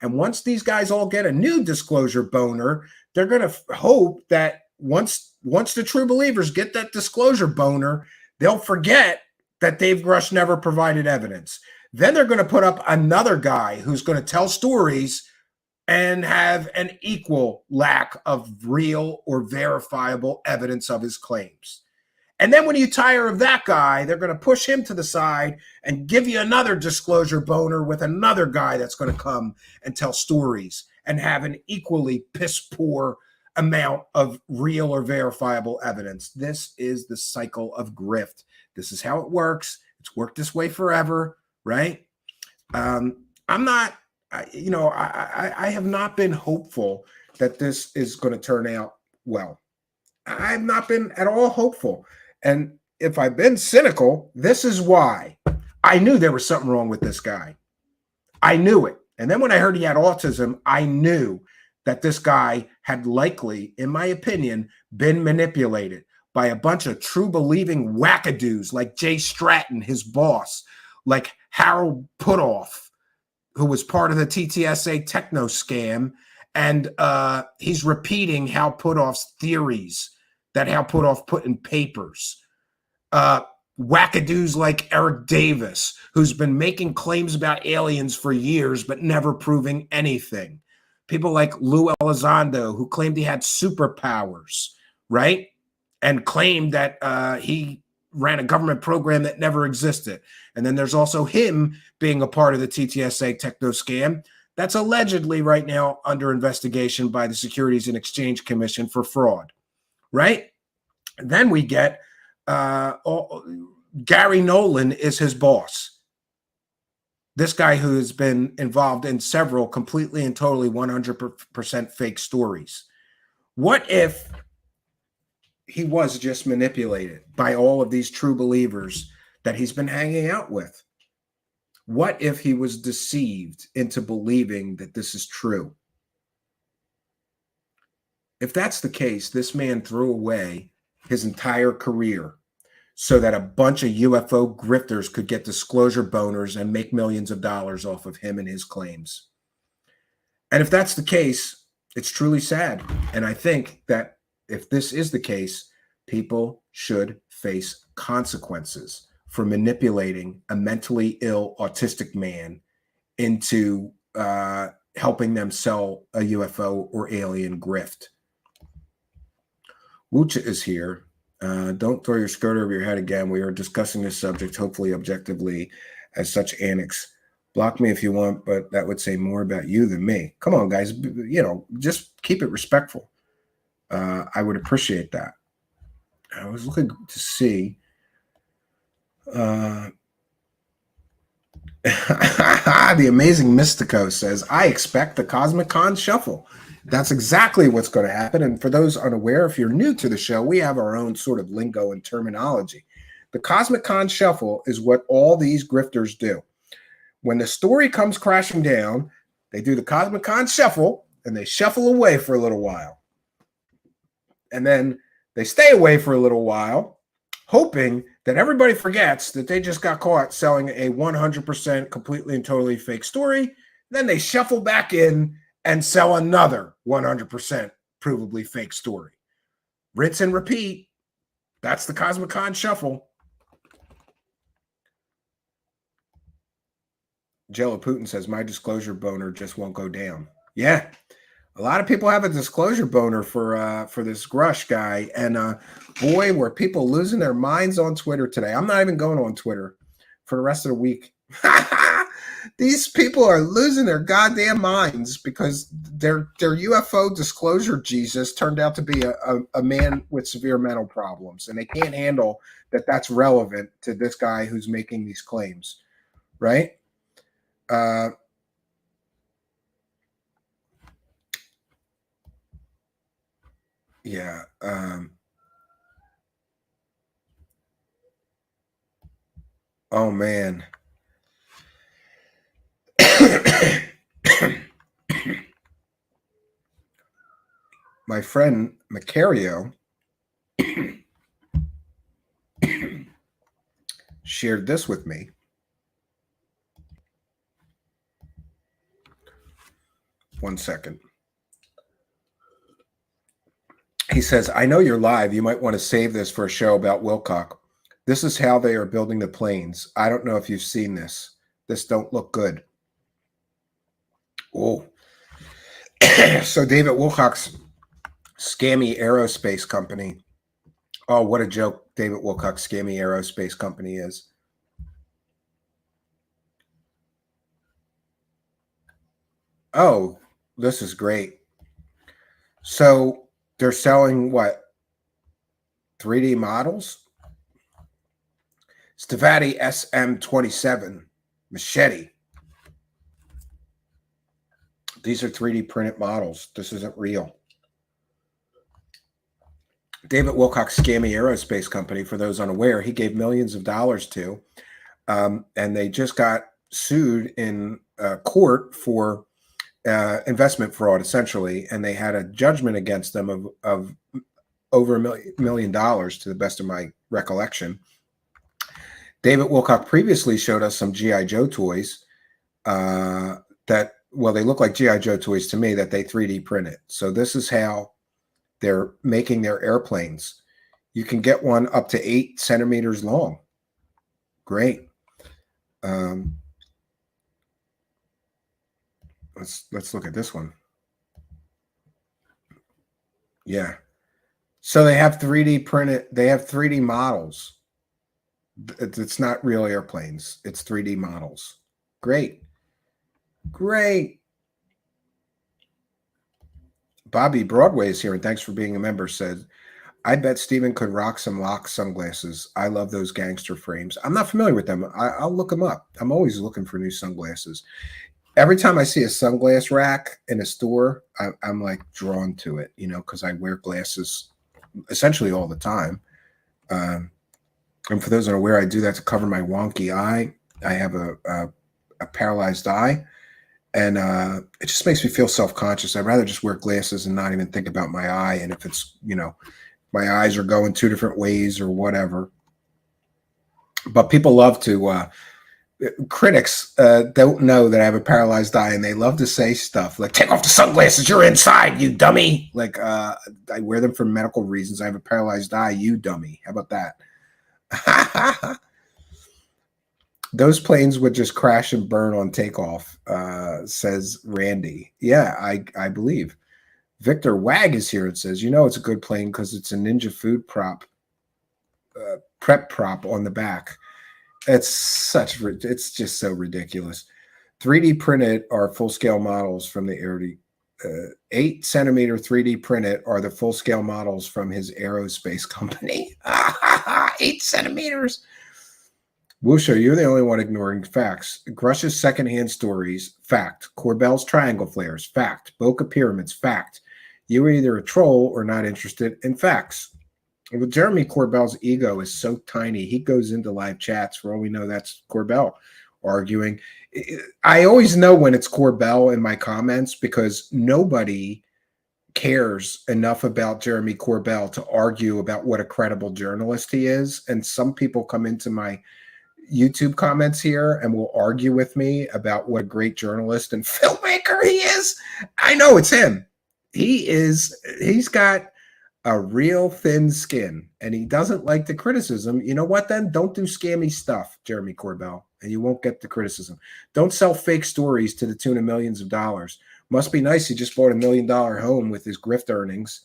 And once these guys all get a new disclosure boner, they're going to hope that once the true believers get that disclosure boner, they'll forget that Dave Grusch never provided evidence. Then they're going to put up another guy who's going to tell stories and have an equal lack of real or verifiable evidence of his claims. And then when you tire of that guy, they're going to push him to the side and give you another disclosure boner with another guy that's going to come and tell stories and have an equally piss poor amount of real or verifiable evidence. This is the cycle of grift. This is how it works. It's worked this way forever, right? I have not been hopeful that this is going to turn out well. I've not been at all hopeful. And if I've been cynical, this is why. I knew there was something wrong with this guy. I knew it. And then when I heard he had autism, I knew that this guy had likely, in my opinion, been manipulated by a bunch of true believing wackadoos like Jay Stratton, his boss, like Harold Putoff, who was part of the TTSA techno scam. And he's repeating Hal Putoff's theories that Hal Putoff put in papers. Wackadoos like Eric Davis, who's been making claims about aliens for years, but never proving anything. People like Lou Elizondo, who claimed he had superpowers, right? And claimed that he ran a government program that never existed. And then there's also him being a part of the TTSA techno scam that's allegedly right now under investigation by the Securities and Exchange Commission for fraud, right? Then we get Gary Nolan is his boss. This guy who has been involved in several completely and totally 100% fake stories. What if he was just manipulated by all of these true believers that he's been hanging out with? What if he was deceived into believing that this is true? If that's the case, this man threw away his entire career so that a bunch of UFO grifters could get disclosure boners and make millions of dollars off of him and his claims. And if that's the case, it's truly sad. And I think that if this is the case, people should face consequences for manipulating a mentally ill autistic man into helping them sell a UFO or alien grift. Wucha is here. Don't throw your skirt over your head again. We are discussing this subject, hopefully objectively, as such annex. Block me if you want, but that would say more about you than me. Come on, guys. Just keep it respectful. I would appreciate that. I was looking to see. The amazing Mystico says, I expect the Cosmic Con Shuffle. That's exactly what's going to happen. And for those unaware, if you're new to the show, we have our own sort of lingo and terminology. The Cosmic Con Shuffle is what all these grifters do. When the story comes crashing down, they do the Cosmic Con Shuffle and they shuffle away for a little while. And then they stay away for a little while, hoping that everybody forgets that they just got caught selling a 100% completely and totally fake story. Then they shuffle back in and sell another 100% provably fake story. Rinse and repeat. That's the Cosmic Con shuffle. Jello Putin says, my disclosure boner just won't go down. Yeah. A lot of people have a disclosure boner for this Grusch guy. And boy, were people losing their minds on Twitter today. I'm not even going on Twitter for the rest of the week. These people are losing their goddamn minds because their UFO disclosure Jesus turned out to be a man with severe mental problems. And they can't handle that that's relevant to this guy who's making these claims, right? Yeah. Oh, man. My friend Macario shared this with me. One second. He says, I know you're live. You might want to save this for a show about Wilcock. This is how they are building the planes. I don't know if you've seen this. This don't look good. Oh. So David Wilcock's scammy aerospace company. Oh, what a joke David Wilcock's scammy aerospace company is. Oh, this is great. So they're selling what? 3D models? Stavati SM27 machete. These are 3D printed models. This isn't real. David Wilcock's scammy aerospace company, for those unaware, he gave millions of dollars to, and they just got sued in court for investment fraud, essentially, and they had a judgment against them of over $1 million, to the best of my recollection. David Wilcock previously showed us some G.I. Joe toys that, well, they look like G.I. Joe toys to me that they 3D printed. So this is how they're making their airplanes. You can get one up to 8 centimeters long. Great. Let's look at this one. Yeah. So they have 3D printed, they have 3D models. It's not real airplanes. It's 3D models. Great. Great. Bobby Broadway is here, and thanks for being a member, said, I bet Steven could rock some Lock sunglasses. I love those gangster frames. I'm not familiar with them. I'll look them up. I'm always looking for new sunglasses. Every time I see a sunglass rack in a store, I'm like drawn to it, you know, because I wear glasses essentially all the time. And for those unaware, I do that to cover my wonky eye. I have a paralyzed eye, and it just makes me feel self-conscious. I'd rather just wear glasses and not even think about my eye. And if it's, you know, my eyes are going 2 different ways or whatever. But people love to, critics don't know that I have a paralyzed eye, and they love to say stuff like, take off the sunglasses, you're inside, you dummy. Like, I wear them for medical reasons. I have a paralyzed eye, you dummy. How about that? Those planes would just crash and burn on takeoff, says Randy. Yeah, I believe. Victor Wag is here and says, you know, it's a good plane because it's a Ninja food prep prop on the back. It's just so ridiculous. 3D printed are full-scale models from the 8 centimeter 3D printed are the full-scale models from his aerospace company. 8 centimeters. Wusha, you're the only one ignoring facts. Grusch's secondhand stories, fact. Corbell's triangle flares, fact. Boca pyramids, fact. You are either a troll or not interested in facts. Well, Jeremy Corbell's ego is so tiny. He goes into live chats. For all we know, that's Corbell arguing. I always know when it's Corbell in my comments because nobody cares enough about Jeremy Corbell to argue about what a credible journalist he is. And some people come into my YouTube comments here and will argue with me about what a great journalist and filmmaker he is. I know it's him. He's got a real thin skin, and he doesn't like the criticism. You know what? Then don't do scammy stuff, Jeremy Corbell, and you won't get the criticism. Don't sell fake stories to the tune of millions of dollars. Must be nice he just bought $1 million home with his grift earnings.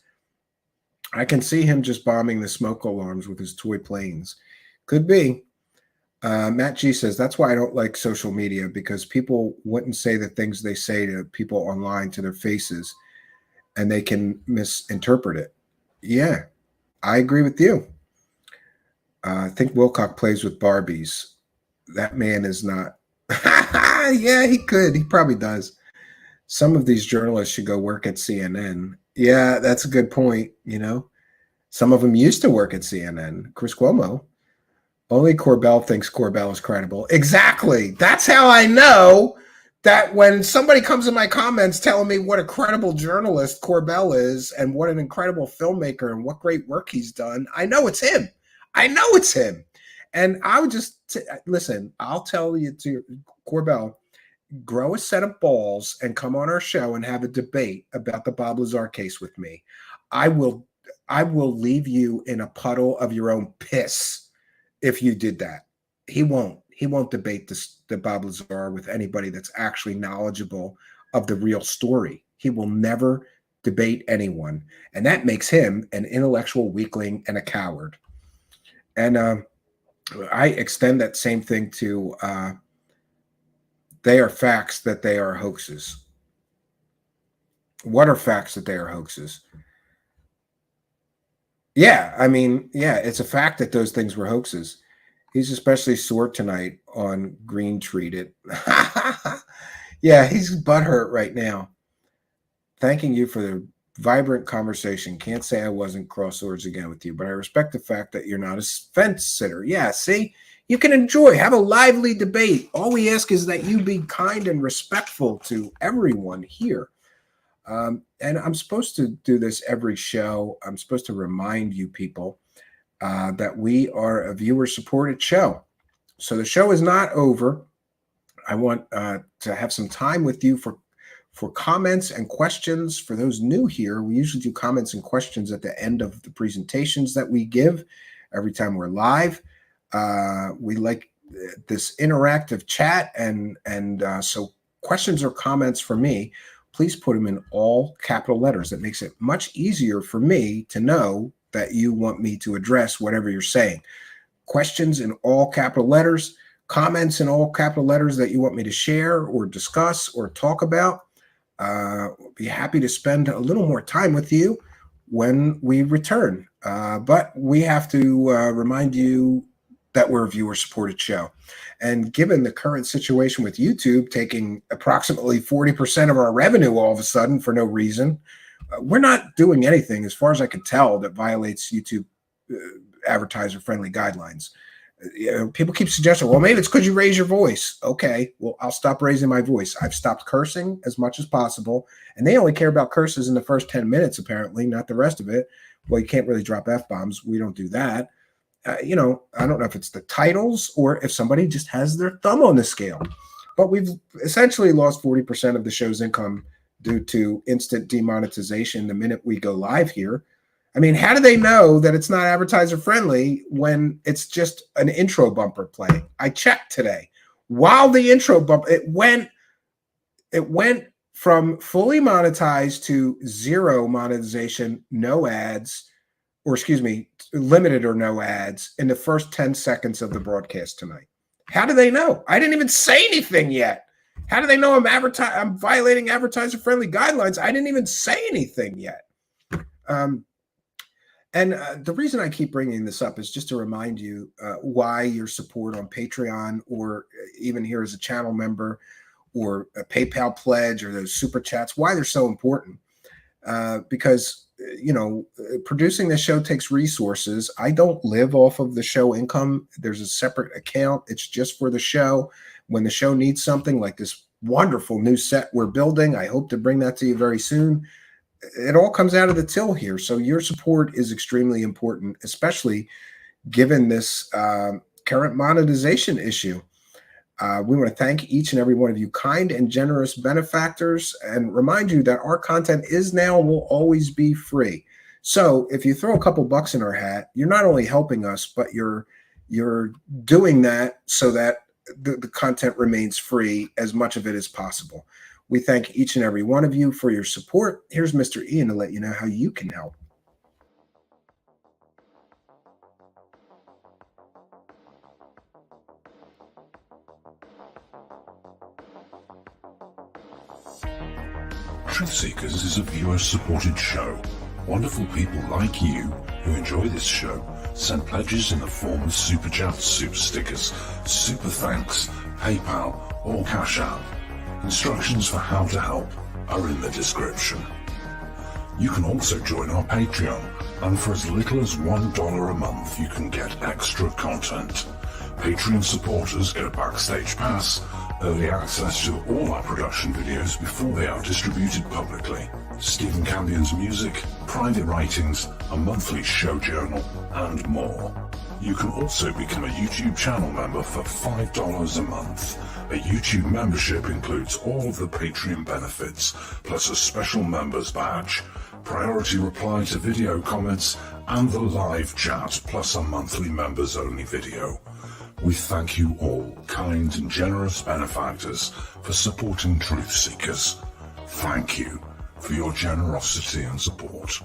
I can see him just bombing the smoke alarms with his toy planes. Could be. Matt G says, that's why I don't like social media, because people wouldn't say the things they say to people online to their faces, and they can misinterpret it. Yeah, I agree with you. I think Wilcock plays with Barbies. That man is not. Yeah, he could. He probably does. Some of these journalists should go work at CNN. Yeah, that's a good point. You know, some of them used to work at CNN. Chris Cuomo. Only Corbell thinks Corbell is credible. Exactly. That's how I know that when somebody comes in my comments telling me what a credible journalist Corbell is and what an incredible filmmaker and what great work he's done, I know it's him. I know it's him. And I would just listen, I'll tell you to Corbell, grow a set of balls and come on our show and have a debate about the Bob Lazar case with me. I will leave you in a puddle of your own piss if you did that. He won't debate the Bob Lazar with anybody that's actually knowledgeable of the real story. He will never debate anyone. And that makes him an intellectual weakling and a coward. And I extend that same thing to they are facts that they are hoaxes. What are facts that they are hoaxes? Yeah, I mean, yeah, it's a fact that those things were hoaxes. He's especially sore tonight on Greenstreet. Yeah, he's butthurt right now. Thanking you for the vibrant conversation. Can't say I wasn't cross swords again with you, but I respect the fact that you're not a fence sitter. Yeah, see, you can enjoy, have a lively debate. All we ask is that you be kind and respectful to everyone here. And I'm supposed to do this every show. I'm supposed to remind you people that we are a viewer-supported show. So the show is not over. I want to have some time with you for comments and questions. For those new here, we usually do comments and questions at the end of the presentations that we give every time we're live. We like this interactive chat, and so questions or comments for me, please put them in all capital letters. That makes it much easier for me to know that you want me to address whatever you're saying. Questions in all capital letters, comments in all capital letters that you want me to share or discuss or talk about. Be happy to spend a little more time with you when we return. But we have to remind you that we're a viewer-supported show. And given the current situation with YouTube taking approximately 40% of our revenue all of a sudden for no reason, we're not doing anything, as far as I can tell, that violates YouTube advertiser-friendly guidelines. You know, people keep suggesting, well, maybe it's because you raise your voice. Okay, well, I'll stop raising my voice. I've stopped cursing as much as possible, and they only care about curses in the first 10 minutes, apparently, not the rest of it. Well, you can't really drop F-bombs. We don't do that. You know, I don't know if it's the titles or if somebody just has their thumb on the scale. But we've essentially lost 40% of the show's income due to instant demonetization the minute we go live here. I mean, how do they know that it's not advertiser friendly when it's just an intro bumper playing? I checked today. While the intro bump, it went from fully monetized to zero monetization, no ads, or excuse me, limited or no ads in the first 10 seconds of the broadcast tonight. How do they know? I didn't even say anything yet. How do they know I'm violating advertiser-friendly guidelines? I didn't even say anything yet. And the reason I keep bringing this up is just to remind you why your support on Patreon, or even here as a channel member, or a PayPal pledge, or those super chats, why they're so important. Because you know, producing this show takes resources. I don't live off of the show income. There's a separate account. It's just for the show. When the show needs something like this wonderful new set we're building, I hope to bring that to you very soon. It all comes out of the till here. So your support is extremely important, especially given this current monetization issue. We want to thank each and every one of you kind and generous benefactors, and remind you that our content is now and will always be free. So if you throw a couple bucks in our hat, you're not only helping us, but you're doing that so that the content remains free, as much of it as possible. We thank each and every one of you for your support. Here's Mr. Ian to let you know how you can help. Truthseekers is a viewer-supported show. Wonderful people like you who enjoy this show send pledges in the form of super chats, super stickers, super thanks, PayPal, or Cash App. Instructions for how to help are in the description. You can also join our Patreon, and for as little as $1 a month you can get extra content. Patreon supporters get a backstage pass, early access to all our production videos before they are distributed publicly, Stephen Campion's music, private writings, a monthly show journal, and more. You can also become a YouTube channel member for $5 a month. A YouTube membership includes all of the Patreon benefits, plus a special members badge, priority reply to video comments, and the live chat, plus a monthly members-only video. We thank you all, kind and generous benefactors, for supporting Truth Seekers. Thank you for your generosity and support.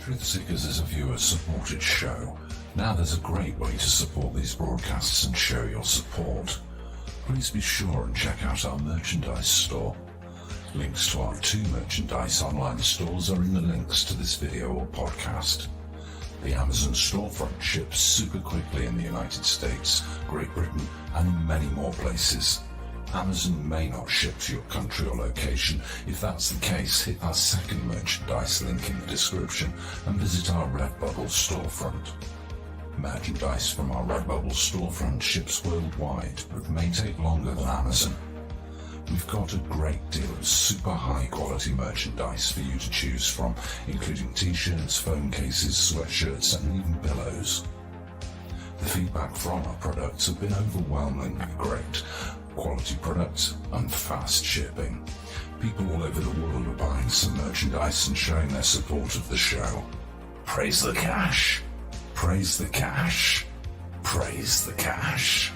Truthseekers is a viewer-supported show. Now there's a great way to support these broadcasts and show your support. Please be sure and check out our merchandise store. Links to our 2 merchandise online stores are in the links to this video or podcast. The Amazon storefront ships super quickly in the United States, Great Britain, and in many more places. Amazon may not ship to your country or location. If that's the case, hit our second merchandise link in the description and visit our Redbubble storefront. Merchandise from our Redbubble storefront ships worldwide, but may take longer than Amazon. We've got a great deal of super high quality merchandise for you to choose from, including t-shirts, phone cases, sweatshirts, and even pillows. The feedback from our products have been overwhelmingly great. Quality products and fast shipping. People all over the world are buying some merchandise and showing their support of the show. Praise the cash! Praise the cash! Praise the cash!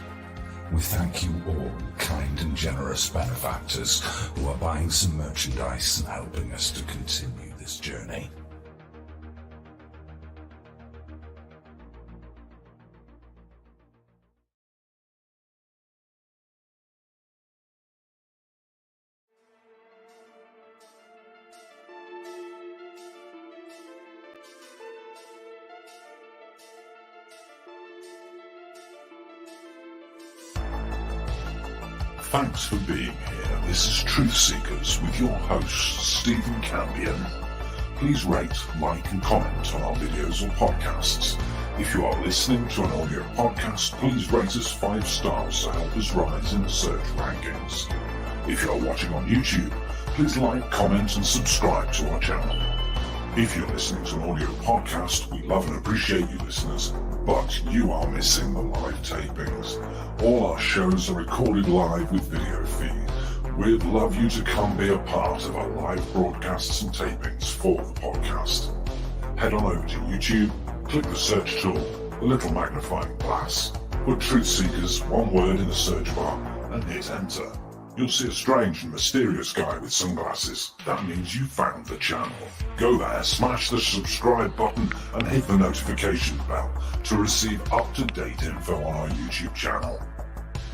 We thank you all, kind and generous benefactors, who are buying some merchandise and helping us to continue this journey. Thanks for being here. This is Truth Seekers with your host, Stephen Campion. Please rate, like, and comment on our videos or podcasts. If you are listening to an audio podcast, please rate us 5 stars to help us rise in the search rankings. If you are watching on YouTube, please like, comment, and subscribe to our channel. If you're listening to an audio podcast, we love and appreciate you listeners, but you are missing the live tapings. All our shows are recorded live with video feed. We'd love you to come be a part of our live broadcasts and tapings for the podcast. Head on over to YouTube, click the search tool, the little magnifying glass, put Truth Seekers, one word in the search bar, and hit enter. You'll see a strange and mysterious guy with sunglasses. That means you found the channel. Go there, smash the subscribe button, and hit the notification bell to receive up-to-date info on our YouTube channel.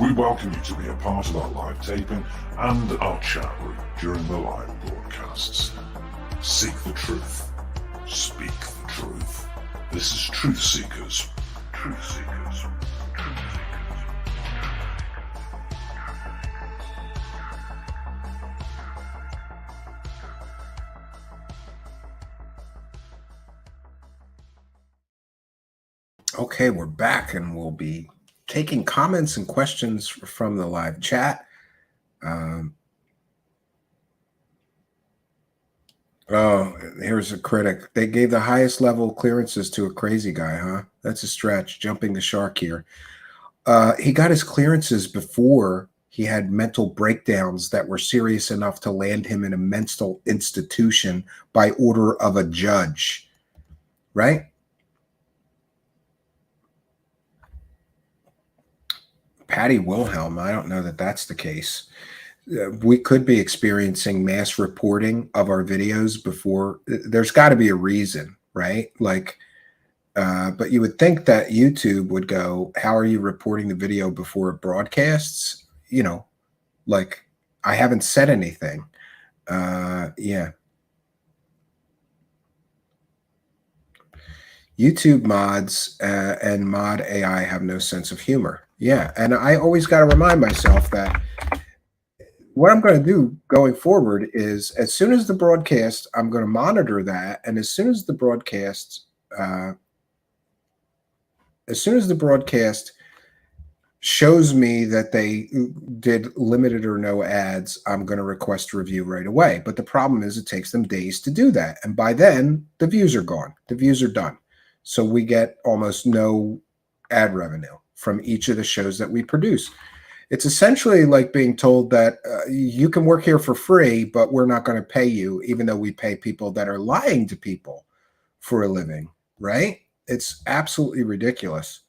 We welcome you to be a part of our live taping and our chat room during the live broadcasts. Seek the truth. Speak the truth. This is Truth Seekers. Truth Seekers. Truth Seekers. Okay, we're back and we'll be taking comments and questions from the live chat. Oh, here's a critic. They gave the highest level clearances to a crazy guy, huh? That's a stretch, jumping the shark here. He got his clearances before he had mental breakdowns that were serious enough to land him in a mental institution by order of a judge, right? Patty Wilhelm, I don't know that that's the case. We could be experiencing mass reporting of our videos before. There's got to be a reason, right? Like, but you would think that YouTube would go, how are you reporting the video before it broadcasts? You know, like, I haven't said anything. Yeah. YouTube mods and mod AI have no sense of humor. Yeah. And I always got to remind myself that what I'm going to do going forward is, as soon as the broadcast, I'm going to monitor that. And as soon as the broadcast shows me that they did limited or no ads, I'm going to request a review right away. But the problem is it takes them days to do that. And by then, the views are gone. The views are done. So we get almost no ad revenue from each of the shows that we produce. It's essentially like being told that you can work here for free, but we're not going to pay you, even though we pay people that are lying to people for a living, right? It's absolutely ridiculous.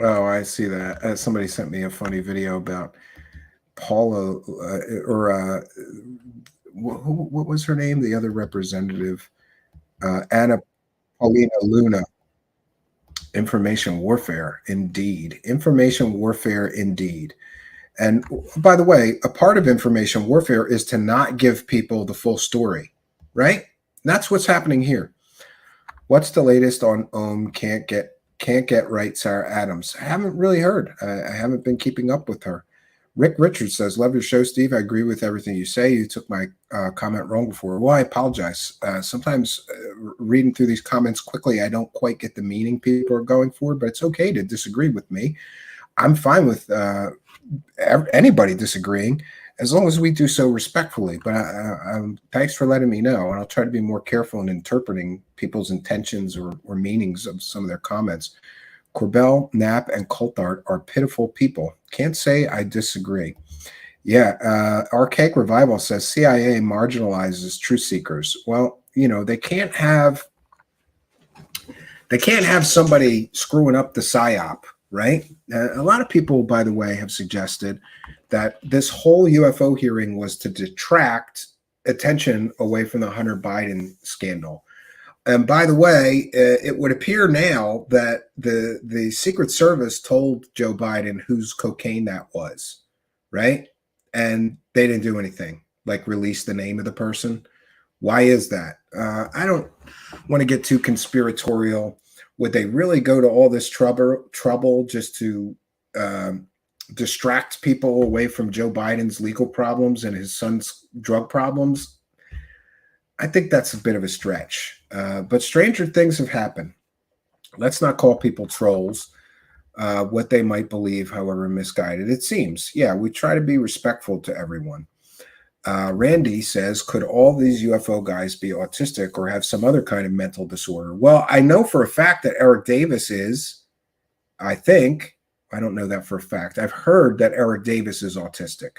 Oh, I see that. Somebody sent me a funny video about Paula, what was her name? The other representative, Anna Paulina Luna. Information warfare, indeed. Information warfare, indeed. And by the way, a part of information warfare is to not give people the full story, right? And that's what's happening here. What's the latest on can't get right, Sarah Adams? I haven't really heard. I haven't been keeping up with her. Rick Richards says, love your show, Steve. I agree with everything you say. You took my comment wrong before. Well, I apologize. Sometimes reading through these comments quickly, I don't quite get the meaning people are going for, but it's okay to disagree with me. I'm fine with anybody disagreeing, as long as we do so respectfully. But thanks for letting me know, and I'll try to be more careful in interpreting people's intentions or meanings of some of their comments. Corbell, Knapp, and Coulthard are pitiful people. Can't say I disagree. Yeah, Archaic Revival says CIA marginalizes Truthseekers. Well, you know, they can't have somebody screwing up the PSYOP, right? A lot of people, by the way, have suggested that this whole UFO hearing was to detract attention away from the Hunter Biden scandal. And by the way, it would appear now that the Secret Service told Joe Biden whose cocaine that was, right? And they didn't do anything, like release the name of the person. Why is that? I don't want to get too conspiratorial. Would they really go to all this trouble just to distract people away from Joe Biden's legal problems and his son's drug problems? I think that's a bit of a stretch, but stranger things have happened. Let's not call people trolls, what they might believe, however misguided it seems. Yeah, we try to be respectful to everyone. Randy says, could all these UFO guys be autistic or have some other kind of mental disorder? Well, I know for a fact that Eric Davis is, I think. I don't know that for a fact. I've heard that Eric Davis is autistic.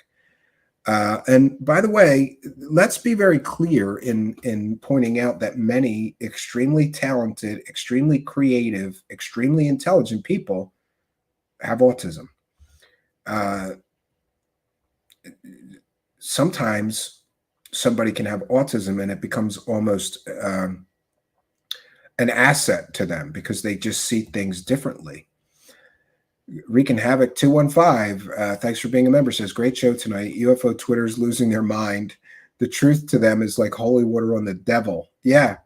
And by the way, let's be very clear in pointing out that many extremely talented, extremely creative, extremely intelligent people have autism. Sometimes somebody can have autism and it becomes almost an asset to them because they just see things differently. Wreaking Havoc 215, thanks for being a member, says, great show tonight. UFO Twitter's losing their mind. The truth to them is like holy water on the devil. Yeah.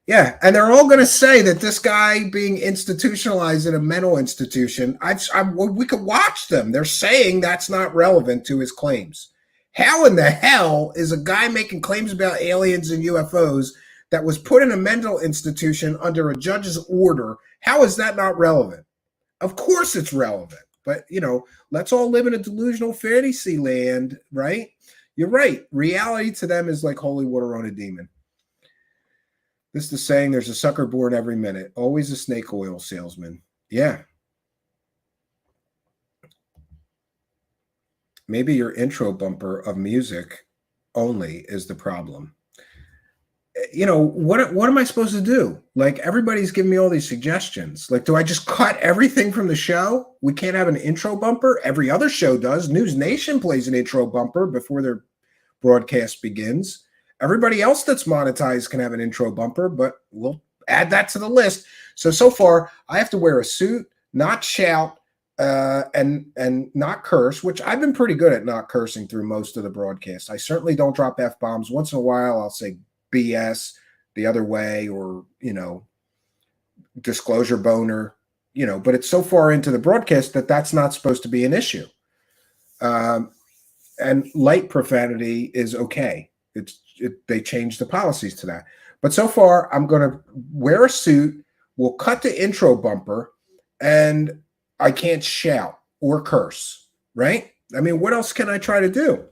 Yeah. And they're all going to say that this guy being institutionalized in a mental institution, we could watch them. They're saying that's not relevant to his claims. How in the hell is a guy making claims about aliens and UFOs that was put in a mental institution under a judge's order? How is that not relevant? Of course it's relevant. But, you know, let's all live in a delusional fantasy land, right? You're right. Reality to them is like holy water on a demon. This is the saying, there's a sucker born every minute. Always a snake oil salesman. Yeah. Maybe your intro bumper of music only is the problem. You know, what am I supposed to do? Like, everybody's giving me all these suggestions. Like, do I just cut everything from the show? We can't have an intro bumper? Every other show does. News Nation plays an intro bumper before their broadcast begins. Everybody else that's monetized can have an intro bumper, but we'll add that to the list. So far, I have to wear a suit, not shout, and not curse, which I've been pretty good at not cursing through most of the broadcast. I certainly don't drop F-bombs. Once in a while, I'll say BS the other way, or, you know, disclosure boner, you know, but it's so far into the broadcast that that's not supposed to be an issue. And light profanity is okay. They changed the policies to that. But so far, I'm going to wear a suit. We'll cut the intro bumper, and I can't shout or curse, right? I mean, what else can I try to do?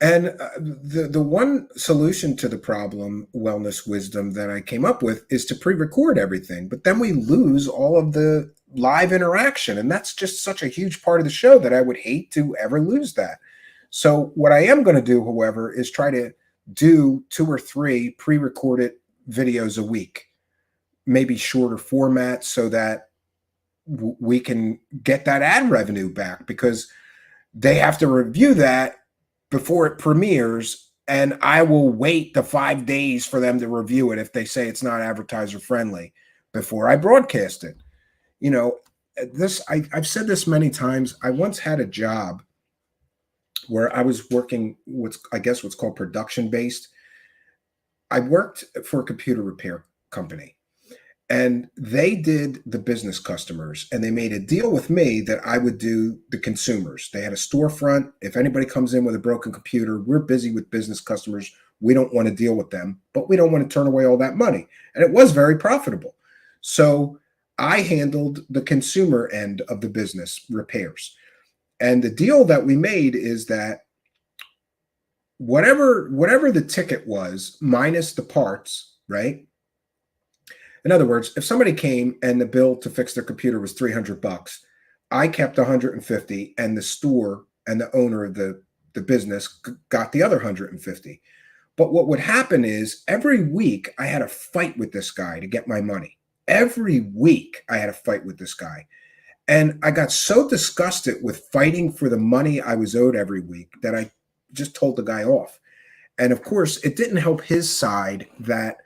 And the one solution to the problem, wellness wisdom, that I came up with is to pre-record everything. But then we lose all of the live interaction. And that's just such a huge part of the show that I would hate to ever lose that. So what I am going to do, however, is try to do 2 or 3 pre-recorded videos a week, maybe shorter formats, so that we can get that ad revenue back, because they have to review that before it premieres, and I will wait the 5 days for them to review it if they say it's not advertiser friendly before I broadcast it. You know, I've said this many times. I once had a job where I was working what's called production based. I worked for a computer repair company, and they did the business customers, and they made a deal with me that I would do the consumers. They had a storefront. If anybody comes in with a broken computer, we're busy with business customers. We don't want to deal with them, but we don't want to turn away all that money. And it was very profitable. So I handled the consumer end of the business repairs. And the deal that we made is that whatever the ticket was, minus the parts, right? In other words, if somebody came and the bill to fix their computer was $300, I kept 150, and the store and the owner of the business got the other 150. But what would happen is every week I had a fight with this guy to get my money. Every week I had a fight with this guy. And I got so disgusted with fighting for the money I was owed every week that I just told the guy off. And of course, it didn't help his side that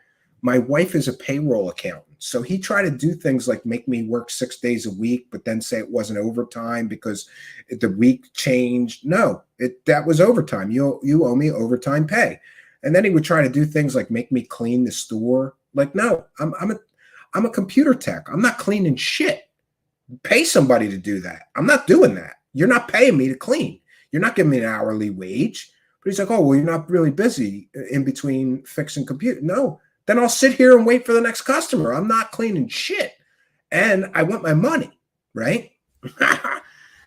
my wife is a payroll accountant. So he tried to do things like make me work 6 days a week, but then say it wasn't overtime because the week changed. No, that was overtime. You owe me overtime pay. And then he would try to do things like make me clean the store. Like, no, I'm a computer tech. I'm not cleaning shit. Pay somebody to do that. I'm not doing that. You're not paying me to clean. You're not giving me an hourly wage. But he's like, oh, well, you're not really busy in between fixing computer. No, then I'll sit here and wait for the next customer. I'm not cleaning shit. And I want my money, right?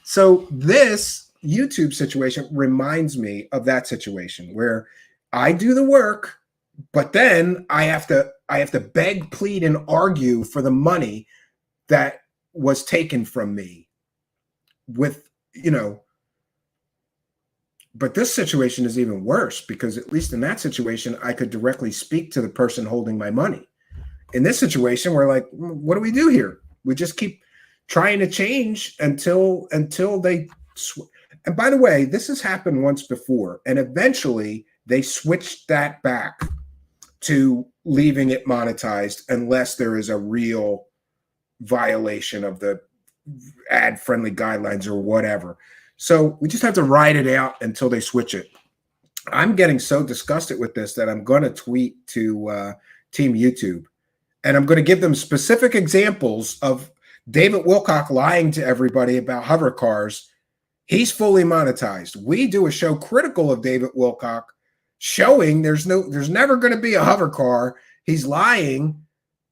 So this YouTube situation reminds me of that situation where I do the work, but then I have to beg, plead, and argue for the money that was taken from me with, you know. But this situation is even worse, because at least in that situation, I could directly speak to the person holding my money. In this situation, we're like, what do we do here? We just keep trying to change until they. And by the way, this has happened once before, and eventually they switched that back to leaving it monetized unless there is a real violation of the ad-friendly guidelines or whatever. So we just have to ride it out until they switch it. I'm getting so disgusted with this that I'm going to tweet to Team YouTube, and I'm going to give them specific examples of David Wilcock lying to everybody about hover cars He's fully monetized. We do a show critical of David Wilcock, showing there's never going to be a hover car. He's lying,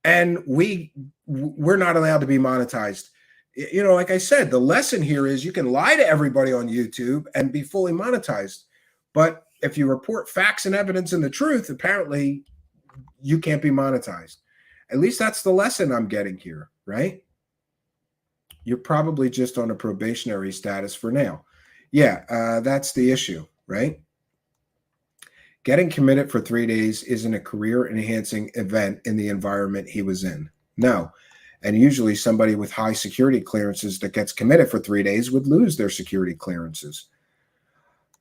and we're not allowed to be monetized. You know, like I said, the lesson here is you can lie to everybody on YouTube and be fully monetized. But if you report facts and evidence and the truth, apparently you can't be monetized. At least that's the lesson I'm getting here, right? You're probably just on a probationary status for now. Yeah, that's the issue, right? Getting committed for 3 days isn't a career-enhancing event in the environment he was in. No. And usually somebody with high security clearances that gets committed for 3 days would lose their security clearances.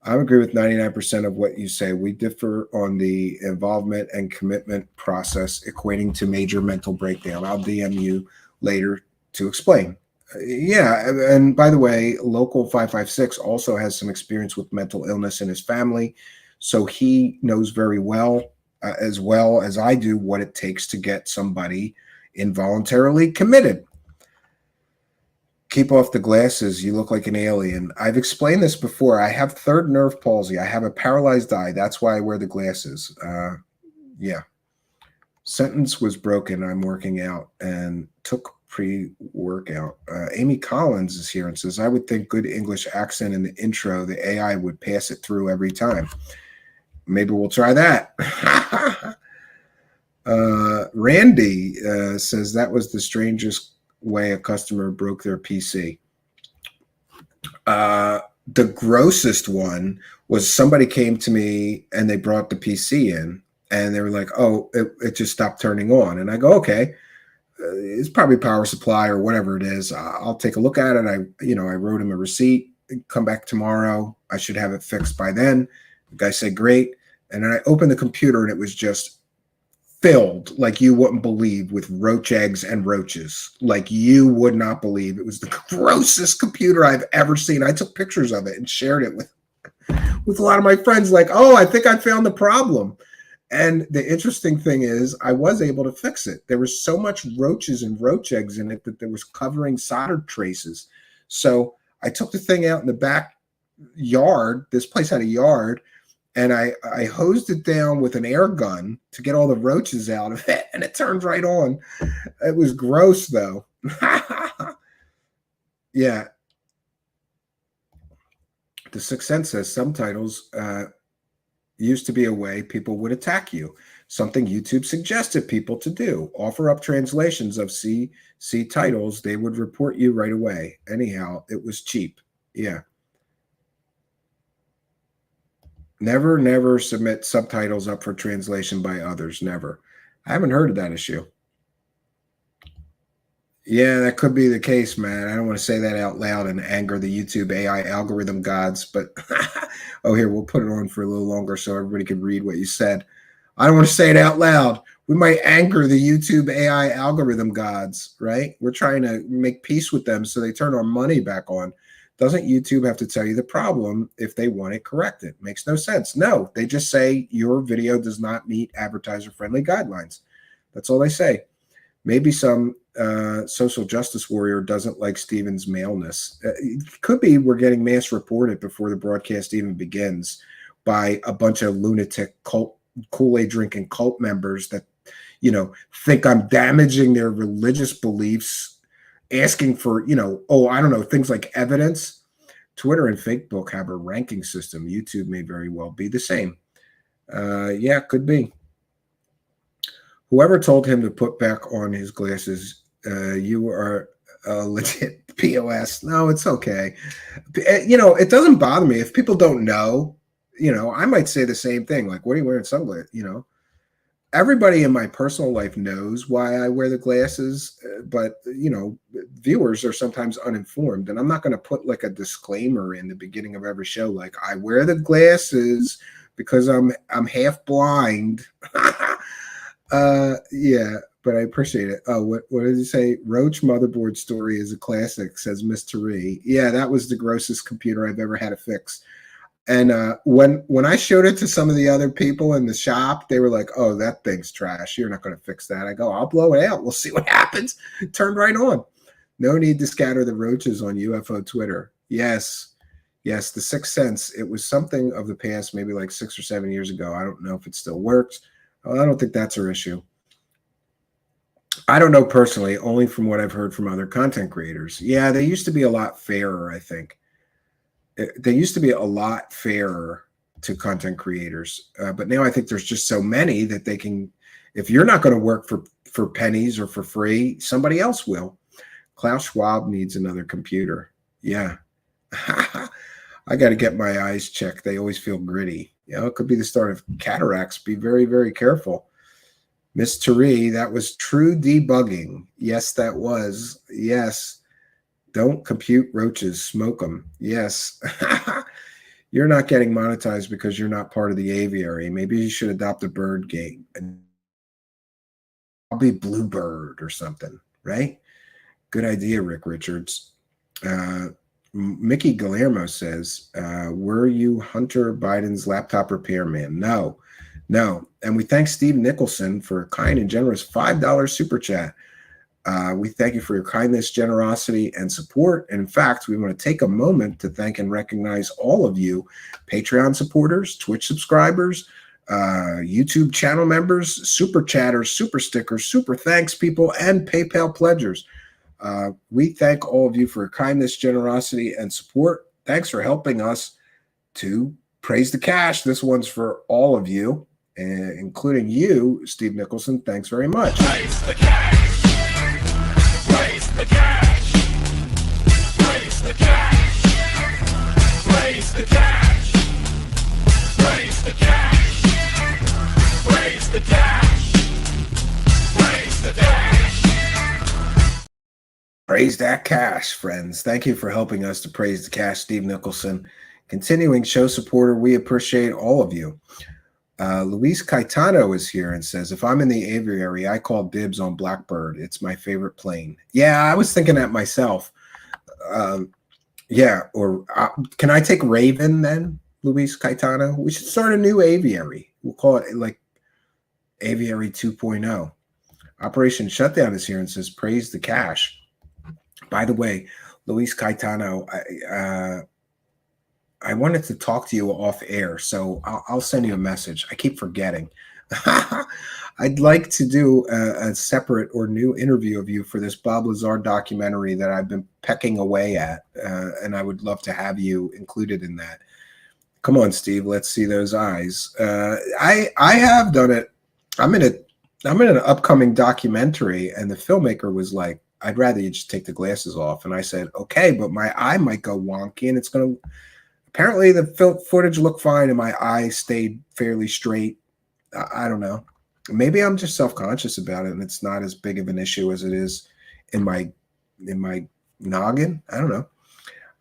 I agree with 99% of what you say. We differ on the involvement and commitment process equating to major mental breakdown. I'll DM you later to explain. Yeah, and by the way, Local 556 also has some experience with mental illness in his family, so he knows very well as I do, what it takes to get somebody involuntarily committed. Keep off the glasses. You look like an alien. I've explained this before. I have third nerve palsy. I have a paralyzed eye. That's why I wear the glasses. Yeah. Sentence was broken. I'm working out and took pre-workout. Amy Collins is here and says, I would think good English accent in the intro, the AI would pass it through every time. Maybe we'll try that. Randy says that was the strangest way a customer broke their PC. The grossest one was somebody came to me and they brought the PC in and they were like, oh, it just stopped turning on. And I go, okay, it's probably power supply or whatever it is. I'll take a look at it. I wrote him a receipt, come back tomorrow. I should have it fixed by then. The guy said, great. And then I opened the computer and it was just filled, like you wouldn't believe, with roach eggs and roaches. Like you would not believe. It was the grossest computer I've ever seen. I took pictures of it and shared it with a lot of my friends, like, oh, I think I found the problem. And the interesting thing is I was able to fix it. There was so much roaches and roach eggs in it that there was covering solder traces. So I took the thing out in the back yard. This place had a yard. And I hosed it down with an air gun to get all the roaches out of it. And it turned right on. It was gross, though. Yeah. The Sixth Sense says subtitles used to be a way people would attack you. Something YouTube suggested people to do. Offer up translations of C titles. They would report you right away. Anyhow, it was cheap. Yeah. Never submit subtitles up for translation by others. Never. I haven't heard of that issue. Yeah, that could be the case, man. I don't want to say that out loud and anger the YouTube AI algorithm gods, but oh, here, we'll put it on for a little longer so everybody can read what you said. I don't want to say it out loud. We might anger the YouTube AI algorithm gods, right? We're trying to make peace with them so they turn our money back on. Doesn't YouTube have to tell you the problem if they want it corrected? Makes no sense. No, they just say your video does not meet advertiser-friendly guidelines. That's all they say. Maybe some social justice warrior doesn't like Steven's maleness. It could be we're getting mass reported before the broadcast even begins by a bunch of lunatic cult, Kool-Aid drinking cult members that, think I'm damaging their religious beliefs, asking for, I don't know, things like evidence. Twitter and Facebook have a ranking system. YouTube may very well be the same. Yeah, could be. Whoever told him to put back on his glasses, you are a legit POS. No, it's okay. It doesn't bother me. If people don't know, I might say the same thing. Like, what are you wearing sunglasses? Everybody in my personal life knows why I wear the glasses, but viewers are sometimes uninformed, and I'm not going to put like a disclaimer in the beginning of every show, like I wear the glasses because I'm half blind. Yeah, but I appreciate it. Oh, what did you say? Roach motherboard story is a classic, says Miss Tari. Yeah, that was the grossest computer I've ever had to fix. And when I showed it to some of the other people in the shop, they were like, oh, that thing's trash. You're not going to fix that. I go, I'll blow it out. We'll see what happens. It turned right on. No need to scatter the roaches on UFO Twitter. Yes. Yes, the Sixth Sense. It was something of the past, maybe like 6 or 7 years ago. I don't know if it still works. I don't think that's our issue. I don't know personally, only from what I've heard from other content creators. Yeah, they used to be a lot fairer, I think. They used to be a lot fairer to content creators. But now I think there's just so many that they can, if you're not going to work for pennies or for free, somebody else will. Klaus Schwab needs another computer. Yeah. I got to get my eyes checked. They always feel gritty. You know, it could be the start of cataracts. Be very, very careful. Miss Tari, that was true debugging. Yes, that was. Yes. Don't compute roaches. Smoke them. Yes. You're not getting monetized because you're not part of the aviary. Maybe you should adopt a bird game. I'll be Bluebird or something, right? Good idea, Rick Richards. Mickey Guillermo says, were you Hunter Biden's laptop repairman? No. And we thank Steve Nicholson for a kind and generous $5 super chat. We thank you for your kindness, generosity, and support. And in fact, we want to take a moment to thank and recognize all of you Patreon supporters, Twitch subscribers, YouTube channel members, super chatters, super stickers, super thanks people, and PayPal pledgers. We thank all of you for your kindness, generosity, and support. Thanks for helping us to praise the cash. This one's for all of you, including you, Steve Nicholson. Thanks very much. Praise the cash. Praise the cash. Praise the cash. Praise the cash. Praise the cash. Praise the cash. Praise the cash. Praise that cash, friends. Thank you for helping us to praise the cash, Steve Nicholson. Continuing show supporter, we appreciate all of you. Luis Caetano is here and says, if I'm in the aviary, I call dibs on Blackbird. It's my favorite plane. Yeah, I was thinking that myself. Yeah, or can I take Raven then, Luis Caetano? We should start a new aviary. We'll call it like Aviary 2.0. Operation Shutdown is here and says, praise the cash. By the way, Luis Caetano, I wanted to talk to you off air, so I'll send you a message. I keep forgetting. I'd like to do a separate or new interview of you for this Bob Lazar documentary that I've been pecking away at, and I would love to have you included in that. Come on, Steve, let's see those eyes. I have done it. I'm in an upcoming documentary, and the filmmaker was like, I'd rather you just take the glasses off. And I said, okay, but my eye might go wonky, and it's going to. Apparently, the footage looked fine, and my eye stayed fairly straight. I don't know. Maybe I'm just self-conscious about it, and it's not as big of an issue as it is in my noggin. I don't know.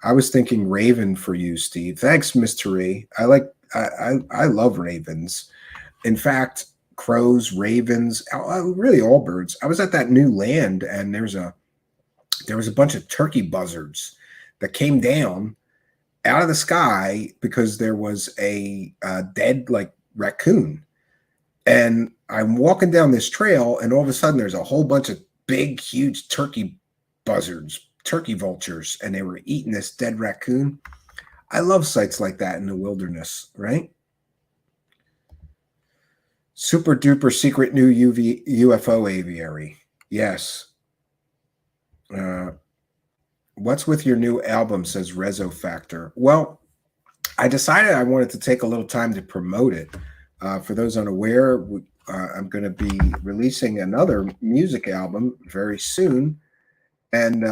I was thinking Raven for you, Steve. Thanks, Miss Tari. I love ravens. In fact, crows, ravens, really all birds. I was at that new land, and there was a bunch of turkey buzzards that came down out of the sky because there was a dead like raccoon. And I'm walking down this trail, and all of a sudden there's a whole bunch of big, huge turkey buzzards, turkey vultures, and they were eating this dead raccoon. I love sights like that in the wilderness, right? Super duper secret new UFO aviary. Yes. What's with your new album, says Rezo Factor. Well, I decided I wanted to take a little time to promote it. For those unaware, I'm going to be releasing another music album very soon. And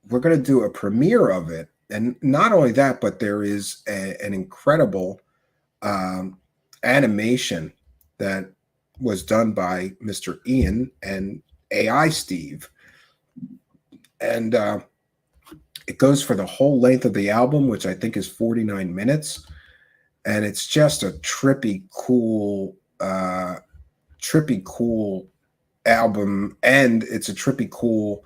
we're going to do a premiere of it. And not only that, but there is an incredible animation that was done by Mr. Ian and AI Steve. And it goes for the whole length of the album, which I think is 49 minutes. And it's just a trippy cool album. And it's a trippy cool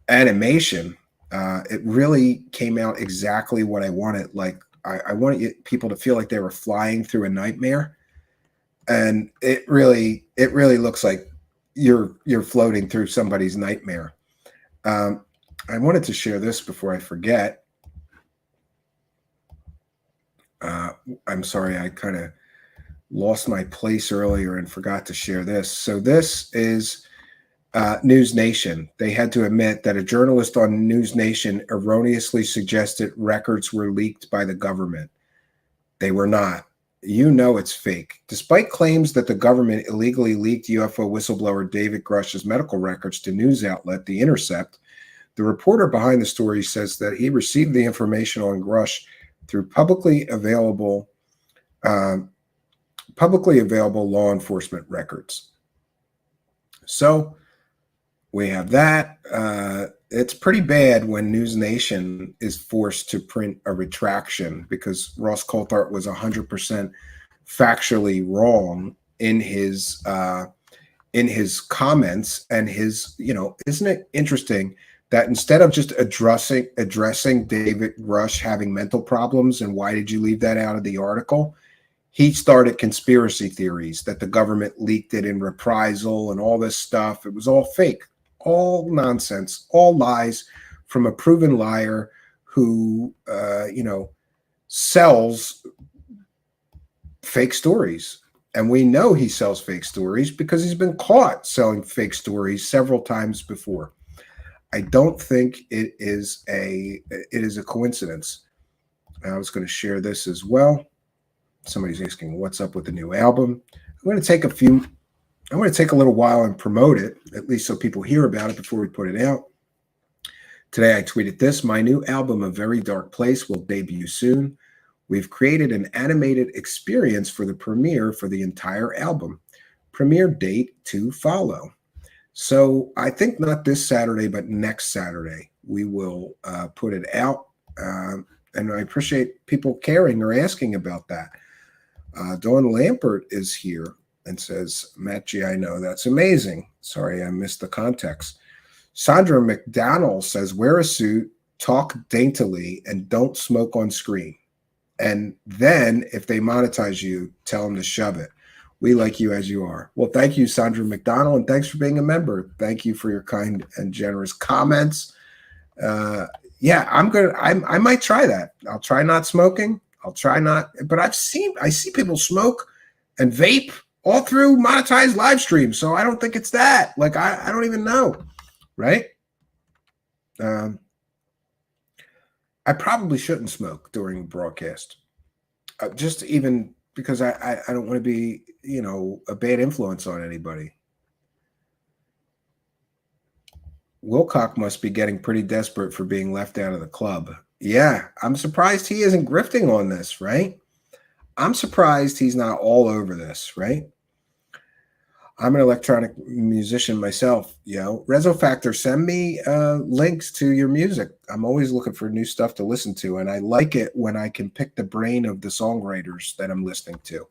animation. It really came out exactly what I wanted. Like I wanted people to feel like they were flying through a nightmare. And it really looks like you're floating through somebody's nightmare. I wanted to share this before I forget. I'm sorry, I kind of lost my place earlier and forgot to share this. So this is News Nation. They had to admit that a journalist on News Nation erroneously suggested records were leaked by the government. They were not. You know it's fake. Despite claims that the government illegally leaked UFO whistleblower David Grusch's medical records to news outlet The Intercept, the reporter behind the story says that he received the information on Grusch through publicly available law enforcement records. So we have that. It's pretty bad when News Nation is forced to print a retraction because Ross Coulthart was 100% factually wrong in his comments and his, isn't it interesting that instead of just addressing David Grusch having mental problems and why did you leave that out of the article, he started conspiracy theories that the government leaked it in reprisal and all this stuff. It was all fake. All nonsense, all lies from a proven liar who, sells fake stories. And we know he sells fake stories because he's been caught selling fake stories several times before. I don't think it is a coincidence. I was going to share this as well. Somebody's asking what's up with the new album. I'm going to take a little while and promote it, at least so people hear about it before we put it out. Today I tweeted this: my new album, A Very Dark Place, will debut soon. We've created an animated experience for the premiere for the entire album. Premiere date to follow. So I think not this Saturday, but next Saturday, we will put it out. And I appreciate people caring or asking about that. Dawn Lampert is here and says, Matt G, I know, that's amazing. Sorry, I missed the context. Sandra McDonald says, wear a suit, talk daintily, and don't smoke on screen. And then if they monetize you, tell them to shove it. We like you as you are. Well, thank you, Sandra McDonald, and thanks for being a member. Thank you for your kind and generous comments. Yeah, I might try that. I'll try not smoking. I'll try not, but I see people smoke and vape all through monetized live streams. So I don't think it's that. Like, I don't even know, right? I probably shouldn't smoke during broadcast. Just even because I don't want to be, a bad influence on anybody. Wilcock must be getting pretty desperate for being left out of the club. Yeah, I'm surprised he isn't grifting on this, right? I'm surprised he's not all over this, right? I'm an electronic musician myself, Rezo Factor, send me links to your music. I'm always looking for new stuff to listen to, and I like it when I can pick the brain of the songwriters that I'm listening to.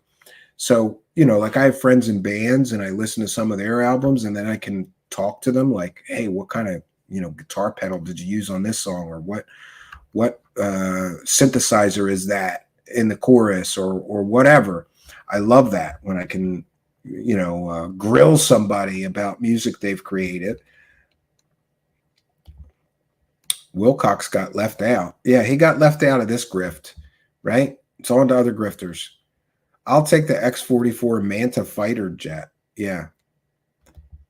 So, like I have friends in bands, and I listen to some of their albums, and then I can talk to them like, hey, what kind of, guitar pedal did you use on this song? Or what synthesizer is that in the chorus or whatever. I love that when I can, grill somebody about music they've created. Wilcox got left out. Yeah, he got left out of this grift, right? It's on to other grifters. I'll take the X-44 Manta fighter jet. Yeah.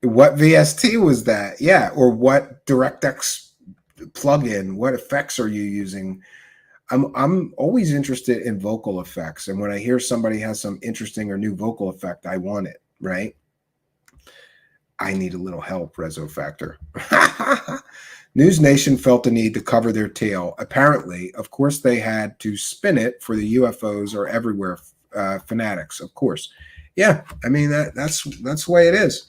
What VST was that? Yeah. Or what DirectX plugin? What effects are you using? I'm always interested in vocal effects. And when I hear somebody has some interesting or new vocal effect, I want it, right? I need a little help, Rezo Factor. News Nation felt the need to cover their tail. Apparently, of course, they had to spin it for the UFOs are everywhere fanatics, of course. Yeah, I mean, that's the way it is.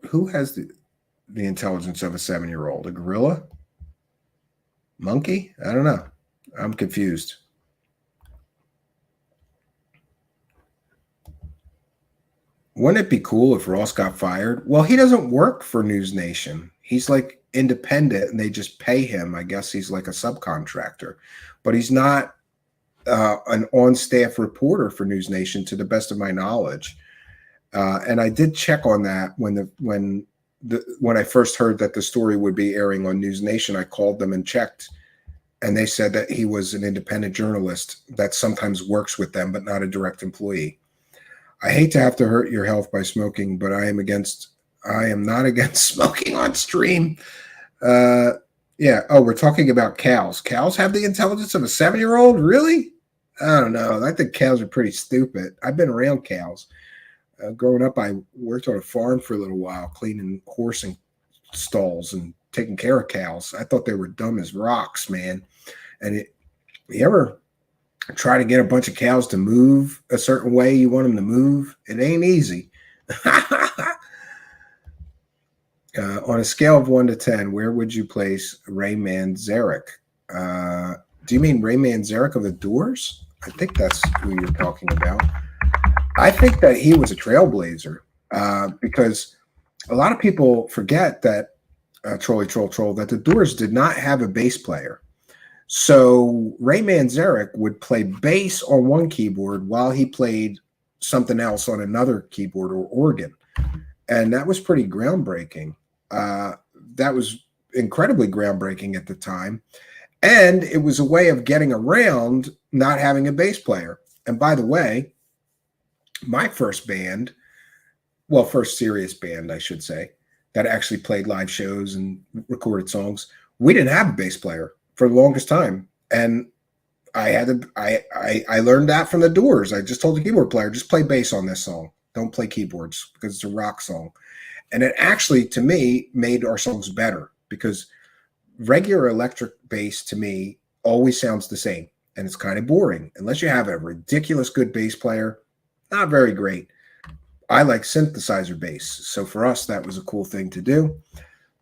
Who has the intelligence of a 7-year-old? A gorilla? Monkey? I don't know. I'm confused. Wouldn't it be cool if Ross got fired? Well, he doesn't work for News Nation. He's like independent and they just pay him. I guess he's like a subcontractor, but he's not an on-staff reporter for News Nation to the best of my knowledge. And I did check on that when when I first heard that the story would be airing on News Nation, I called them and checked, and they said that he was an independent journalist that sometimes works with them, but not a direct employee. I hate to have to hurt your health by smoking, but I am not against smoking on stream. Yeah. Oh, we're talking about cows. Cows have the intelligence of a 7-year-old? Really? I don't know. I think cows are pretty stupid. I've been around cows. Growing up, I worked on a farm for a little while, cleaning horse and stalls and taking care of cows. I thought they were dumb as rocks, man. And you ever try to get a bunch of cows to move a certain way you want them to move? It ain't easy. On a scale of 1 to 10, where would you place Ray Manzarek? Do you mean Ray Manzarek of the Doors? I think that's who you're talking about. I think that he was a trailblazer because a lot of people forget that, troll, that the Doors did not have a bass player. So Ray Manzarek would play bass on one keyboard while he played something else on another keyboard or organ. And that was pretty groundbreaking. That was incredibly groundbreaking at the time. And it was a way of getting around not having a bass player. And by the way, my first band, well, first serious band, I should say, that actually played live shows and recorded songs, we didn't have a bass player for the longest time. And I learned that from the Doors. I just told the keyboard player, just play bass on this song. Don't play keyboards because it's a rock song. And it actually, to me, made our songs better because regular electric bass, to me, always sounds the same. And it's kind of boring. Unless you have a ridiculous good bass player, not very great. I like synthesizer bass. So for us, that was a cool thing to do.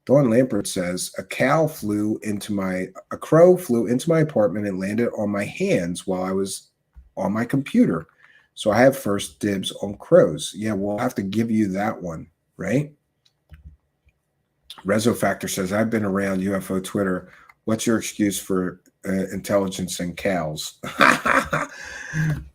Dawn Lampert says, a crow flew into my apartment and landed on my hands while I was on my computer. So I have first dibs on crows. Yeah, we'll have to give you that one, right? Rezo Factor says, I've been around UFO Twitter. What's your excuse for intelligence and cows?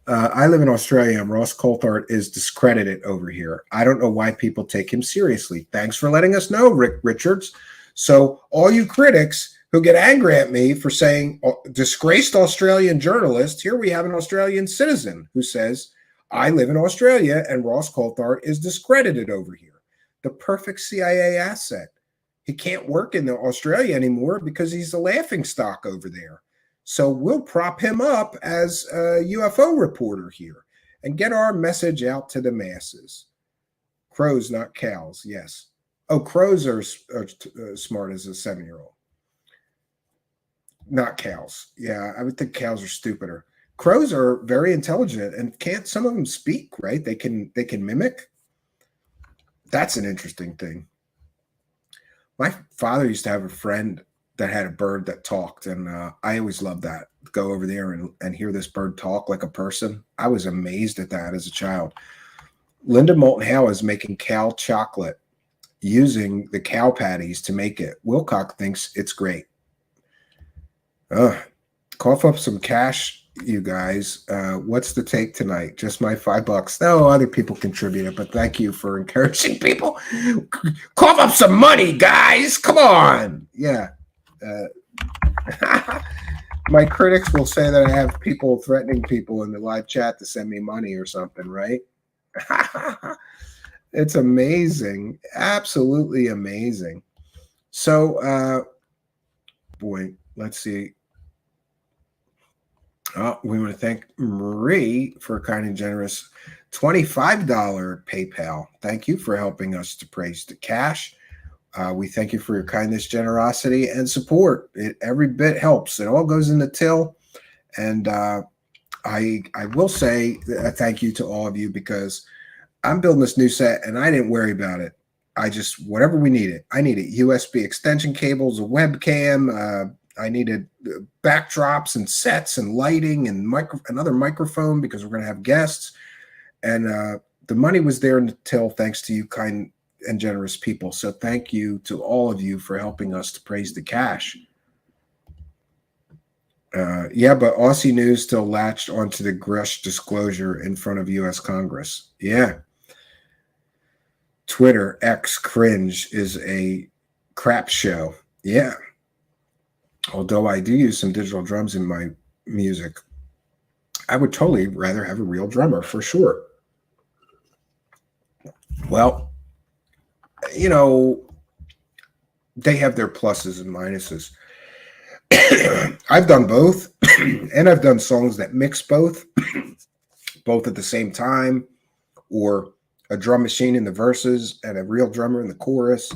I live in Australia and Ross Coulthard is discredited over here. I don't know why people take him seriously. Thanks for letting us know, Rick Richards. So all you critics who get angry at me for saying disgraced Australian journalist, here we have an Australian citizen who says, I live in Australia and Ross Coulthard is discredited over here. The perfect CIA asset. He can't work in Australia anymore because he's a laughingstock over there. So we'll prop him up as a UFO reporter here and get our message out to the masses. Crows, not cows. Yes. Oh, crows are smart as a 7-year-old. Not cows. Yeah, I would think cows are stupider. Crows are very intelligent and can't some of them speak, right? They can mimic. That's an interesting thing. My father used to have a friend that had a bird that talked, and I always loved that. Go over there and hear this bird talk like a person. I was amazed at that as a child. Linda Moulton Howe is making cow chocolate using the cow patties to make it. Wilcock thinks it's great. Cough up some cash, you guys. What's the take tonight? Just my $5. No, other people contributed, but thank you for encouraging people. Cough up some money, guys. Come on. Yeah. My critics will say that I have people threatening people in the live chat to send me money or something, right? It's amazing. Absolutely amazing. So, boy, let's see. Oh, we want to thank Marie for a kind and generous $25 PayPal. Thank you for helping us to praise the cash. We thank you for your kindness, generosity, and support. Every bit helps. It all goes in the till. And I will say a thank you to all of you because I'm building this new set and I didn't worry about it. I just, whatever we needed. I needed USB extension cables, a webcam. I needed backdrops and sets and lighting and another microphone because we're going to have guests. And the money was there in the till thanks to you kind and generous people. So thank you to all of you for helping us to praise the cash. Yeah, but Aussie News still latched onto the Grusch disclosure in front of U.S. Congress. Yeah. Twitter X cringe is a crap show. Yeah. Although I do use some digital drums in my music, I would totally rather have a real drummer for sure. Well, you know, they have their pluses and minuses. I've done both, and I've done songs that mix both at the same time, or a drum machine in the verses and a real drummer in the chorus.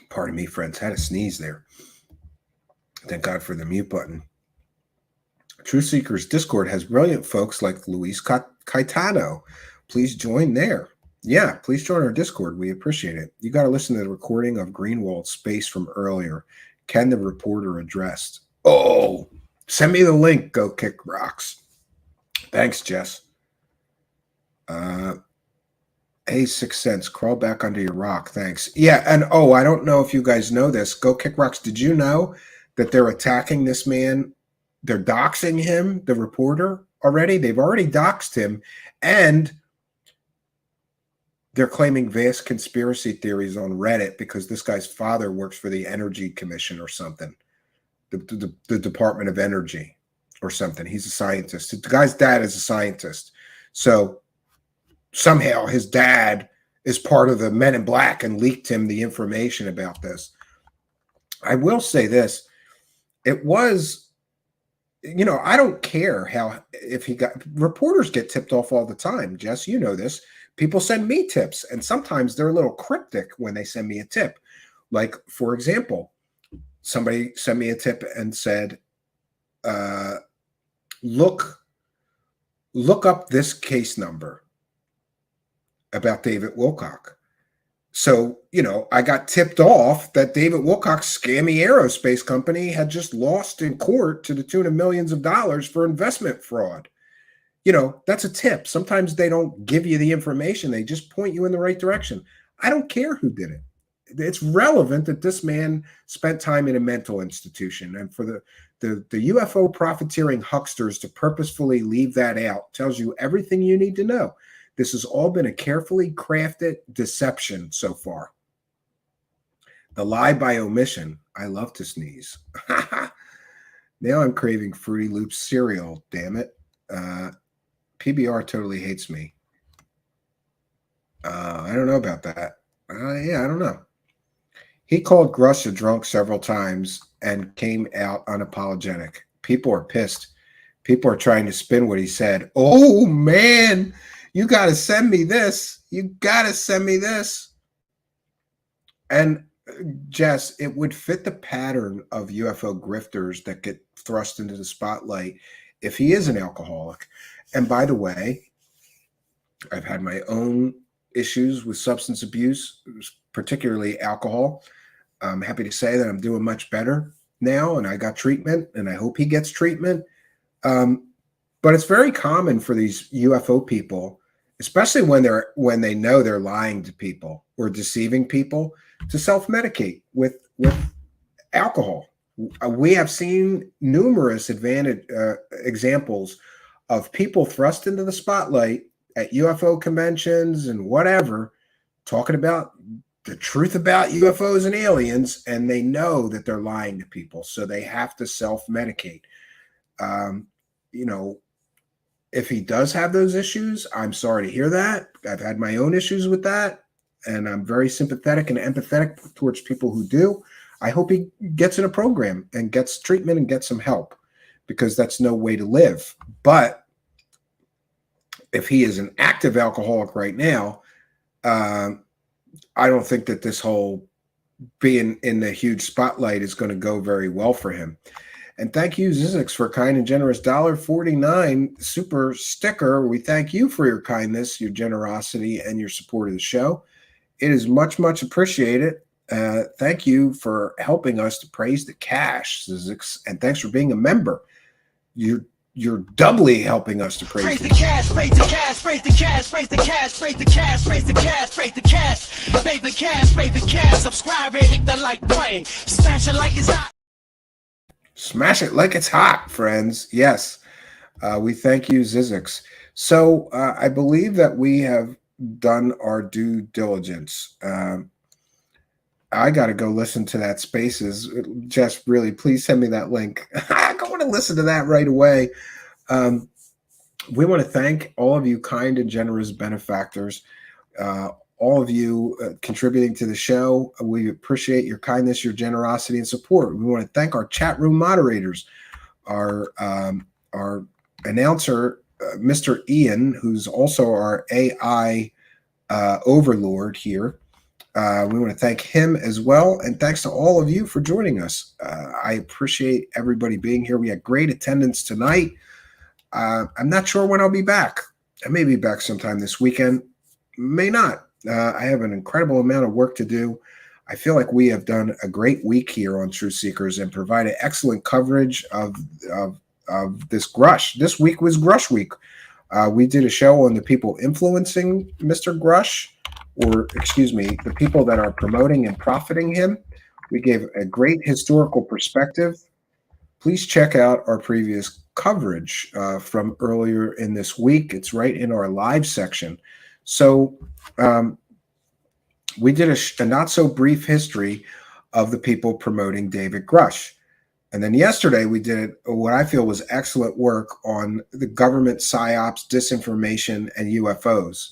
Pardon me, friends. Had a sneeze there. Thank God for the mute button. Truthseekers Discord has brilliant folks like Luis Caetano. Please join there. Yeah, please join our Discord. We appreciate it. You got to listen to the recording of Greenwald's Space from earlier. Ken the reporter addressed. Oh, send me the link. Go Kick Rocks. Thanks, Jess. Hey, 6 cents. Crawl back under your rock. Thanks. Yeah, and oh, I don't know if you guys know this. Go Kick Rocks. Did you know that they're attacking this man? They're doxing him, the reporter, already. They've already doxed him, and they're claiming vast conspiracy theories on Reddit because this guy's father works for the Energy Commission or something, the Department of Energy or something. He's a scientist. The guy's dad is a scientist. So somehow his dad is part of the Men in Black and leaked him the information about this. I will say this. It was, you know, I don't care if he got, reporters get tipped off all the time. Jess, you know this. People send me tips, and sometimes they're a little cryptic when they send me a tip. Like, for example, somebody sent me a tip and said, look up this case number about David Wilcock. So, you know, I got tipped off that David Wilcock's scammy aerospace company had just lost in court to the tune of millions of dollars for investment fraud. You know, that's a tip. Sometimes they don't give you the information. They just point you in the right direction. I don't care who did it. It's relevant that this man spent time in a mental institution. And for the UFO profiteering hucksters to purposefully leave that out tells you everything you need to know. This has all been a carefully crafted deception so far. The lie by omission. I love to sneeze. Now I'm craving Fruity Loops cereal, damn it. PBR totally hates me. I don't know about that. Yeah, I don't know. He called Grusch a drunk several times and came out unapologetic. People are pissed. People are trying to spin what he said. Oh, man, you got to send me this. You got to send me this. And Jess, it would fit the pattern of UFO grifters that get thrust into the spotlight if he is an alcoholic. And by the way, I've had my own issues with substance abuse, particularly alcohol. I'm happy to say that I'm doing much better now, and I got treatment, and I hope he gets treatment. But it's very common for these UFO people, especially when they know they're lying to people or deceiving people, to self-medicate with alcohol. We have seen numerous examples of people thrust into the spotlight at UFO conventions and whatever, talking about the truth about UFOs and aliens, and they know that they're lying to people, so they have to self-medicate. You know, if he does have those issues, I'm sorry to hear that. I've had my own issues with that, and I'm very sympathetic and empathetic towards people who do. I hope he gets in a program and gets treatment and gets some help, because that's no way to live. But if he is an active alcoholic right now, I don't think that this whole being in the huge spotlight is going to go very well for him. And thank you, Zizix, for kind and generous $1.49 super sticker. We thank you for your kindness, your generosity, and your support of the show. It is much, much appreciated. Thank you for helping us to praise the cash, Zizix, and thanks for being a member. You're doubly helping us to praise the cash, praise the cash, praise the cash, praise the cash, praise the cash, praise the cash, praise the cash, praise the cash, praise the cash. Subscribe, hit the like button, smash it like it's hot. Smash it like it's hot, friends. Yes. We thank you, Zizix. So I believe that we have done our due diligence. I got to go listen to that Spaces. Jess, really, please send me that link. I want to listen to that right away. We want to thank all of you kind and generous benefactors, all of you contributing to the show. We appreciate your kindness, your generosity, and support. We want to thank our chat room moderators, our announcer, Mr. Ian, who's also our AI overlord here. We want to thank him as well. And thanks to all of you for joining us. I appreciate everybody being here. We had great attendance tonight. I'm not sure when I'll be back. I may be back sometime this weekend, may not. I have an incredible amount of work to do. I feel like we have done a great week here on Truthseekers and provided excellent coverage of this Grusch. This week was Grusch week. We did a show on the people influencing Mr. Grusch, or excuse me, the people that are promoting and profiting him. We gave a great historical perspective. Please check out our previous coverage from earlier in this week. It's right in our live section. So we did a not so brief history of the people promoting David Grusch. And then yesterday we did what I feel was excellent work on the government psyops, disinformation, and UFOs.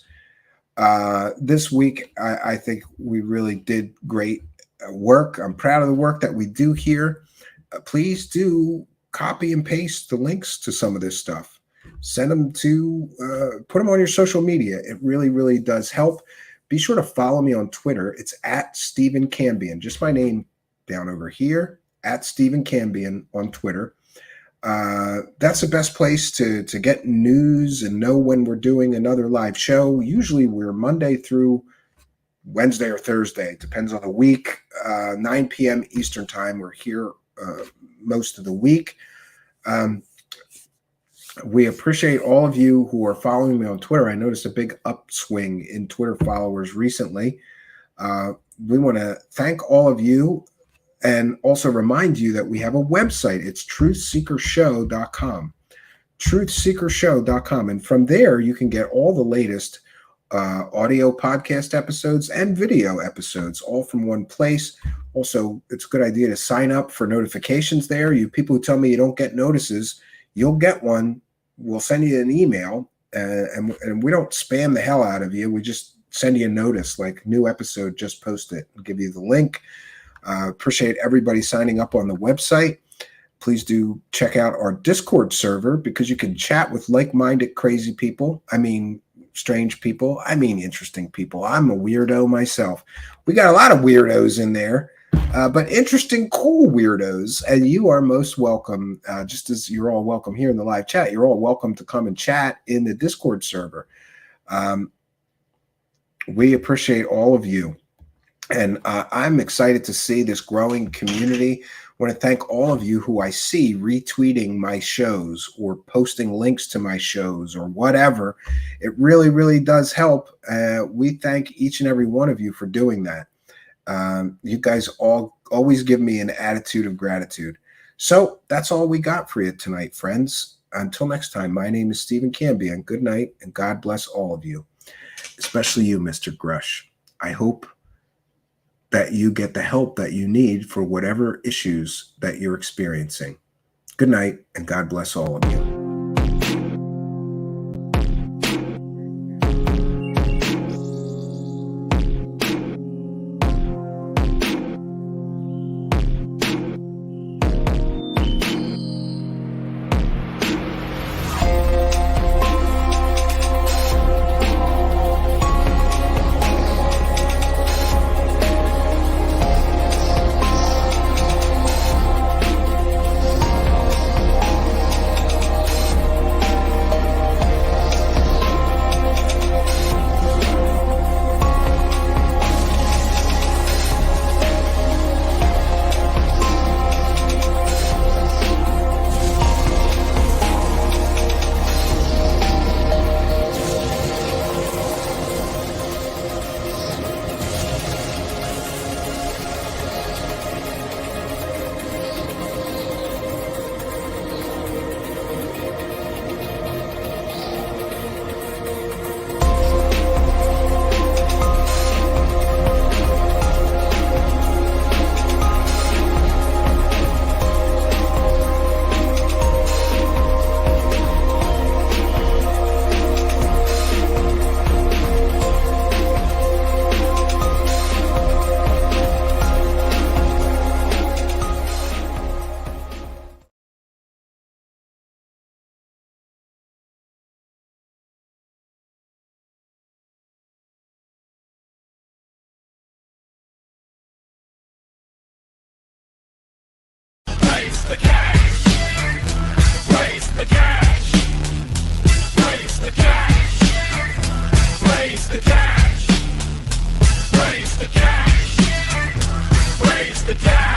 This week, I think we really did great work. I'm proud of the work that we do here. Please do copy and paste the links to some of this stuff. Send them to, put them on your social media. It really, really does help. Be sure to follow me on Twitter. It's at Stephen Cambion, just my name down over here, at Stephen Cambion on Twitter. That's the best place to get news and know when we're doing another live show. Usually we're Monday through Wednesday or Thursday. It depends on the week. 9 p.m. Eastern time. We're here most of the week. We appreciate all of you who are following me on Twitter. I noticed a big upswing in Twitter followers recently. We want to thank all of you and also remind you that we have a website. It's truthseekershow.com. Truthseekershow.com. And from there, you can get all the latest audio podcast episodes and video episodes, all from one place. Also, it's a good idea to sign up for notifications there. You people who tell me you don't get notices, you'll get one. We'll send you an email, and we don't spam the hell out of you. We just send you a notice, like new episode just posted. We'll give you the link. Appreciate everybody signing up on the website. Please do check out our Discord server because you can chat with like-minded crazy people. I mean, strange people. I mean, interesting people. I'm a weirdo myself. We got a lot of weirdos in there, but interesting, cool weirdos. And you are most welcome, just as you're all welcome here in the live chat. You're all welcome to come and chat in the Discord server. We appreciate all of you. And I'm excited to see this growing community. I want to thank all of you who I see retweeting my shows or posting links to my shows or whatever. It really, really does help. We thank each and every one of you for doing that. You guys all always give me an attitude of gratitude. So that's all we got for you tonight, friends. Until next time, my name is Stephen Cambion. Good night, and God bless all of you, especially you, Mr. Grusch. I hope that you get the help that you need for whatever issues that you're experiencing. Good night, and God bless all of you. Raise the cash. Raise the cash. Raise the cash. Raise the cash. Raise the cash. Raise the cash.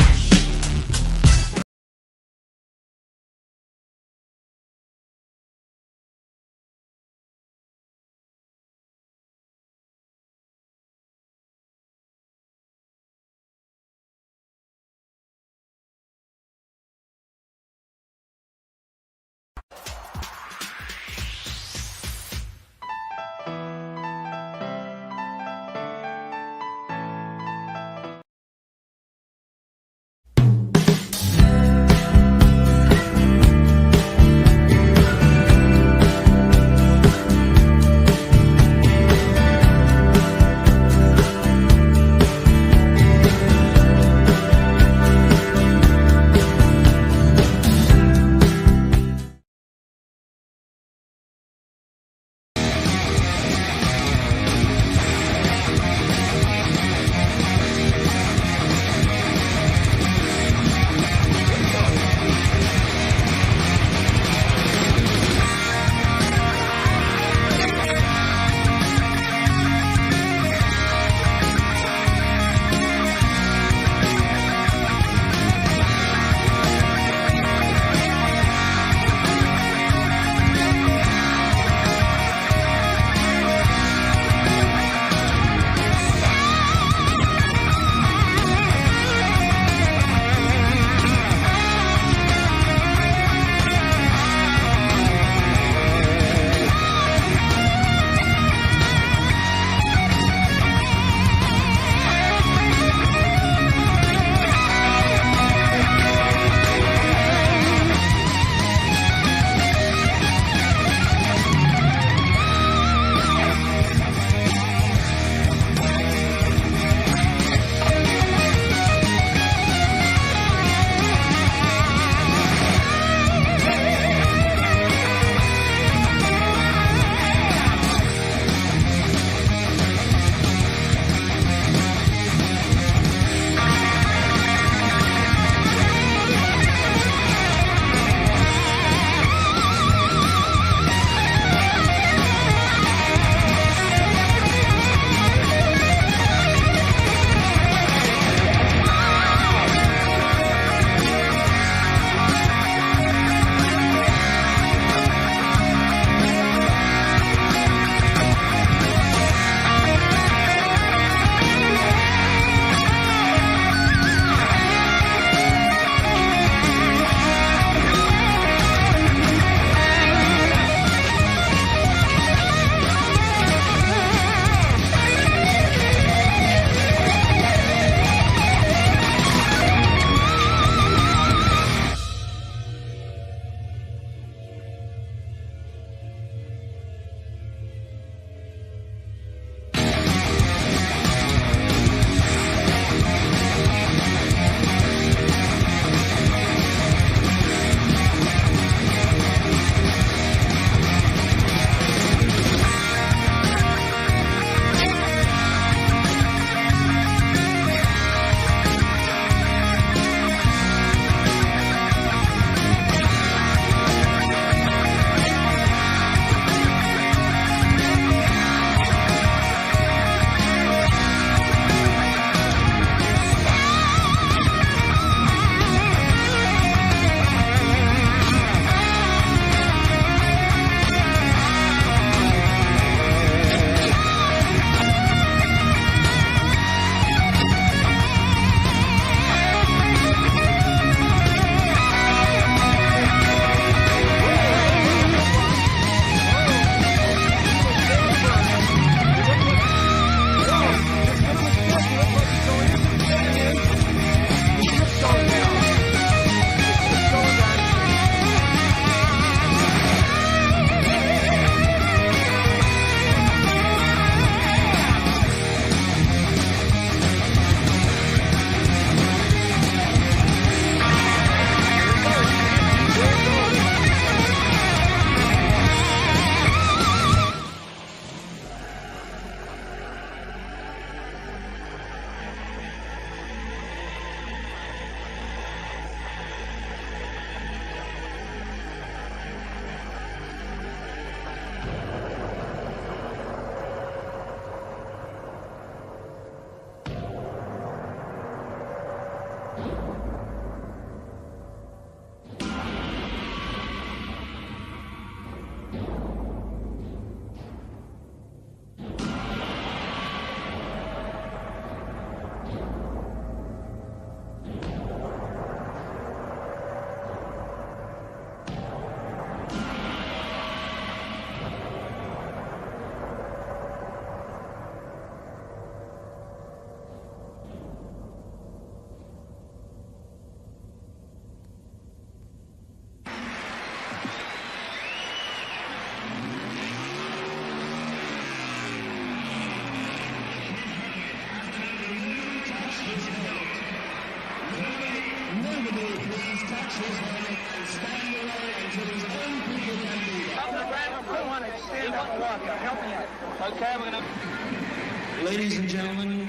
Ladies and gentlemen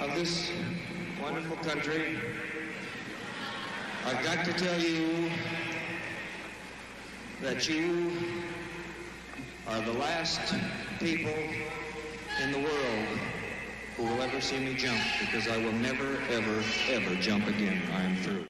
of this wonderful country, I've got to tell you that you are the last people in the world who will ever see me jump, because I will never, ever, ever jump again. I am through.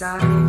beside